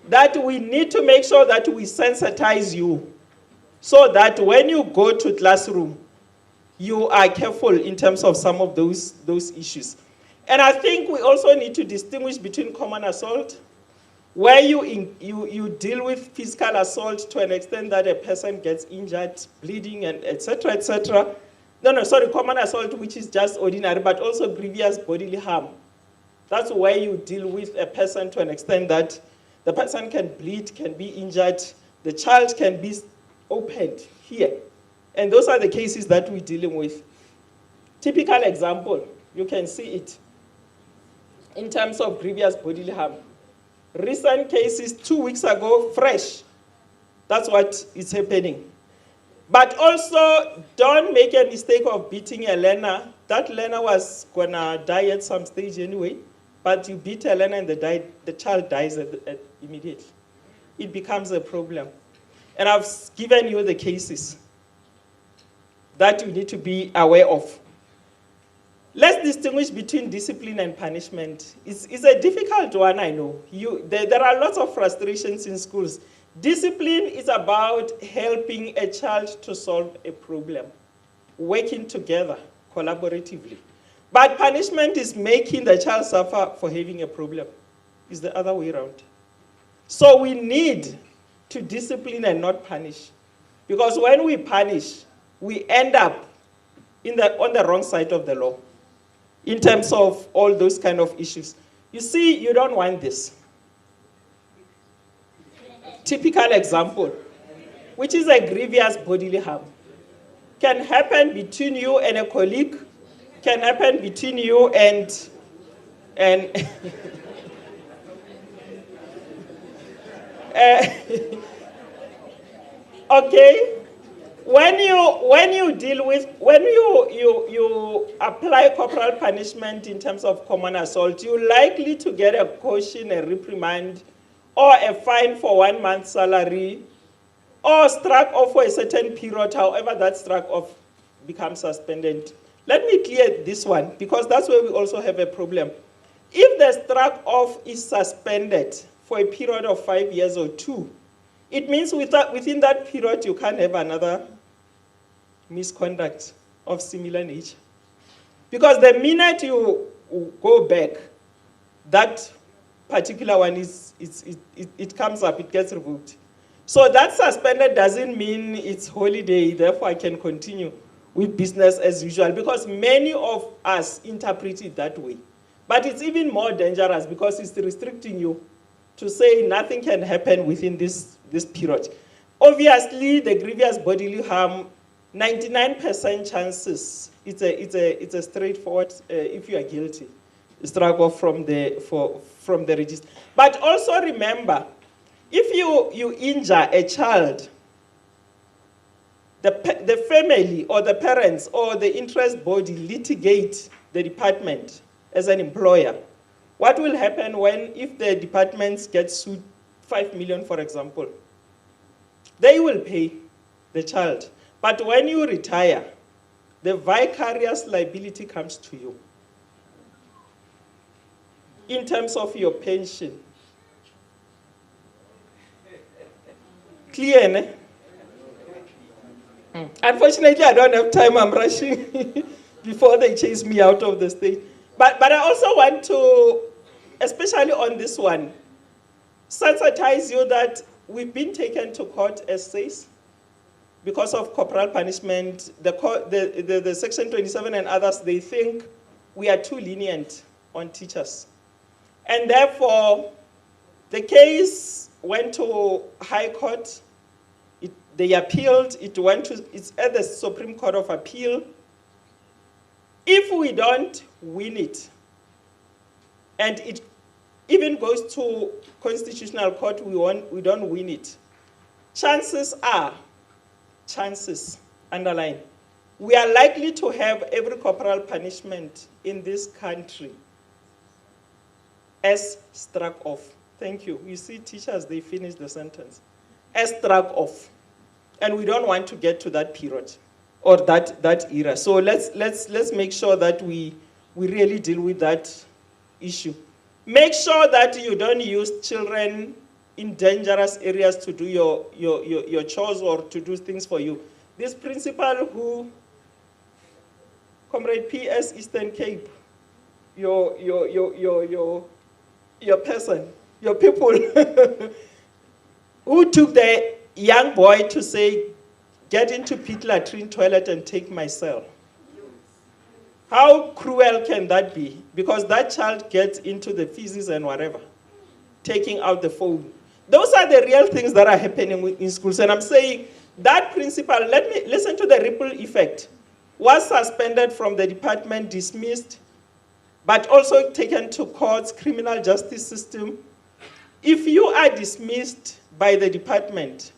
that we need to make sure that we sensitize you, so that when you go to classroom, you are careful in terms of some of those issues. And I think we also need to distinguish between common assault, where you deal with physical assault to an extent that a person gets injured, bleeding, and etc., etc. Common assault, which is just ordinary, but also grievous bodily harm. That's where you deal with a person to an extent that the person can bleed, can be injured, the child can be opened here. And those are the cases that we're dealing with. Typical example, you can see it in terms of grievous bodily harm. Recent cases 2 weeks ago, fresh. That's what is happening. But also, don't make a mistake of beating a learner. That learner was gonna die at some stage anyway, but you beat a learner and the child dies immediately. It becomes a problem. And I've given you the cases that you need to be aware of. Let's distinguish between discipline and punishment. It's a difficult one, I know. There are lots of frustrations in schools. Discipline is about helping a child to solve a problem, working together collaboratively. But punishment is making the child suffer for having a problem. It's the other way around. So we need to discipline and not punish. Because when we punish, we end up on the wrong side of the law in terms of all those kind of issues. You see, you don't want this. Typical example, which is a grievous bodily harm, can happen between you and a colleague, can happen between you and okay. When you apply corporal punishment in terms of common assault, you're likely to get a caution, a reprimand, or a fine for 1 month's salary, or struck off for a certain period, however that struck off becomes suspended. Let me clear this one, because that's where we also have a problem. If the struck off is suspended for a period of 5 years or 2, it means within that period you can't have another misconduct of similar nature. Because the minute you go back, that particular one it comes up, it gets revoked. So that suspended doesn't mean it's holiday, therefore I can continue with business as usual, because many of us interpret it that way. But it's even more dangerous because it's restricting you to say nothing can happen within this period. Obviously, the grievous bodily harm, 99% chances, it's a straightforward, if you are guilty, struck off from the register. But also remember, if you injure a child, the family or the parents or the interest body litigate the department as an employer. What will happen if the departments get sued 5 million, for example? They will pay the child. But when you retire, the vicarious liability comes to you in terms of your pension. Clear, ne? Unfortunately, I don't have time. I'm rushing before they chase me out of the stage. But I also want to, especially on this one, sensitize you that we've been taken to court as says because of corporal punishment. The Section 27 and others, they think we are too lenient on teachers. And therefore, the case went to High Court. They appealed. It's at the Supreme Court of Appeal. If we don't win it, and it even goes to Constitutional Court, we don't win it, chances, underline, we are likely to have every corporal punishment in this country as struck off. Thank you. You see, teachers, they finish the sentence. As struck off. And we don't want to get to that period or that era. So let's make sure that we really deal with that issue. Make sure that you don't use children in dangerous areas to do your chores or to do things for you. This principal who, Comrade P.S. Eastern Cape, your person, your people, who took the young boy to say, get into pit latrine toilet and take my cell. How cruel can that be? Because that child gets into the feces and whatever, taking out the phone. Those are the real things that are happening in schools. And I'm saying that principal, listen to the ripple effect, was suspended from the department, dismissed, but also taken to courts, criminal justice system. If you are dismissed by the department,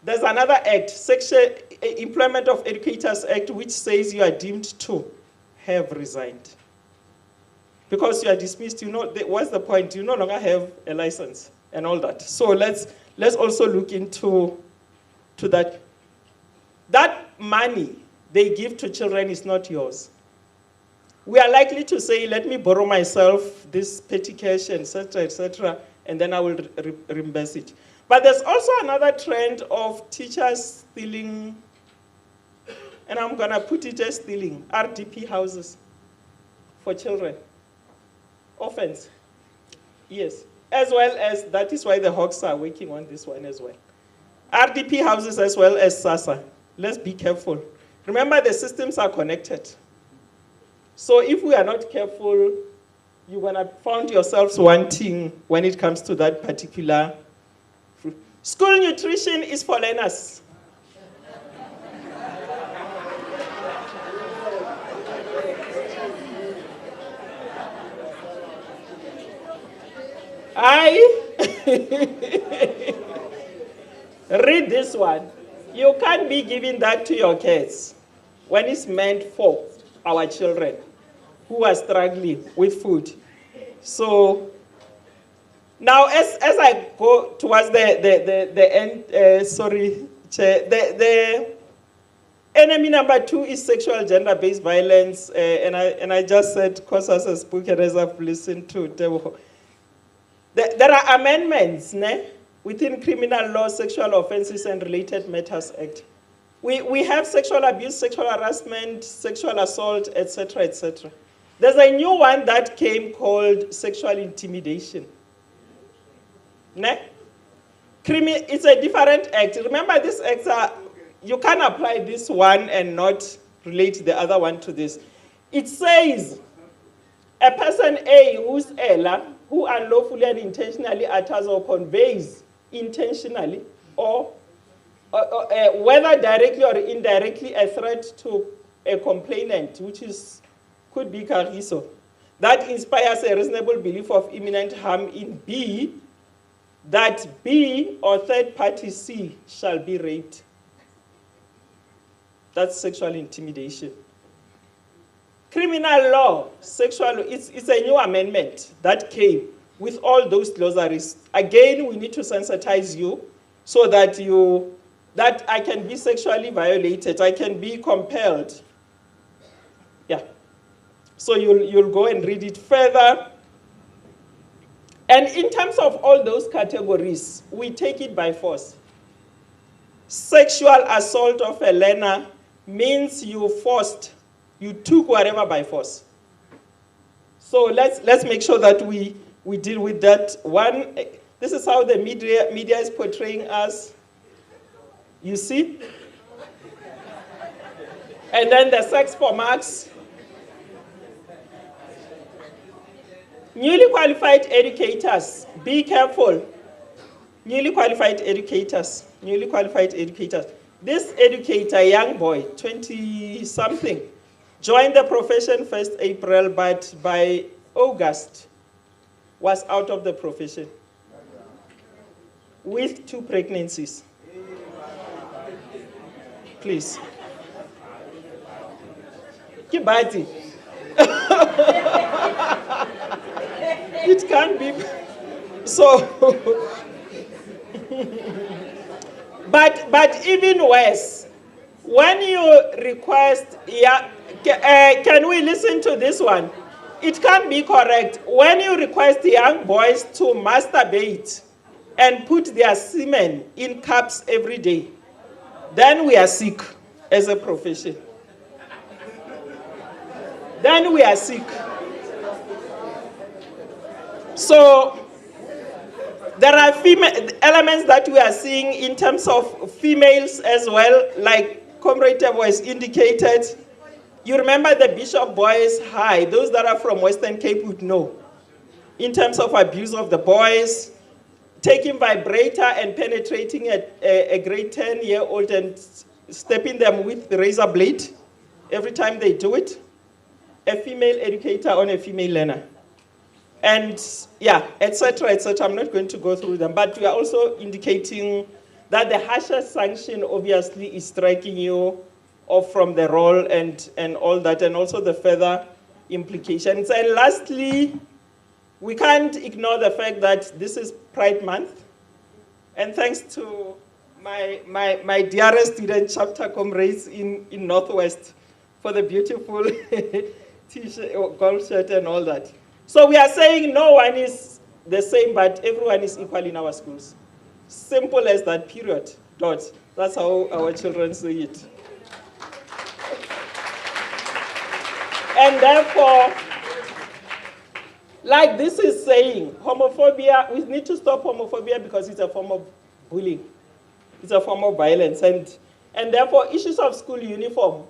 there's another act, Employment of Educators Act, which says you are deemed to have resigned. Because you are dismissed, what's the point? You no longer have a license and all that. So let's also look into that. That money they give to children is not yours. We are likely to say, let me borrow myself this petty cash, etc., and then I will reimburse it. But there's also another trend of teachers stealing, and I'm going to put it as stealing, RDP houses for children. Offense. Yes. As well as, that is why the Hawks are working on this one as well. RDP houses as well as SASA. let's be careful. Remember, the systems are connected. So if we are not careful, you're going to find yourselves wanting when it comes to that particular fruit. School nutrition is for learners. Read this one. You can't be giving that to your kids when it's meant for our children who are struggling with food. So now, as I go towards the end, sorry, Chair, the enemy number 2 is sexual gender-based violence, and I just said, because as a speaker, as I've listened to there are amendments within Criminal Law, Sexual Offences and Related Matters Act. We have sexual abuse, sexual harassment, sexual assault, etc., etc. There's a new one that came called sexual intimidation. It's a different act. Remember, this act, you can't apply this one and not relate the other one to this. It says a person A who's Ella, who unlawfully and intentionally utters or conveys intentionally or whether directly or indirectly a threat to a complainant, which could be Kagiso, that inspires a reasonable belief of imminent harm in B, that B or third party C shall be raped. That's sexual intimidation. Criminal law, it's a new amendment that came with all those glossaries. Again, we need to sensitize you so that I can be sexually violated, I can be compelled. Yeah. So you'll go and read it further. And in terms of all those categories, we take it by force. Sexual assault of a learner means you took whatever by force. So let's make sure that we deal with that one. This is how the media is portraying us. You see? And then the sex for marks. Newly qualified educators, be careful. Newly qualified educators. This educator, young boy, 20-something, joined the profession 1st April, but by August was out of the profession with 2 pregnancies. Please. Kibati. It can't be. So, but even worse, when you request, can we listen to this one? It can't be correct. When you request young boys to masturbate and put their semen in cups every day, then we are sick as a profession. Then we are sick. So there are elements that we are seeing in terms of females as well, like Comrade Tebo has indicated. You remember the Bishop Boys High, those that are from Western Cape would know. In terms of abuse of the boys, taking vibrator and penetrating a grade 10-year-old and stepping them with the razor blade every time they do it. A female educator on a female learner. And yeah, etc., etc. I'm not going to go through them, but we are also indicating that the harsher sanction obviously is striking you off from the role and all that, and also the further implications. And lastly, we can't ignore the fact that this is Pride Month, and thanks to my dearest student chapter comrades in Northwest for the beautiful t-shirt, golf shirt and all that. So we are saying no one is the same, but everyone is equal in our schools. Simple as that, period, dot. That's how our children see it. And therefore, like this is saying, homophobia, we need to stop homophobia because it's a form of bullying. It's a form of violence. And And therefore, issues of school uniform,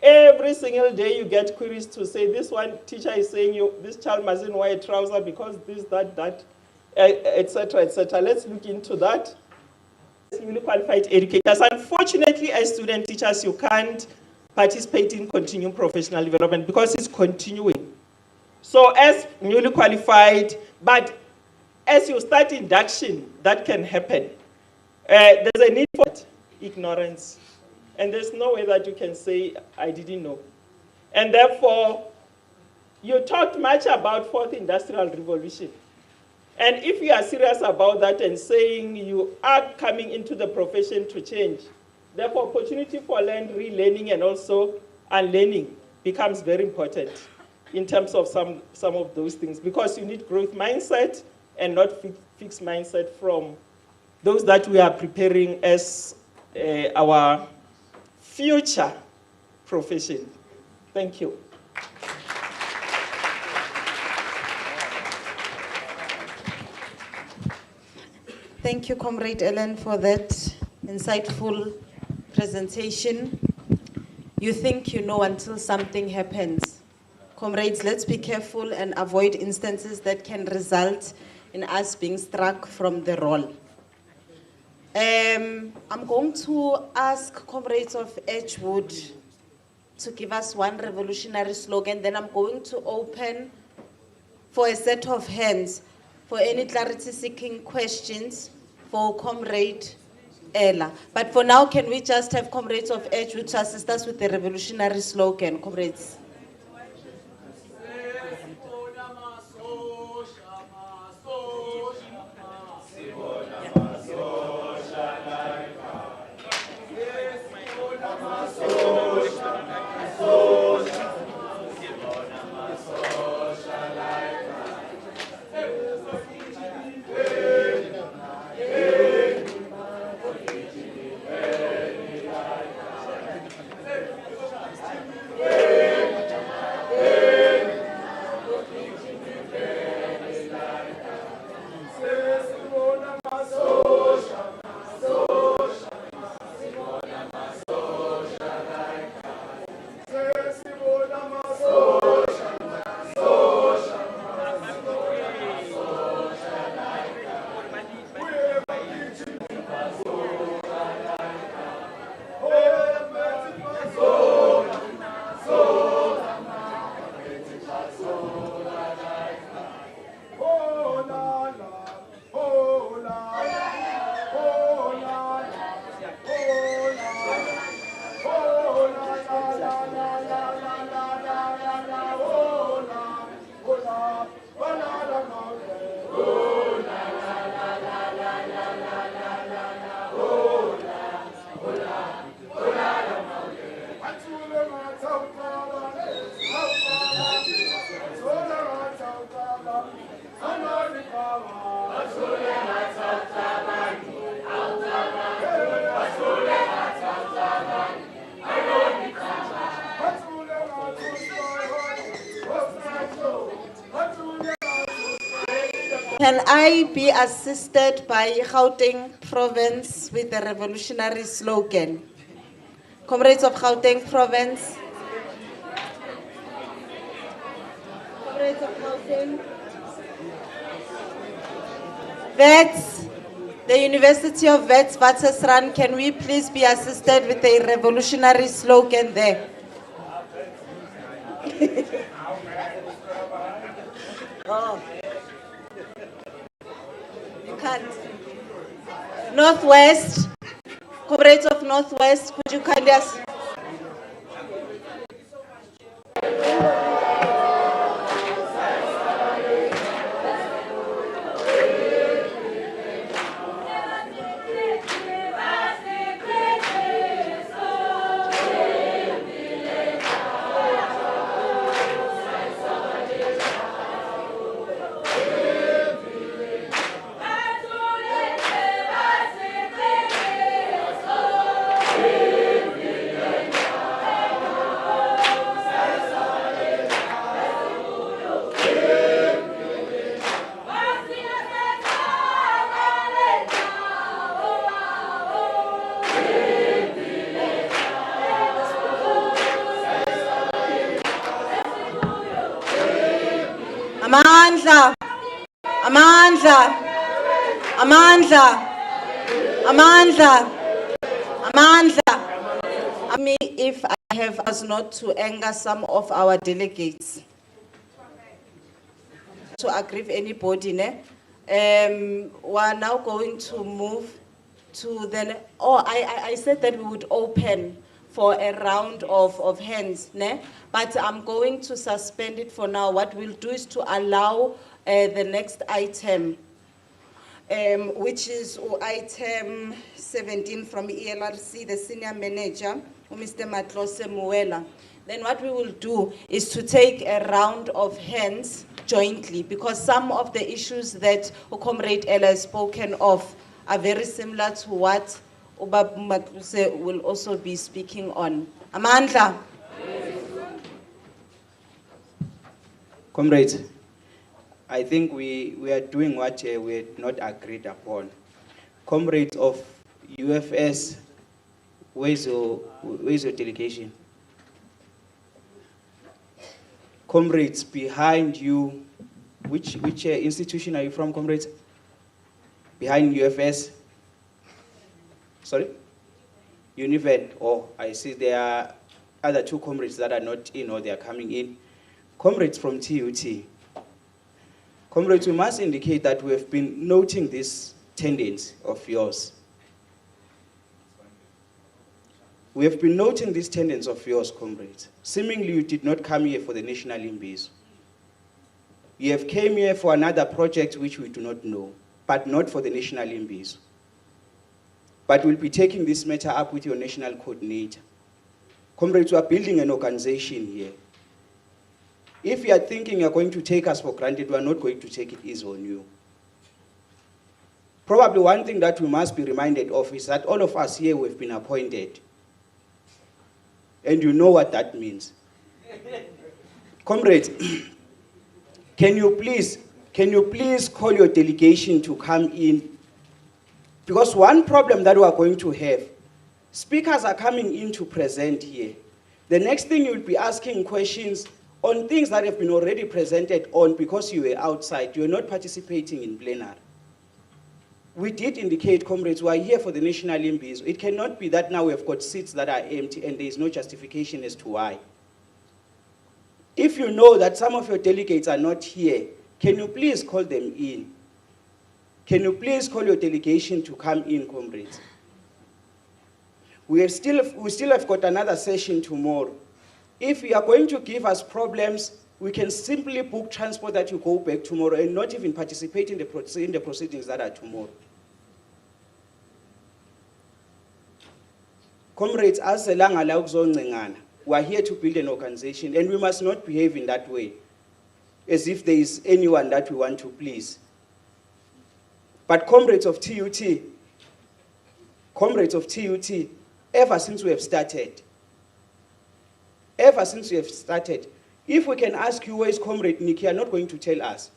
every single day you get queries to say this one teacher is saying this child mustn't wear a trouser because this, that, etc., etc. Let's look into that. Newly qualified educators. Unfortunately, as student teachers, you can't participate in continuing professional development because it's continuing. So as newly qualified, but as you start induction, that can happen. There's a need for ignorance. And there's no way that you can say, I didn't know. And therefore, you talked much about fourth industrial revolution. And if you are serious about that and saying you are coming into the profession to change, therefore opportunity for relearning and also unlearning becomes very important in terms of some of those things, because you need growth mindset and not fixed mindset from those that we are preparing as our future profession. Thank you. Thank you, Comrade Ellen, for that insightful presentation. You think you know until something happens. Comrades, let's be careful and avoid instances that can result in us being struck from the role. I'm going to ask comrades of Edgewood to give us one revolutionary slogan, then I'm going to open for a set of hands for any clarity-seeking questions for Comrade Ella. But for now, can we just have comrades of Edgewood to assist us with the revolutionary slogan, comrades? Can I be assisted by Gauteng Province with the revolutionary slogan? Comrades of Gauteng Province. Comrades of Gauteng. Vets, the University of Vets, Vatsasran, can we please be assisted with a revolutionary slogan there? Oh. You can't. Northwest, comrades of Northwest, could you kindly ask? Amandla, Amandla, Amandla, Amandla, Amandla. Me, if I have us not to anger some of our delegates. To aggrieve anybody, ne? We are now going to move to the, I said that we would open for a round of hands, ne? But I'm going to suspend it for now. What we'll do is to allow the next item, which is item 17 from ELRC, the senior manager, Mr. Matlose Muela. Then what we will do is to take a round of hands jointly, because some of the issues that Comrade Ella has spoken of are very similar to what Ubab Matlose will also be speaking on. Amandla. Comrades, I think we are doing what we had not agreed upon. Comrades of UFS, where's your delegation? Comrades behind you, which institution are you from, comrades? Behind UFS? Sorry? Univen. Oh, I see there are other two comrades that are not in or they are coming in. Comrades from TUT. Comrades, we must indicate that we have been noting this tendency of yours. We have been noting this tendency of yours, comrades. Seemingly you did not come here for the national Imbizo. You have came here for another project which we do not know, but not for the national Imbizo. But we'll be taking this matter up with your national coordinator. Comrades, we are building an organization here. If you are thinking you're going to take us for granted, we are not going to take it easy on you. Probably one thing that we must be reminded of is that all of us here have been appointed. And you know what that means. Comrades, can you please call your delegation to come in? Because one problem that we are going to have, speakers are coming in to present here. The next thing you'll be asking questions on things that have been already presented on because you were outside, you were not participating in plenary. We did indicate, comrades, we are here for the national Imbizo. It cannot be that now we have got seats that are empty and there is no justification as to why. If you know that some of your delegates are not here, can you please call them in? Can you please call your delegation to come in, comrades? We still have got another session tomorrow. If you are going to give us problems, we can simply book transport that you go back tomorrow and not even participate in the proceedings that are tomorrow. Comrades, as we are here to build an organization, and we must not behave in that way, as if there is anyone that we want to please. But comrades of TUT, ever since we have started, if we can ask you where is Comrade Nick, you are not going to tell us.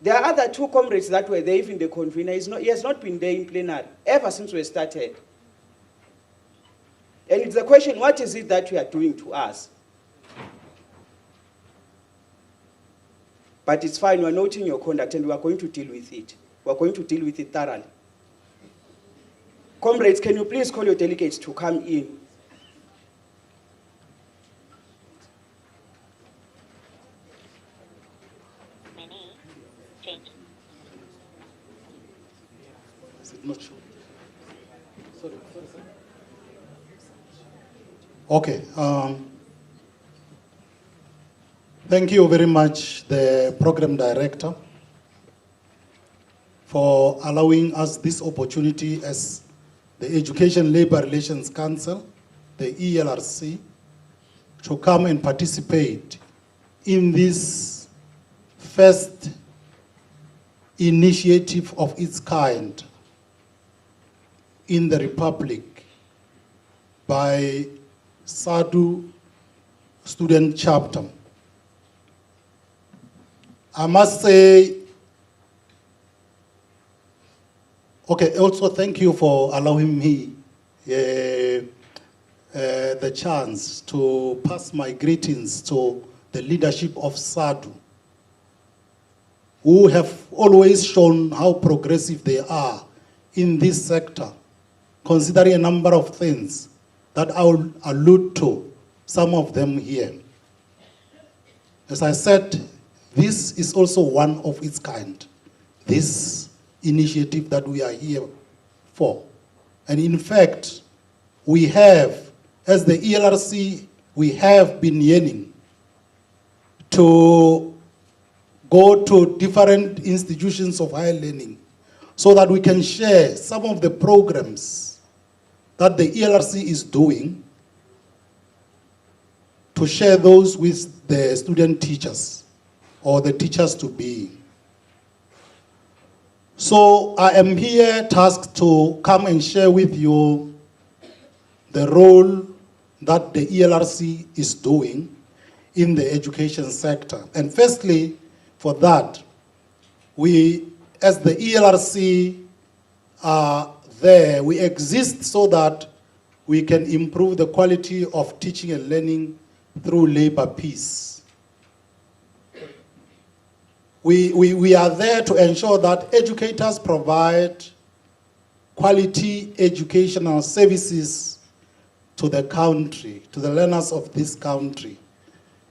There are other two comrades that were there, even the convener. He has not been there in plenary ever since we started. And it's a question, what is it that you are doing to us? But it's fine, we are noting your conduct and we are going to deal with it. We are going to deal with it thoroughly. Comrades, can you please call your delegates to come in? Not sure. Sorry. Okay. Thank you very much, the program director, for allowing us this opportunity as the Education Labor Relations Council, the ELRC, to come and participate in this first initiative of its kind in the Republic by SADU student chapter. I must say, okay, also thank you for allowing me the chance to pass my greetings to the leadership of SADU, who have always shown how progressive they are in this sector, considering a number of things that I will allude to, some of them here. As I said, this is also one of its kind, this initiative that we are here for. And in fact, we have, as the ELRC, we have been yearning to go to different institutions of higher learning so that we can share some of the programs that the ELRC is doing, to share those with the student teachers or the teachers to be. So I am here tasked to come and share with you the role that the ELRC is doing in the education sector. And firstly, for that, we, as the ELRC, are there. We exist so that we can improve the quality of teaching and learning through labor peace. We are there to ensure that educators provide quality educational services to the country, to the learners of this country.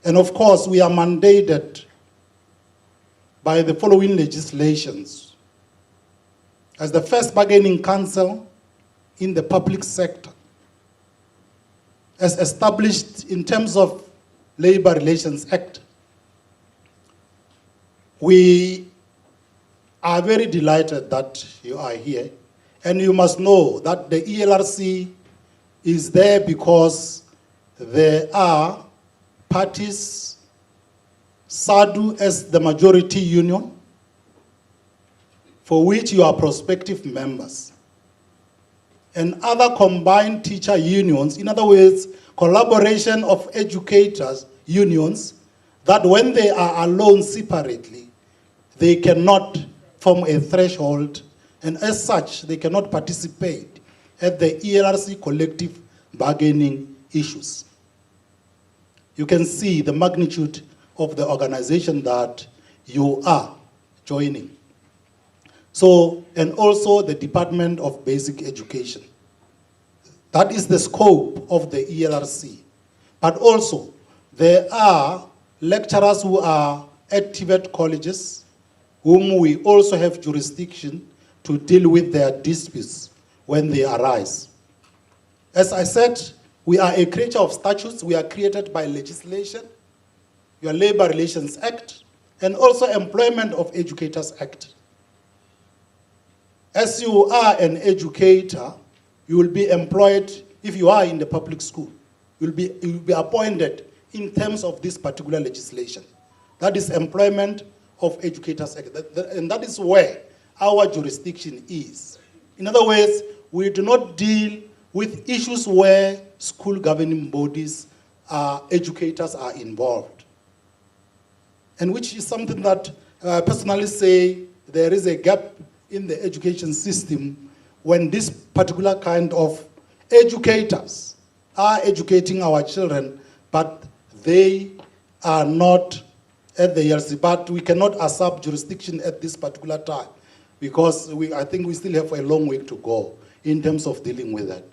And of course, we are mandated by the following legislations. As the first bargaining council in the public sector, as established in terms of Labor Relations Act, we are very delighted that you are here. And you must know that the ELRC is there because there are parties, SADU as the majority union, for which you are prospective members, and other combined teacher unions, in other words, collaboration of educators unions, that when they are alone separately, they cannot form a threshold, and as such, they cannot participate at the ELRC collective bargaining issues. You can see the magnitude of the organization that you are joining. So, and also the Department of Basic Education. That is the scope of the ELRC. But also, there are lecturers who are at TVET colleges, whom we also have jurisdiction to deal with their disputes when they arise. As I said, we are a creature of statutes. We are created by legislation, your Labor Relations Act, and also Employment of Educators Act. As you are an educator, you will be employed, if you are in the public school, you will be appointed in terms of this particular legislation. That is Employment of Educators Act, and that is where our jurisdiction is. In other words, we do not deal with issues where school governing bodies, educators are involved. And which is something that I personally say there is a gap in the education system when this particular kind of educators are educating our children, but they are not at the ELRC. But we cannot usurp jurisdiction at this particular time because I think we still have a long way to go in terms of dealing with that.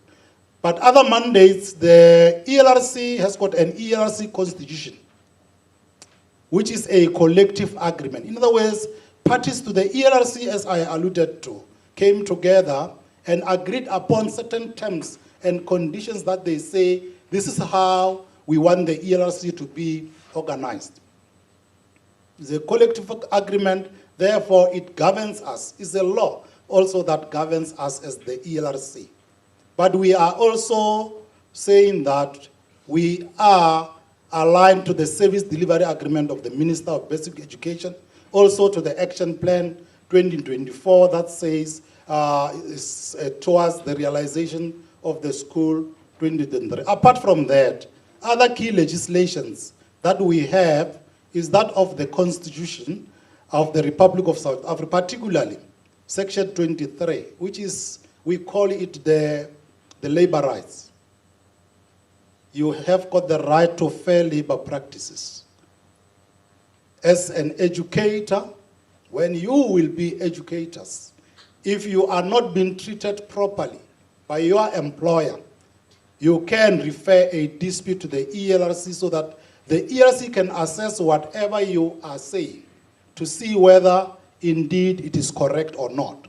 But other mandates, the ELRC has got an ELRC constitution, which is a collective agreement. In other words, parties to the ELRC, as I alluded to, came together and agreed upon certain terms and conditions that they say, this is how we want the ELRC to be organized. It's a collective agreement, therefore it governs us. It's a law also that governs us as the ELRC. But we are also saying that we are aligned to the service delivery agreement of the Minister of Basic Education, also to the Action Plan 2024 that says towards the realization of the school 2023. Apart from that, other key legislations that we have is that of the Constitution of the Republic of South Africa, particularly Section 23, which is, we call it the labor rights. You have got the right to fair labor practices. as an educator, when you will be educators, if you are not being treated properly by your employer, you can refer a dispute to the ELRC so that the ELRC can assess whatever you are saying to see whether indeed it is correct or not.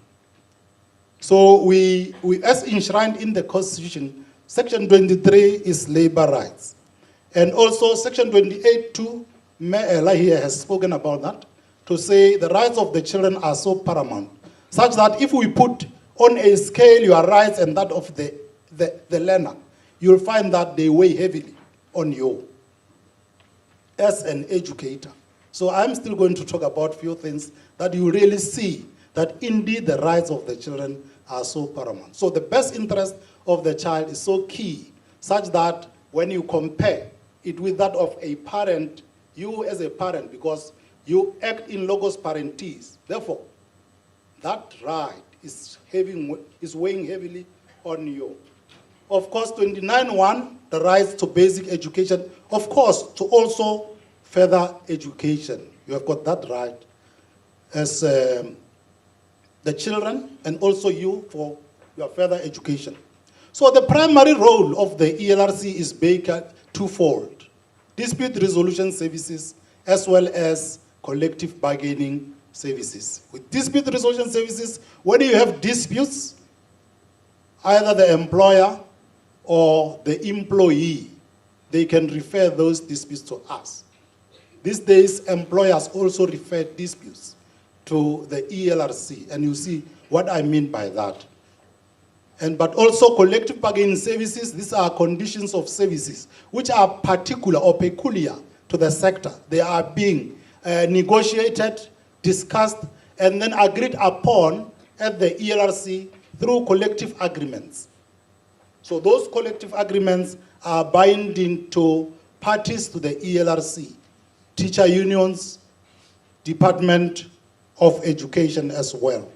So we as enshrined in the Constitution, Section 23 is labor rights. And also Section 28 too, Ella here has spoken about that, to say the rights of the children are so paramount, such that if we put on a scale your rights and that of the learner, you'll find that they weigh heavily on you as an educator. So I'm still going to talk about a few things that you really see that indeed the rights of the children are so paramount. So the best interest of the child is so key, such that when you compare it with that of a parent, you as a parent, because you act in logos parentis, therefore, that right is weighing heavily on you. Of course, 29.1, the rights to basic education, of course, to also further education. You have got that right as the children and also you for your further education. So the primary role of the ELRC is twofold: dispute resolution services as well as collective bargaining services. With dispute resolution services, when you have disputes, either the employer or the employee, they can refer those disputes to us. These days, employers also refer disputes to the ELRC, and you see what I mean by that. But also collective bargaining services, these are conditions of services which are particular or peculiar to the sector. They are being negotiated, discussed, and then agreed upon at the ELRC through collective agreements. So those collective agreements are binding to parties to the ELRC, teacher unions, Department of Education as well.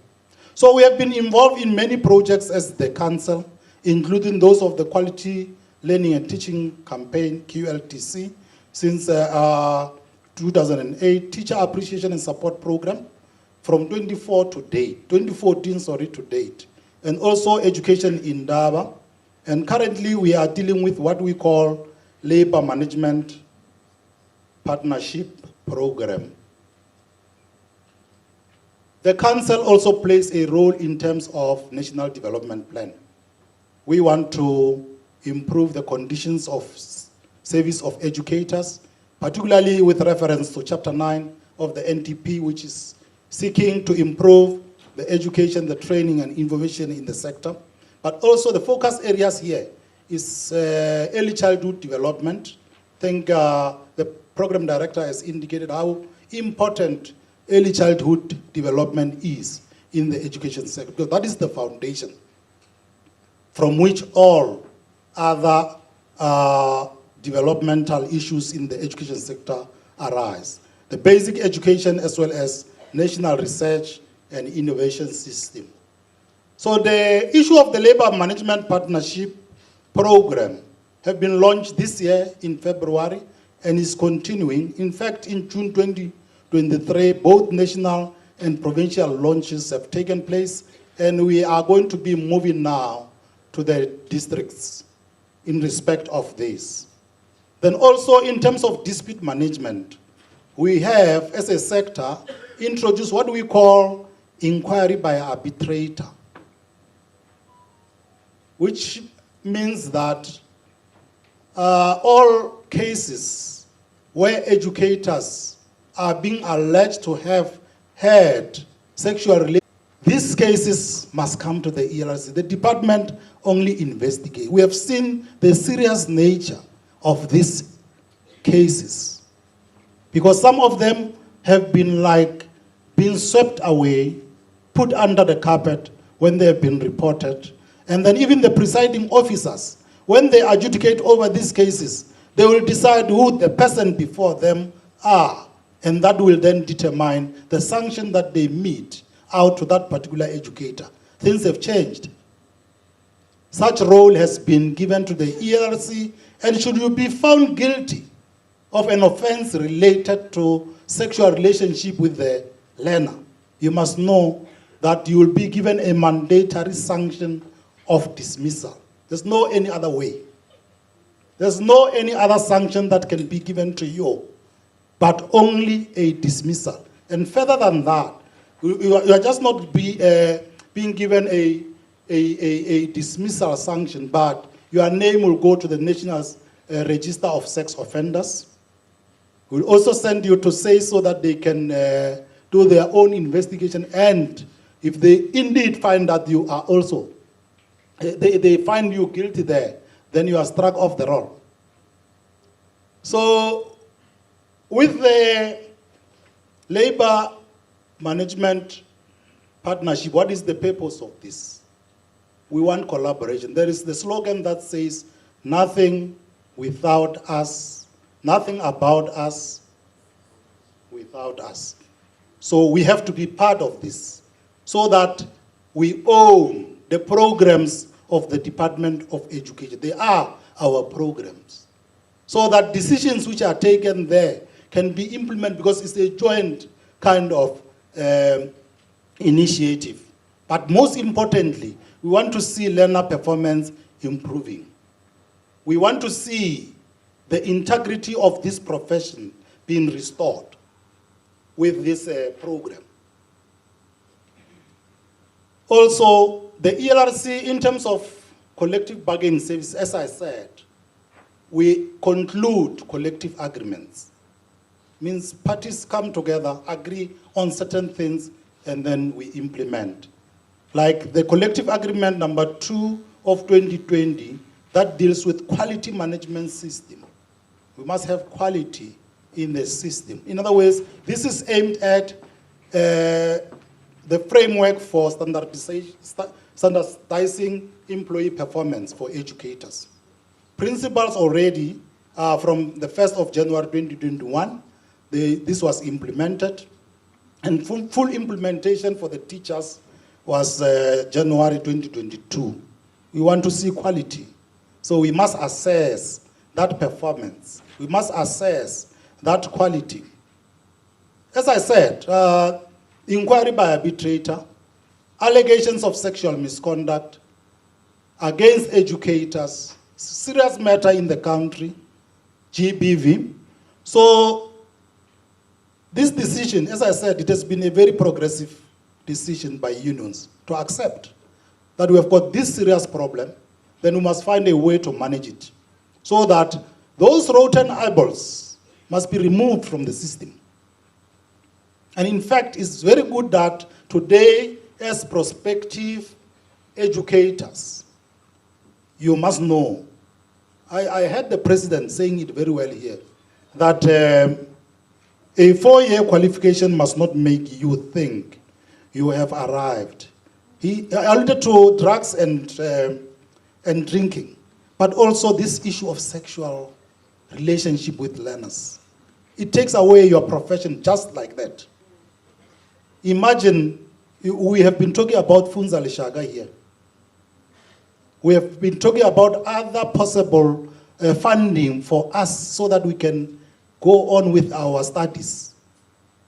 So we have been involved in many projects as the council, including those of the Quality Learning and Teaching Campaign, QLTC, since 2008, Teacher Appreciation and Support Program from 2014 to date, and also Education in Daba. And currently we are dealing with what we call Labor Management Partnership Program. The council also plays a role in terms of National Development Plan. We want to improve the conditions of service of educators, particularly with reference to Chapter 9 of the NTP, which is seeking to improve the education, the training, and innovation in the sector. But also the focus areas here is early childhood development. I think the program director has indicated how important early childhood development is in the education sector, because that is the foundation from which all other developmental issues in the education sector arise. The basic education as well as national research and innovation system. So the issue of the Labor Management Partnership Program have been launched this year in February and is continuing. In fact, in June 2023, both national and provincial launches have taken place, and we are going to be moving now to the districts in respect of this. Then also in terms of dispute management, we have, as a sector, introduced what we call inquiry by arbitrator, which means that all cases where educators are being alleged to have had sexual relations, these cases must come to the ELRC. The department only investigates. We have seen the serious nature of these cases, because some of them have been being swept away, put under the carpet when they have been reported. And then even the presiding officers, when they adjudicate over these cases, they will decide who the person before them are, and that will then determine the sanction that they mete out to that particular educator. Things have changed. Such role has been given to the ELRC, and should you be found guilty of an offense related to sexual relationship with the learner, you must know that you will be given a mandatory sanction of dismissal. There's no any other way. There's no any other sanction that can be given to you, but only a dismissal. And further than that, you are just not being given a dismissal sanction, but your name will go to the National Register of Sex Offenders. We'll also send you to say so that they can do their own investigation, and if they indeed find that you are also, they find you guilty there, then you are struck off the roll. So with the labor management partnership, what is the purpose of this? We want collaboration. There is the slogan that says, nothing without us, nothing about us without us. So we have to be part of this so that we own the programs of the Department of Education. They are our programs. So that decisions which are taken there can be implemented because it's a joint kind of initiative. But most importantly, we want to see learner performance improving. We want to see the integrity of this profession being restored with this program. Also, the ELRC, in terms of collective bargaining service, as I said, we conclude collective agreements. Means parties come together, agree on certain things, and then we implement. Like the collective agreement number 2 of 2020, that deals with quality management system. We must have quality in the system. In other words, this is aimed at the framework for standardizing employee performance for educators. Principles already from the 1st of January 2021, this was implemented, and full implementation for the teachers was January 2022. We want to see quality. So we must assess that performance. We must assess that quality. As I said, inquiry by arbitrator, allegations of sexual misconduct against educators, serious matter in the country, GBV. So this decision, as I said, it has been a very progressive decision by unions to accept that we have got this serious problem, then we must find a way to manage it so that those rotten eyeballs must be removed from the system. And in fact, it's very good that today, as prospective educators, you must know, I heard the president saying it very well here, that a 4-year qualification must not make you think you have arrived. He alluded to drugs and drinking, but also this issue of sexual relationship with learners. It takes away your profession just like that. Imagine, we have been talking about Funza Lishaga here. We have been talking about other possible funding for us so that we can go on with our studies.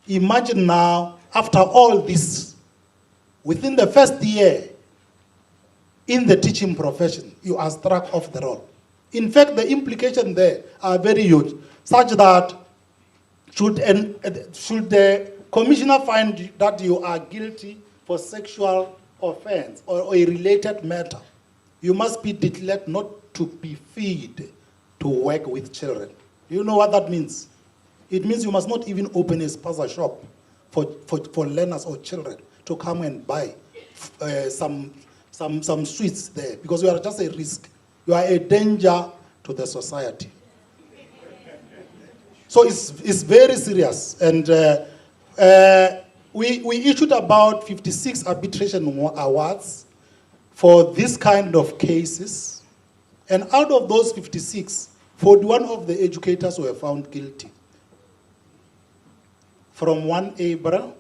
Imagine now, after all this, within the first year in the teaching profession, you are struck off the roll. In fact, the implications there are very huge, such that should the commissioner find that you are guilty for sexual offense or a related matter, you must be declared not to be fit to work with children. You know what that means? It means you must not even open a spaza shop for learners or children to come and buy some sweets there, because you are just a risk. You are a danger to the society. So it's very serious. And we issued about 56 arbitration awards for this kind of cases. And out of those 56, 41 of the educators were found guilty. From 1 April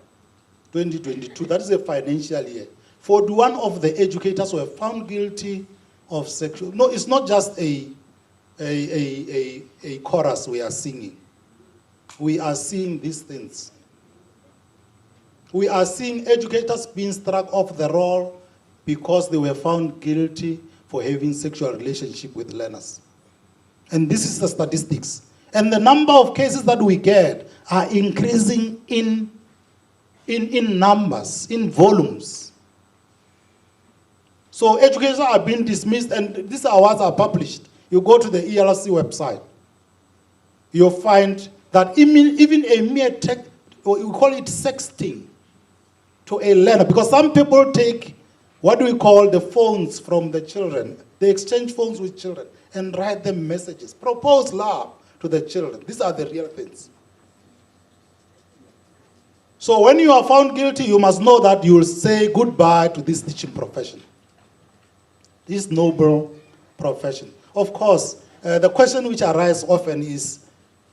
2022, that is a financial year, 41 of the educators were found guilty of sexual. No, it's not just a chorus we are singing. we are seeing these things. We are seeing educators being struck off the roll because they were found guilty for having sexual relationship with learners. And this is the statistics. And the number of cases that we get are increasing in numbers, in volumes. So educators are being dismissed, and these awards are published. You go to the ELRC website, you'll find that even a mere text, or we call it sexting, to a learner, because some people take what we call the phones from the children. They exchange phones with children and write them messages, propose love to the children. These are the real things. So when you are found guilty, you must know that you will say goodbye to this teaching profession, this noble profession. Of course, the question which arises often is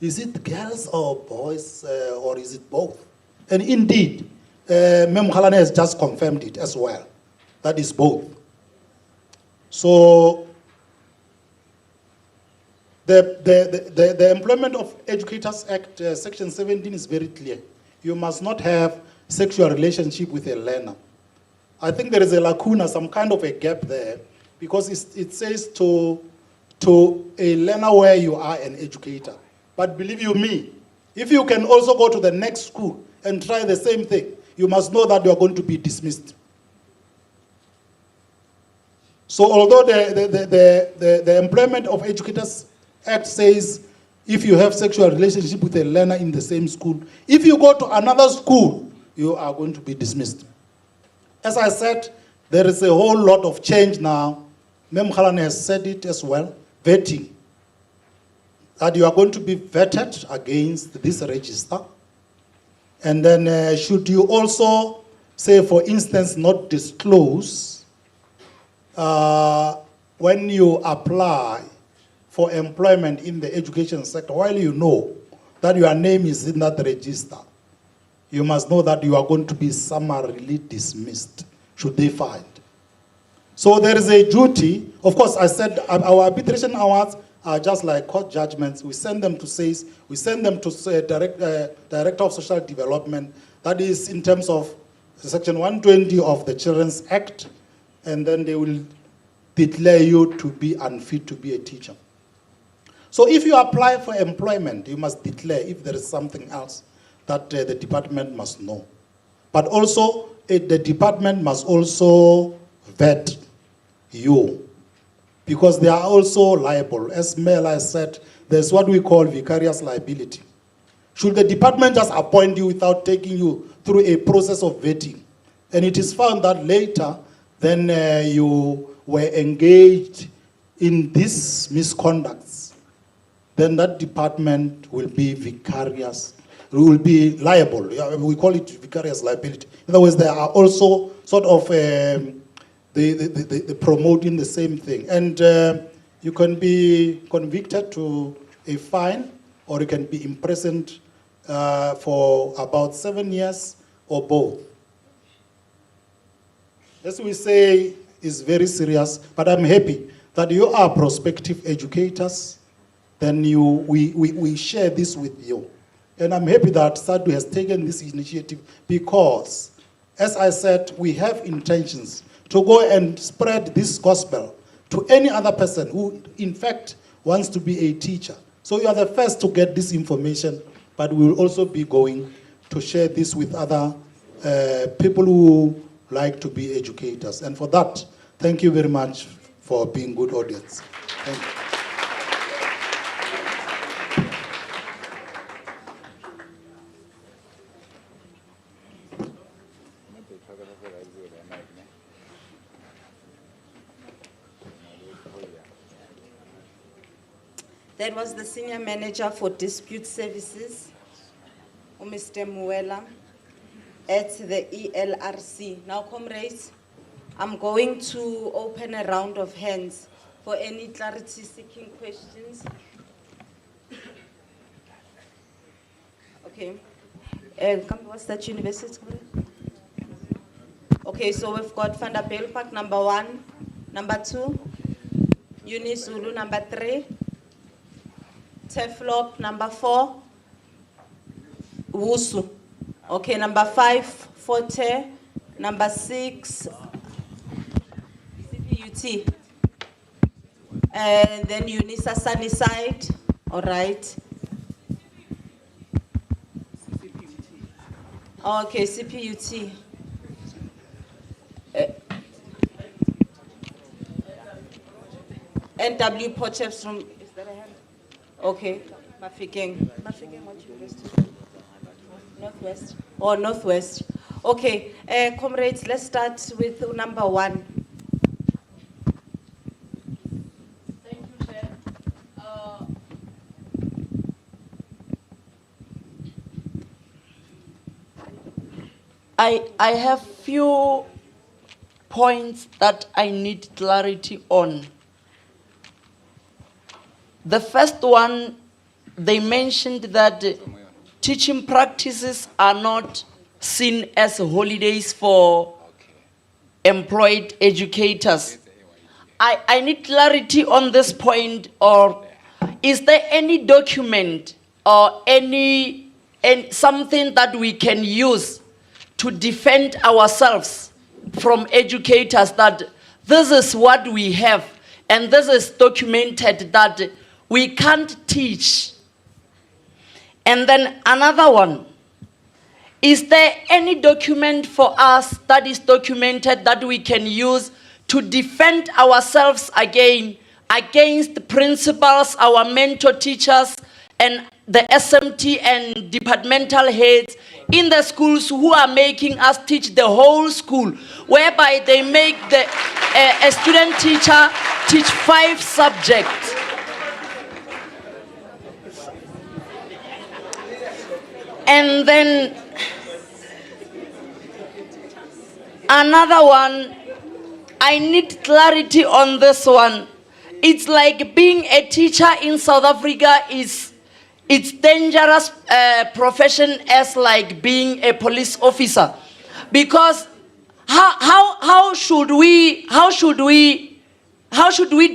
it girls or boys, or is it both? And indeed, Mem Khalane has just confirmed it as well. That is both. So the Employment of Educators Act, Section 17 is very clear. You must not have sexual relationship with a learner. I think there is a lacuna, some kind of a gap there, because it says to a learner where you are an educator. But believe you me, if you can also go to the next school and try the same thing, you must know that you are going to be dismissed. So although the Employment of Educators Act says if you have sexual relationship with a learner in the same school, if you go to another school, you are going to be dismissed. As I said, there is a whole lot of change now. Mem Khalane has said it as well, vetting. That you are going to be vetted against this register. And then should you also, say for instance, not disclose when you apply for employment in the education sector, while you know that your name is in that register, you must know that you are going to be summarily dismissed, should they find. So there is a duty. Of course, I said our arbitration awards are just like court judgments. We send them to SACE, we send them to Director of Social Development. That is in terms of Section 120 of the Children's Act, and then they will declare you to be unfit to be a teacher. So if you apply for employment, you must declare if there is something else that the department must know. But also, the department must also vet you, because they are also liable. As Mel has said, there's what we call vicarious liability. Should the department just appoint you without taking you through a process of vetting, and it is found that later, then you were engaged in these misconducts, then that department will be vicarious, will be liable. We call it vicarious liability. In other words, there are also sort of the promoting the same thing. And you can be convicted to a fine, or you can be imprisoned for about 7 years, or both. As we say, is very serious, but I'm happy that you are prospective educators. Then we share this with you. And I'm happy that SADU has taken this initiative, because, as I said, we have intentions to go and spread this gospel to any other person who, in fact, wants to be a teacher. So you are the first to get this information, but we will also be going to share this with other people who like to be educators. And for that, thank you very much for being good audience. Thank you. That was the Senior Manager for Dispute Services, Mr. Muela, at the ELRC. Now, comrades, I'm going to open a round of hands for any clarity-seeking questions. Okay. What's that university? Okay, so we've got Vanda Park, number 1, number 2, Unizulu, number 3, Teflop, number 4, Wusu. Okay, number 5, Forte. Number 6, CPUT. And then Unisa Sunnyside. All right. Okay, CPUT. NW Potchefstroom. Is that a hand? Okay. Mafikeng. Mafikeng, what university? Northwest. Oh, Northwest. Okay. Comrades, let's start with number 1. Thank you, Chair. I have few points that I need clarity on. The first one, they mentioned that teaching practices are not seen as holidays for employed educators. I need clarity on this point, or is there any document or any something that we can use to defend ourselves from educators that this is what we have and this is documented that we can't teach? And then another one, is there any document for us that is documented that we can use to defend ourselves against principals, our mentor teachers, and the SMT and departmental heads in the schools who are making us teach the whole school, whereby they make a student teacher teach 5 subjects? And then another one, I need clarity on this one. It's like being a teacher in South Africa it's dangerous profession as like being a police officer, because how should we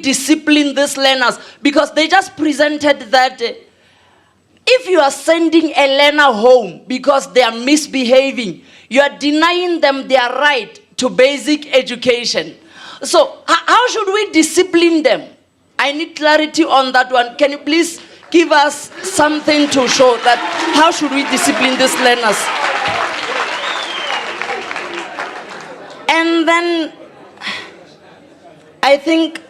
discipline these learners? Because they just presented that if you are sending a learner home because they are misbehaving, you are denying them their right to basic education. So how should we discipline them? I need clarity on that one. Can you please give us something to show that how should we discipline these learners? And then I think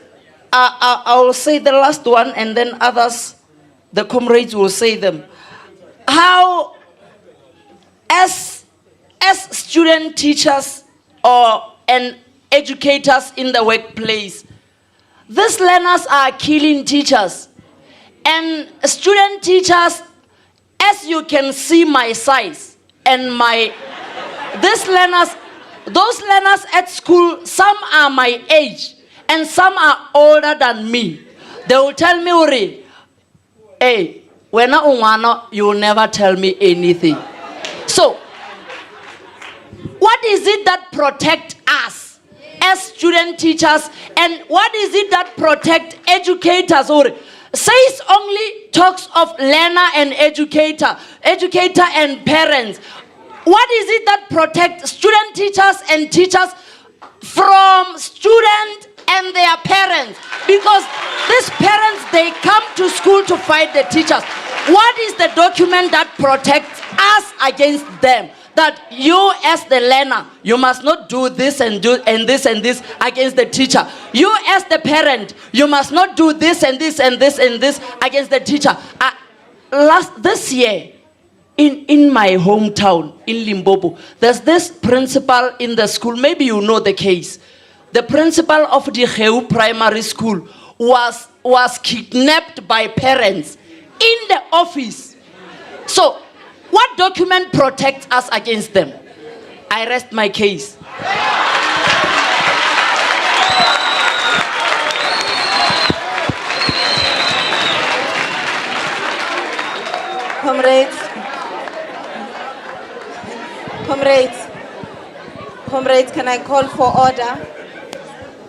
I will say the last one, and then others, the comrades, will say them. How, as student teachers and educators in the workplace, these learners are killing teachers. And student teachers, as you can see my size and those learners at school, some are my age and some are older than me. They will tell me, Uri, hey, when you will never tell me anything. So, what is it that protects us as student teachers, and what is it that protects educators? Or says only talks of learner and educator and parents. What is it that protects student teachers and teachers from students and their parents? Because these parents, they come to school to fight the teachers. What is the document that protects us against them? That you as the learner, you must not do this and this and this against the teacher. You as the parent, you must not do this and this and this and this against the teacher. This year, in my hometown, in Limpopo, there's this principal in the school, maybe you know the case. The principal of the Heu Primary School was kidnapped by parents in the office. So, what document protects us against them? I rest my case. Comrades, can I call for order?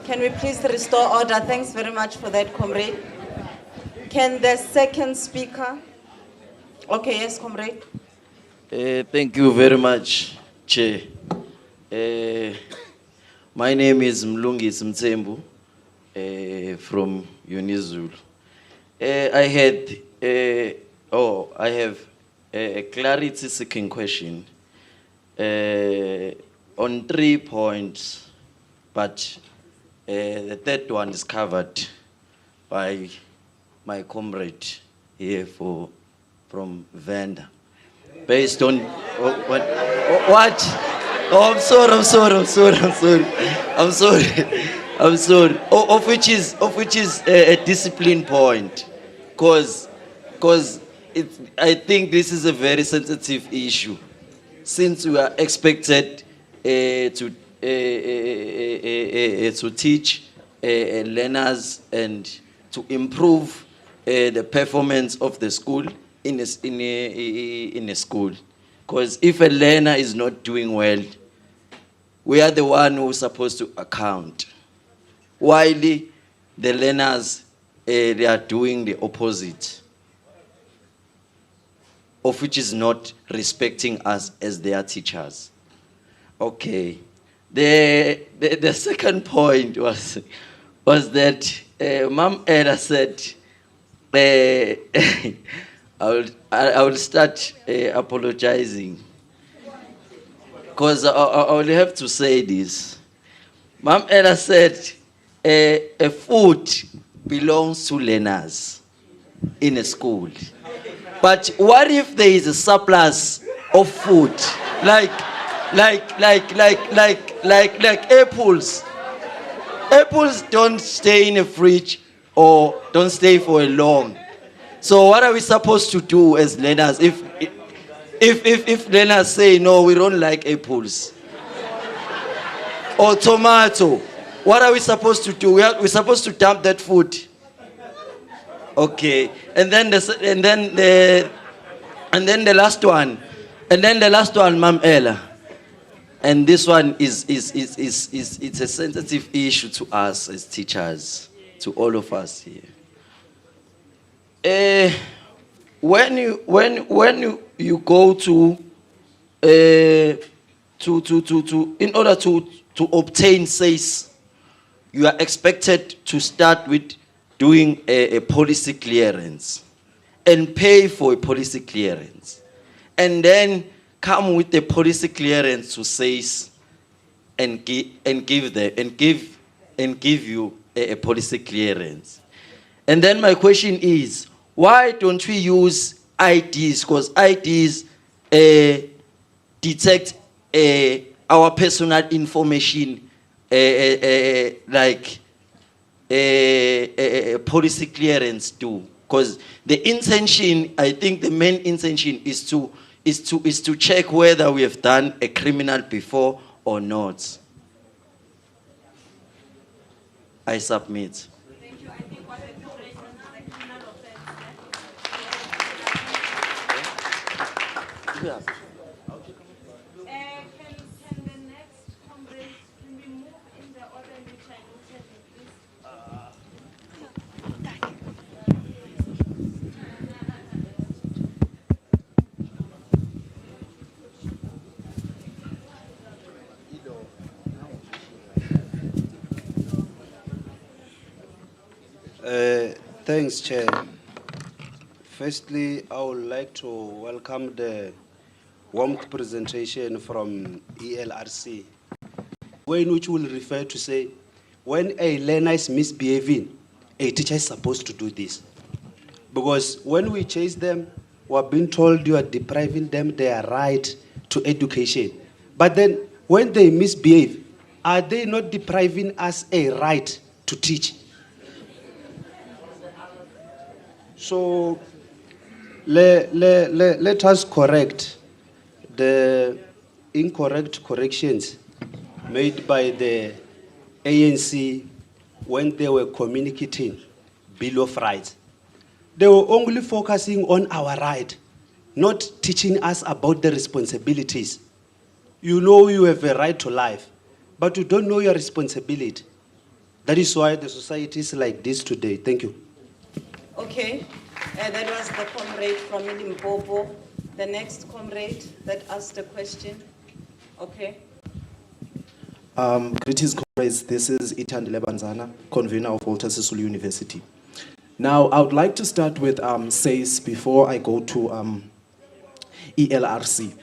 Can we please restore order? Thanks very much for that, comrade. Can the second speaker? Okay, yes, comrade. Thank you very much, Chair. My name is Mlungisi Mtsembu from Unizulu. I have a clarity-seeking question on 3 points, but the third one is covered by my comrade here from Venda. Based on what? Oh, I'm sorry. Of which is a discipline point, cause I think this is a very sensitive issue, since we are expected to teach learners and to improve the performance of the school in a school. Because if a learner is not doing well, we are the one who's supposed to account. While the learners, they are doing the opposite, of which is not respecting us as their teachers. Okay. The second point was that Ma'am Ella said, I will start apologizing, because I will have to say this. Ma'am Ella said, food belongs to learners in a school. But what if there is a surplus of food, like apples? Apples don't stay in a fridge or don't stay for a long. So what are we supposed to do as learners if learners say, no, we don't like apples or tomato? What are we supposed to do? We're supposed to dump that food. Okay. And then the last one, Ma'am Ella. And this one is it's a sensitive issue to us as teachers, to all of us here. When you go to in order to obtain SACE, you are expected to start with doing a policy clearance and pay for a policy clearance, and then come with the policy clearance to SACE and give you a policy clearance. And then my question is, why don't we use IDs? Because IDs detect our personal information like policy clearance do. Because the intention, I think the main intention is to check whether we have done a criminal before or not. I submit. Can the next comrade be moved in the order in which I noted it, please? Thanks, Chair. Firstly, I would like to welcome the warm presentation from ELRC, in which will refer to say, when a learner is misbehaving, a teacher is supposed to do this. Because when we chase them, we're being told you are depriving them their right to education. But then, when they misbehave, are they not depriving us a right to teach? So let us correct the incorrect corrections made by the ANC when they were communicating Bill of Rights. They were only focusing on our right, not teaching us about the responsibilities. You know you have a right to life, but you don't know your responsibility. That is why the society is like this today. Thank you. Okay, that was the comrade from Limpopo. The next comrade that asked a question. Okay. Greetings, comrades. This is Itandile Banzana, convener of Walter Sisulu University. Now, I would like to start with SACE before I go to ELRC.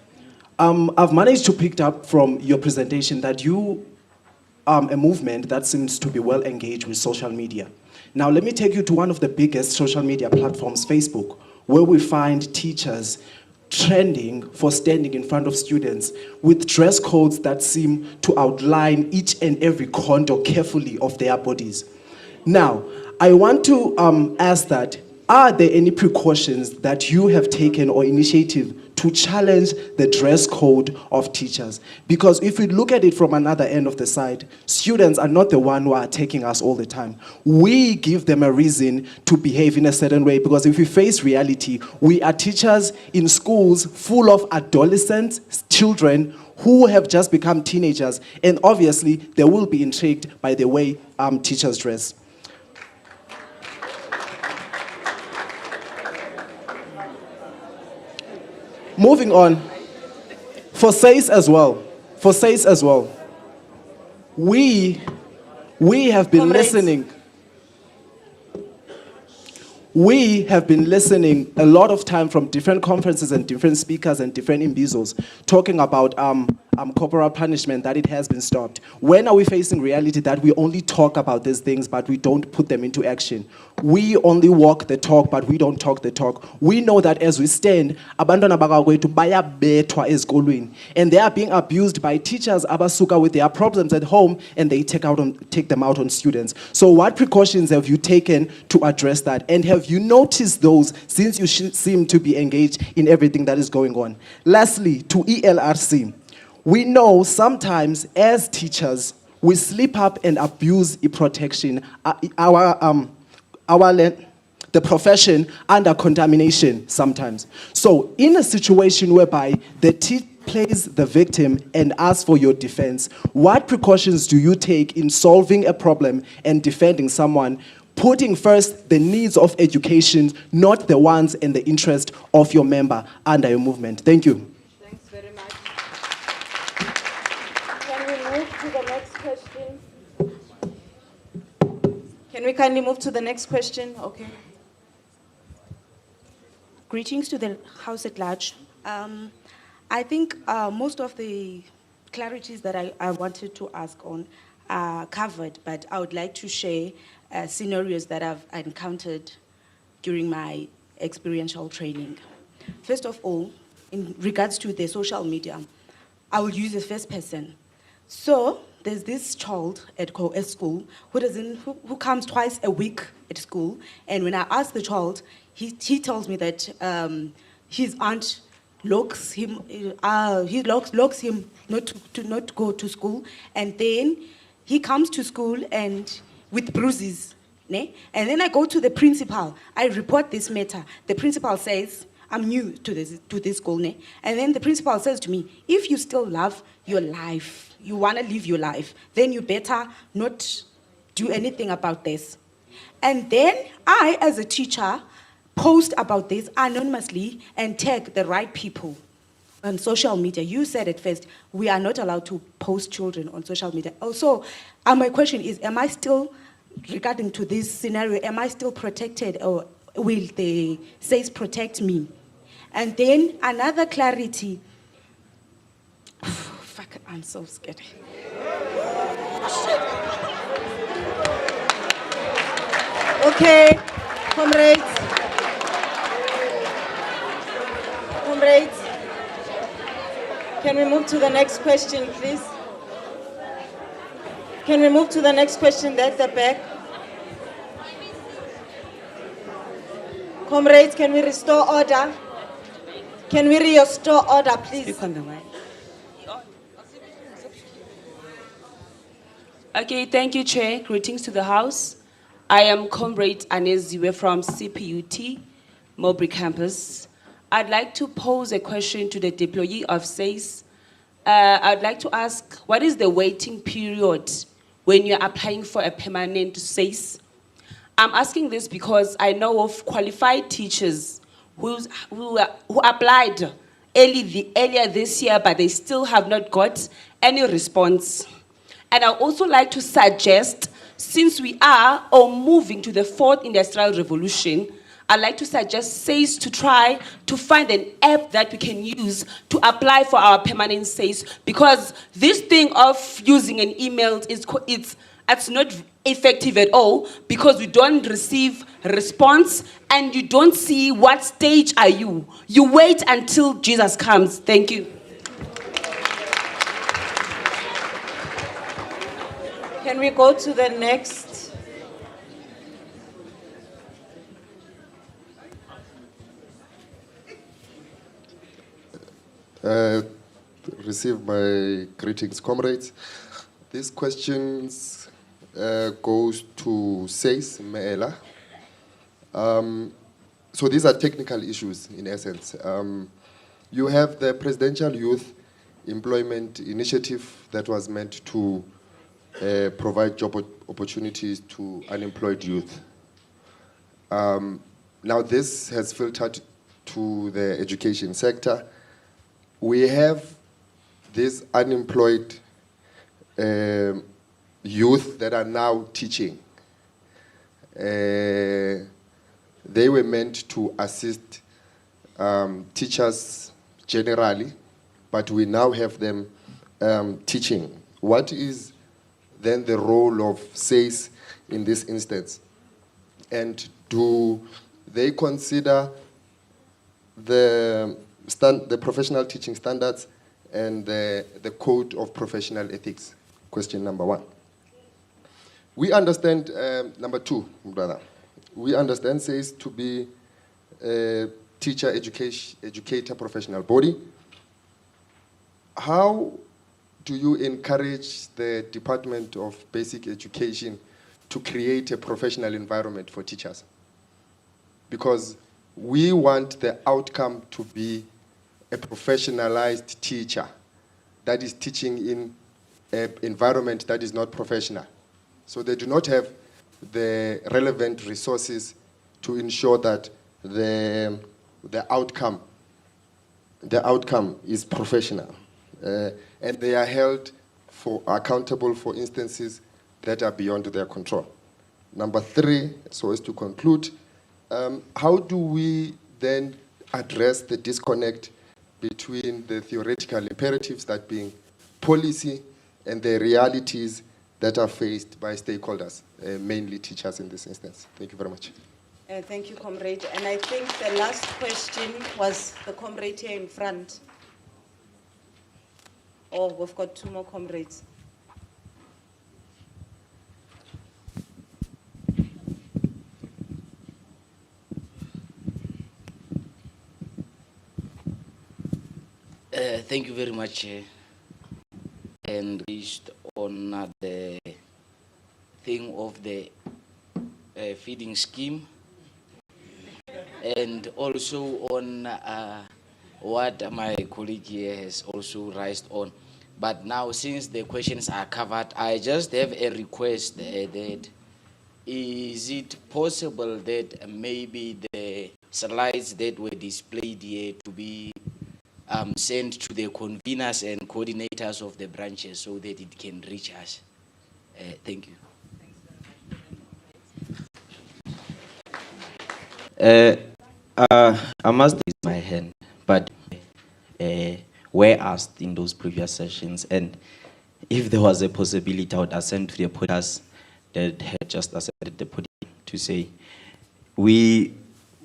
I've managed to pick up from your presentation that you are a movement that seems to be well engaged with social media. Now, let me take you to one of the biggest social media platforms, Facebook, where we find teachers trending for standing in front of students with dress codes that seem to outline each and every contour carefully of their bodies. Now, I want to ask that, are there any precautions that you have taken or initiative to challenge the dress code of teachers? Because if we look at it from another end of the side, students are not the one who are attacking us all the time. We give them a reason to behave in a certain way, because if we face reality, we are teachers in schools full of adolescents, children who have just become teenagers, and obviously they will be intrigued by the way teachers dress. Moving on, for SACE as well, we have been listening. We have been listening a lot of time from different conferences and different speakers and different Imbizos talking about corporal punishment, that it has been stopped. When are we facing reality that we only talk about these things but we don't put them into action? We only walk the talk but we don't talk the talk. We know that as we stand, abantwana bakakwethu bayabethwa ezikolweni, and they are being abused by teachers abasuka with their problems at home and they take them out on students. So what precautions have you taken to address that? And have you noticed those since you seem to be engaged in everything that is going on? Lastly, to ELRC. We know sometimes as teachers, we slip up and abuse protection, the profession under contamination sometimes. So in a situation whereby the teacher plays the victim and asks for your defense, what precautions do you take in solving a problem and defending someone, putting first the needs of education, not the wants and the interest of your member under your movement? Thank you. Thanks very much. Can we move to the next question? Can we kindly move to the next question? Okay. Greetings to the House at large. I think most of the clarities that I wanted to ask on are covered, but I would like to share scenarios that I've encountered during my experiential training. First of all, in regards to the social media, I will use the first person. So there's this child at school who comes twice a week at school, and when I ask the child, he tells me that his aunt locks him not to go to school, and then he comes to school and with bruises. Ne? And then I go to the principal. I report this matter. The principal says, I'm new to this school. Ne? And then the principal says to me, if you still love your life, you want to live your life, then you better not do anything about this. And then I, as a teacher, post about this anonymously and tag the right people on social media. You said at first, we are not allowed to post children on social media. Also, my question is, am I still, regarding to this scenario, am I still protected, or will the SACE protect me? And then another clarity. Fuck, I'm so scared. Okay, comrades. Comrades, can we move to the next question, please? Can we move to the next question at the back? Comrades, can we restore order? Can we restore order, please? Speak on the mic. Okay, thank you, Chair. Greetings to the House. I am Comrade Aneziwe from CPUT, Mowbray Campus. I'd like to pose a question to the deployee of SACE. I'd like to ask, what is the waiting period when you're applying for a permanent SACE? I'm asking this because I know of qualified teachers who applied earlier this year, but they still have not got any response. And I also like to suggest, since we are moving to the 4th industrial revolution, I'd like to suggest SACE to try to find an app that we can use to apply for our permanent SACE, because this thing of using an email it's not effective at all, because we don't receive response and you don't see what stage are you. You wait until Jesus comes. Thank you. Can we go to the next? Receive my greetings, comrades. These questions goes to SACE Meela. So these are technical issues in essence. You have the Presidential Youth Employment Initiative that was meant to provide job opportunities to unemployed youth. Now this has filtered to the education sector. We have these unemployed youth that are now teaching. They were meant to assist teachers generally, but we now have them teaching. What is then the role of SACE in this instance? And do they consider the professional teaching standards and the code of professional ethics? Question number 1. We understand, number 2, brother, we understand SACE to be a teacher educator professional body. How do you encourage the Department of Basic Education to create a professional environment for teachers? Because we want the outcome to be a professionalized teacher that is teaching in an environment that is not professional. So they do not have the relevant resources to ensure that the outcome is professional. And they are held accountable for instances that are beyond their control. Number 3, so as to conclude, how do we then address the disconnect between the theoretical imperatives, that being policy, and the realities that are faced by stakeholders, mainly teachers in this instance? Thank you very much. Thank you, comrade. And I think the last question was the comrade here in front. Oh, we've got 2 more comrades. Thank you very much. And based on the thing of the feeding scheme, and also on what my colleague here has also raised on. But now, since the questions are covered, I just have a request that is it possible that maybe the slides that were displayed here to be sent to the conveners and coordinators of the branches so that it can reach us? Thank you. I must raise my hand, but were asked in those previous sessions, and if there was a possibility, I would ascend to the podium that had just ascended the podium to say, we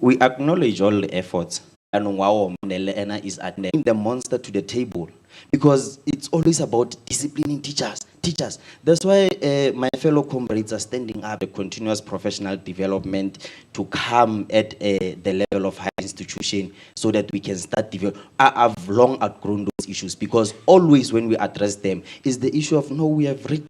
acknowledge all the efforts, and wow, Elena is adding the monster to the table, because it's always about disciplining teachers. That's why my fellow comrades are standing up, the continuous professional development to come at the level of higher institution so that we can start develop. I've long outgrown those issues, because always when we address them is the issue of, no, we have reached